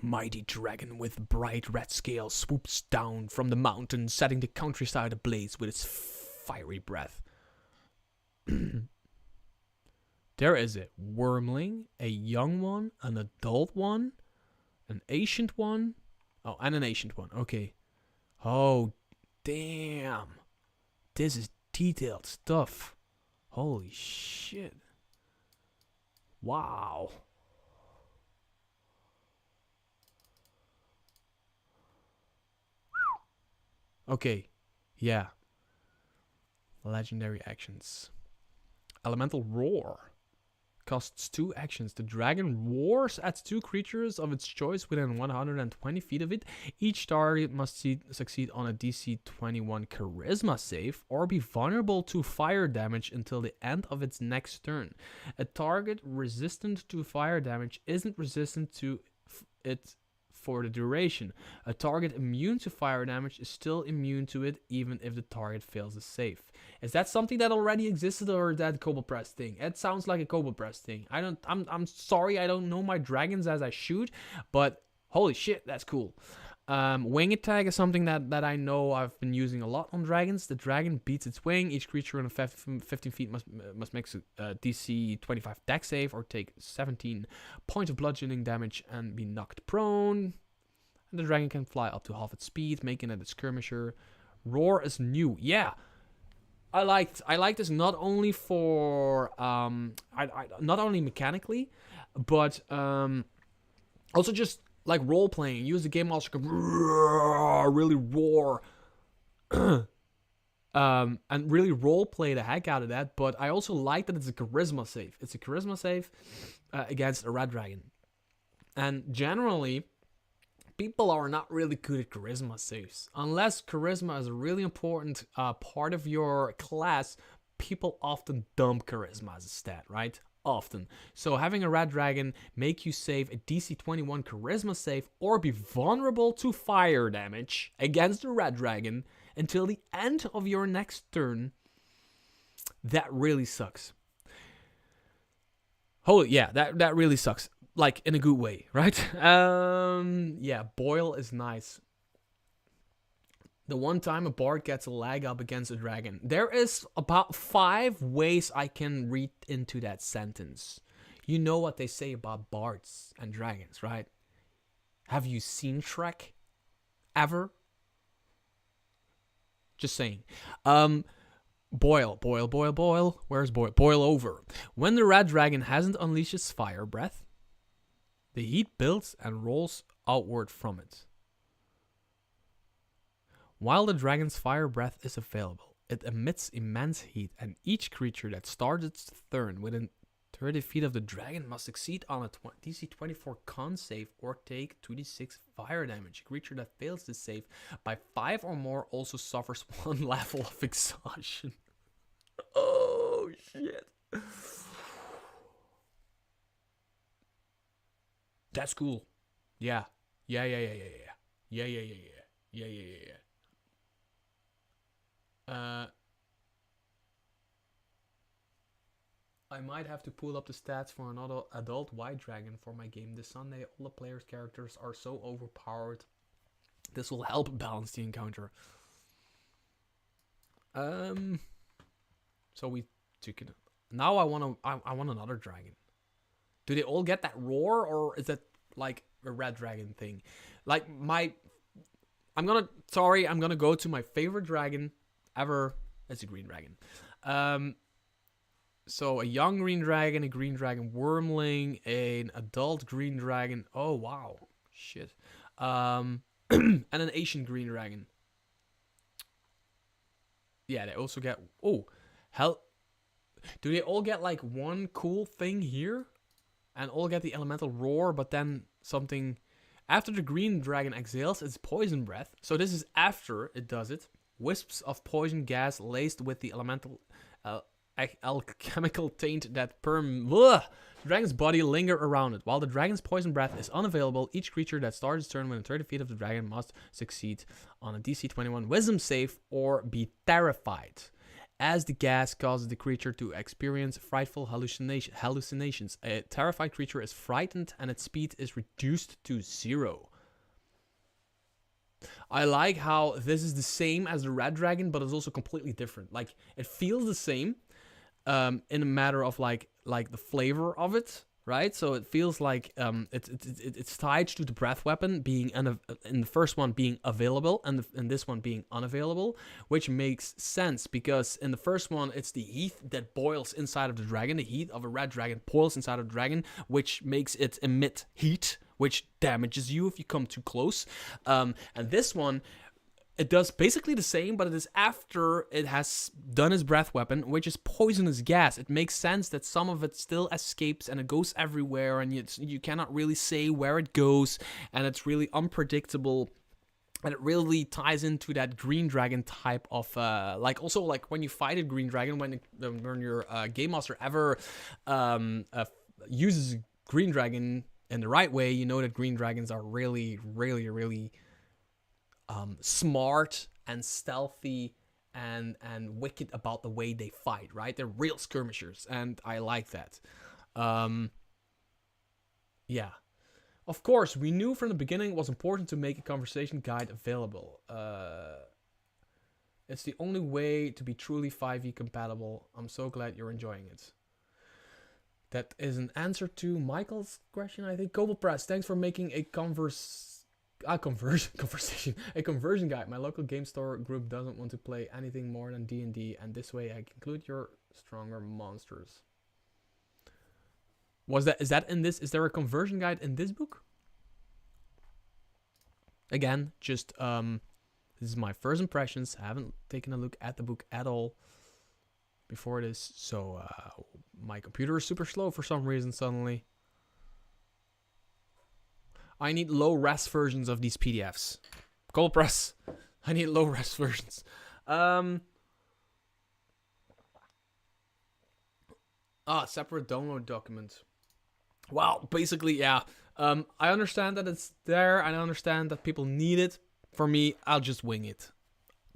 Mighty dragon with bright red scales swoops down from the mountain, setting the countryside ablaze with its fiery breath. There is a wormling, a young one, an adult one, an ancient one. Oh, and an ancient one. Okay. Oh, damn. This is detailed stuff. Holy shit. Wow. Okay. Yeah. Legendary actions. Elemental Roar. Costs 2 actions. The dragon roars at 2 creatures of its choice within 120 feet of it. Each target must succeed on a DC 21 charisma save or be vulnerable to fire damage until the end of its next turn. A target resistant to fire damage isn't resistant to it for the duration. A target immune to fire damage is still immune to it even if the target fails a save. Is that something that already existed or is that a Kobold Press thing? It sounds like a Kobold Press thing. I'm sorry I don't know my dragons as I should, but holy shit, that's cool. Wing attack is something that I know I've been using a lot on dragons. The dragon beats its wing. Each creature in 15 feet must make a DC 25 dex save or take 17 points of bludgeoning damage and be knocked prone. And the dragon can fly up to half its speed, making it a skirmisher. Roar is new. Yeah. I like this not only for not only mechanically, but also just like role playing. Use the game master to really roar, and really role play the heck out of that. But I also like that it's a charisma save. It's a charisma save against a red dragon, and generally, people are not really good at charisma saves. Unless charisma is a really important part of your class, people often dump charisma as a stat, right? Often. So having a red dragon make you save a DC 21 charisma save or be vulnerable to fire damage against the red dragon until the end of your next turn, that really sucks. Holy, yeah, that really sucks. Like, in a good way, right? Yeah, Boil is nice. The one time a bard gets a leg up against a dragon. There is about 5 ways I can read into that sentence. You know what they say about bards and dragons, right? Have you seen Shrek? Ever? Just saying. Boil. Where's Boil? Boil over. When the red dragon hasn't unleashed its fire breath, the heat builds and rolls outward from it. While the dragon's fire breath is available, it emits immense heat, and each creature that starts its turn within 30 feet of the dragon must succeed on a DC 24 con save or take 2d6 fire damage. A creature that fails this save by 5 or more also suffers 1 level of exhaustion. Oh, shit. That's cool. Yeah. Yeah. I might have to pull up the stats for another adult white dragon for my game this Sunday. All the players' characters are so overpowered. This will help balance the encounter. So we took it. Now I want another dragon. Do they all get that roar, or is that like a red dragon thing? Like I'm gonna go to my favorite dragon ever. It's a green dragon. So a young green dragon, a green dragon wormling, an adult green dragon. Oh wow, shit. And an Asian green dragon. Yeah, they also get. Oh, hell. Do they all get like one cool thing here? And all get the elemental roar, but then something. After the green dragon exhales, it's poison breath. So this is after it does it. Wisps of poison gas laced with the elemental alchemical taint that the dragon's body linger around it. While the dragon's poison breath is unavailable, each creature that starts its turn within 30 feet of the dragon must succeed on a DC 21 wisdom save or be terrified. As the gas causes the creature to experience frightful hallucinations, a terrified creature is frightened and its speed is reduced to 0. I like how this is the same as the red dragon, but it's also completely different. Like, it feels the same in a matter of like the flavor of it, right? So it feels like it's tied to the breath weapon being in the first one being available and in this one being unavailable, which makes sense because in the first one it's the heat that boils inside of the dragon. The heat of a red dragon boils inside of the dragon, which makes it emit heat, which damages you if you come too close. And this one, it does basically the same, but it is after it has done its breath weapon, which is poisonous gas. It makes sense that some of it still escapes and it goes everywhere, and you cannot really say where it goes, and it's really unpredictable. And it really ties into that green dragon type of like also like when you fight a green dragon, when your game master ever uses green dragon in the right way, you know that green dragons are really, really, really smart and stealthy and wicked about the way they fight, right? They're real skirmishers, and I like that. Yeah. Of course, we knew from the beginning it was important to make a conversation guide available. It's the only way to be truly 5e compatible. I'm so glad you're enjoying it. That is an answer to Michael's question, I think. Global Press, thanks for making a conversion guide. My local game store group doesn't want to play anything more than D&D, and this way I include your stronger monsters. Is there a conversion guide in this book? Again, just this is my first impressions. I haven't taken a look at the book at all before this, so my computer is super slow for some reason suddenly. I need low-res versions of these PDFs. Cold press. I need low-res versions. Separate download document. Well, basically, yeah. I understand that it's there, and I understand that people need it. For me, I'll just wing it.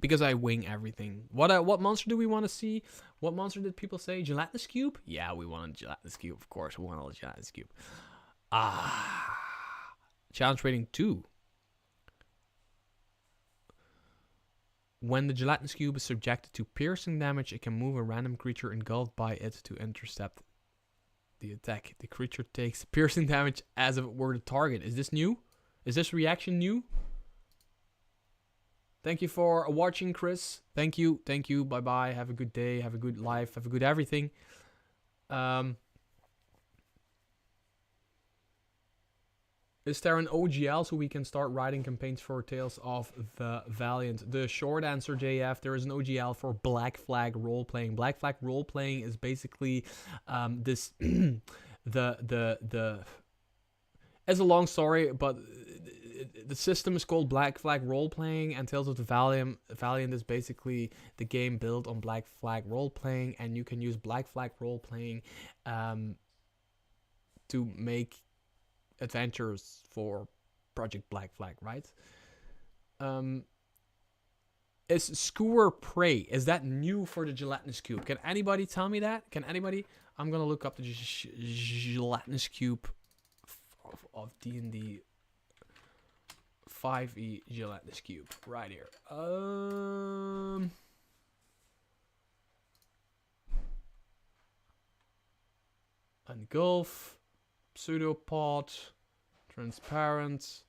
Because I wing everything. What monster do we want to see? What monster did people say? Gelatinous Cube? Yeah, we want a Gelatinous Cube. Of course, we want a Gelatinous Cube. Challenge rating 2. When the Gelatinous Cube is subjected to piercing damage, it can move a random creature engulfed by it to intercept the attack. The creature takes piercing damage as if it were the target. Is this new? Is this reaction new? Thank you for watching, Chris. Thank you. Bye-bye. Have a good day. Have a good life. Have a good everything. Is there an OGL so we can start writing campaigns for Tales of the Valiant? The short answer, JF, there is an OGL for Black Flag role-playing. Black Flag role-playing is basically this... It's a long story, but the system is called Black Flag Role-Playing, and Tales of the Valiant is basically the game built on Black Flag Role-Playing, and you can use Black Flag Role-Playing to make adventures for Project Black Flag, right? Is Skewer Prey, is that new for the Gelatinous Cube? Can anybody tell me that? Can anybody? I'm gonna look up the Gelatinous Cube of D&D 5e Gelatinous Cube right here. Engulf, pseudopod, transparent.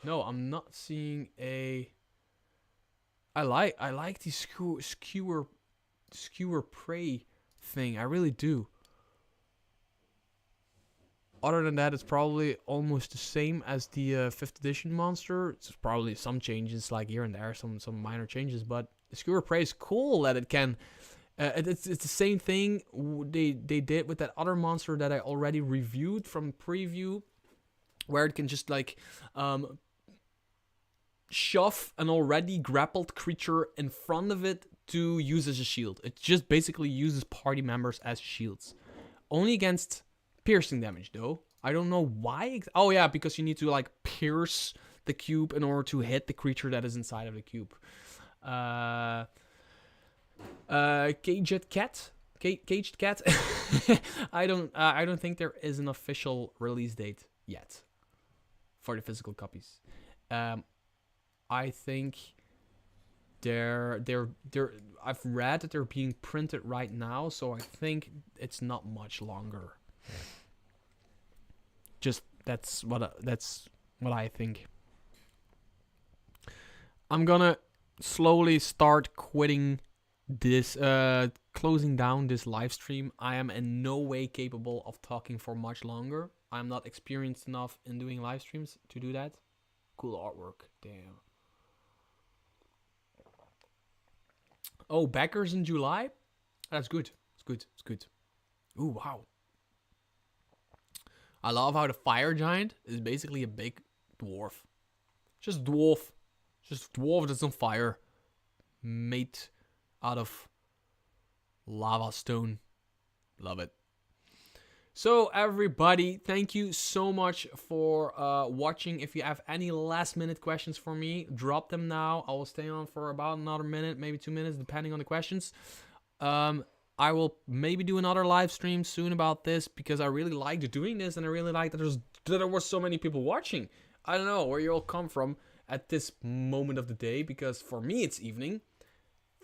No, I'm not seeing a. I like the skewer prey thing. I really do. Other than that, it's probably almost the same as the 5th edition monster. It's probably some changes like here and there, some minor changes. But the skewer prey is cool that it can. It's the same thing they did with that other monster that I already reviewed from preview, where it can just like shove an already grappled creature in front of it to use as a shield. It just basically uses party members as shields. Only against piercing damage though. I don't know why. Oh yeah, because you need to like pierce the cube in order to hit the creature that is inside of the cube. Caged cat. I don't think there is an official release date yet for the physical copies. I think they're I've read that they're being printed right now, so I think it's not much longer. Just that's what I think. I'm gonna slowly start quitting this closing down this live stream. I am in no way capable of talking for much longer. I'm not experienced enough in doing live streams to do that. Cool artwork. Damn. Oh, backers in July? That's good. It's good. Ooh, wow. I love how the fire giant is basically a big dwarf. Just dwarf that's on fire. Made out of lava stone. Love it. So everybody, thank you so much for watching. If you have any last minute questions for me, drop them now. I will stay on for about another minute, maybe 2 minutes, depending on the questions. I will maybe do another live stream soon about this because I really liked doing this and I really liked that there were so many people watching. I don't know where you all come from at this moment of the day, because for me it's evening,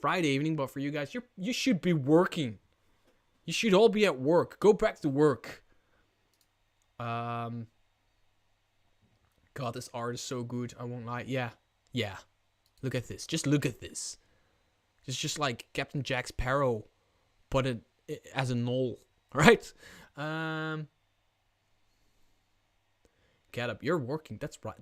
Friday evening, but for you guys, you should be working. You should all be at work. Go back to work. God, this art is so good. I won't lie. Yeah. Look at this. Just look at this. It's just like Captain Jack Sparrow, but it as a knoll, right? Get up. You're working. That's right.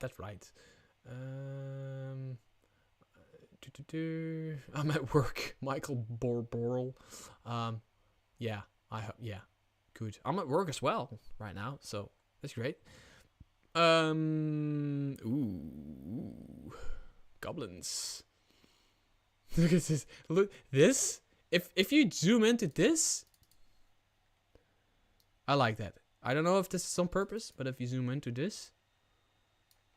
I'm at work. Michael Borl. Yeah, good. I'm at work as well right now, so that's great. Ooh, goblins. Look at this. Look this. If you zoom into this, I like that. I don't know if this is on purpose, but if you zoom into this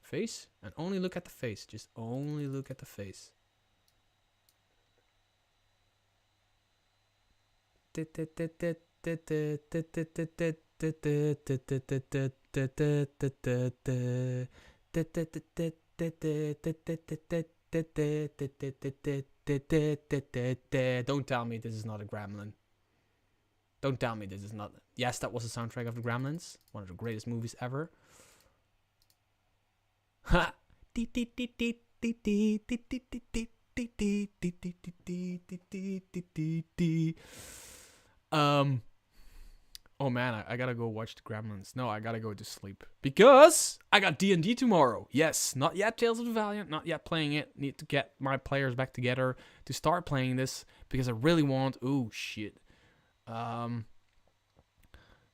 face and only look at the face, just only look at the face. Don't tell me this is not a gremlin. Don't tell me this is not. Yes, that was the soundtrack of the Gremlins, one of the greatest movies ever. Ha! Oh man, I gotta go watch the Gremlins. No, I gotta go to sleep because I got D&D tomorrow. Yes, not yet Tales of the Valiant, not yet playing it. Need to get my players back together to start playing this because I really want. Oh shit.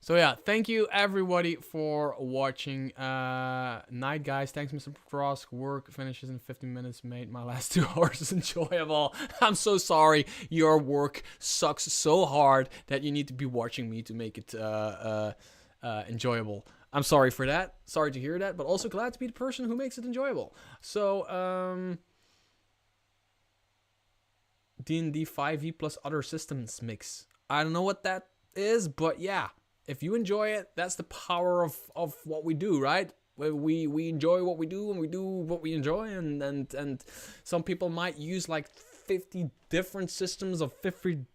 So yeah, thank you everybody for watching. Night guys, thanks Mr. Frost. Work finishes in 15 minutes, mate. My last 2 hours is enjoyable. I'm so sorry your work sucks so hard that you need to be watching me to make it enjoyable. I'm sorry for that. Sorry to hear that, but also glad to be the person who makes it enjoyable. So D&D 5e plus other systems mix. I don't know what that is, but yeah, if you enjoy it, that's the power of what we do, right? We enjoy what we do, and we do what we enjoy, and some people might use like 50 different systems of 50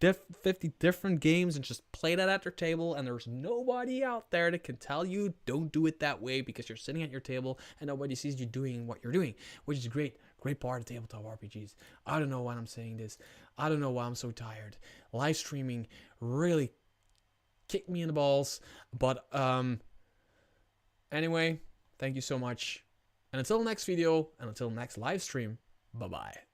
different games and just play that at their table, and there's nobody out there that can tell you don't do it that way, because you're sitting at your table and nobody sees you doing what you're doing, which is great part of tabletop RPGs. I don't know why I'm saying this. I don't know why I'm so tired. Live streaming really kicked me in the balls, but anyway, thank you so much, and until next video, and until next live stream, bye bye.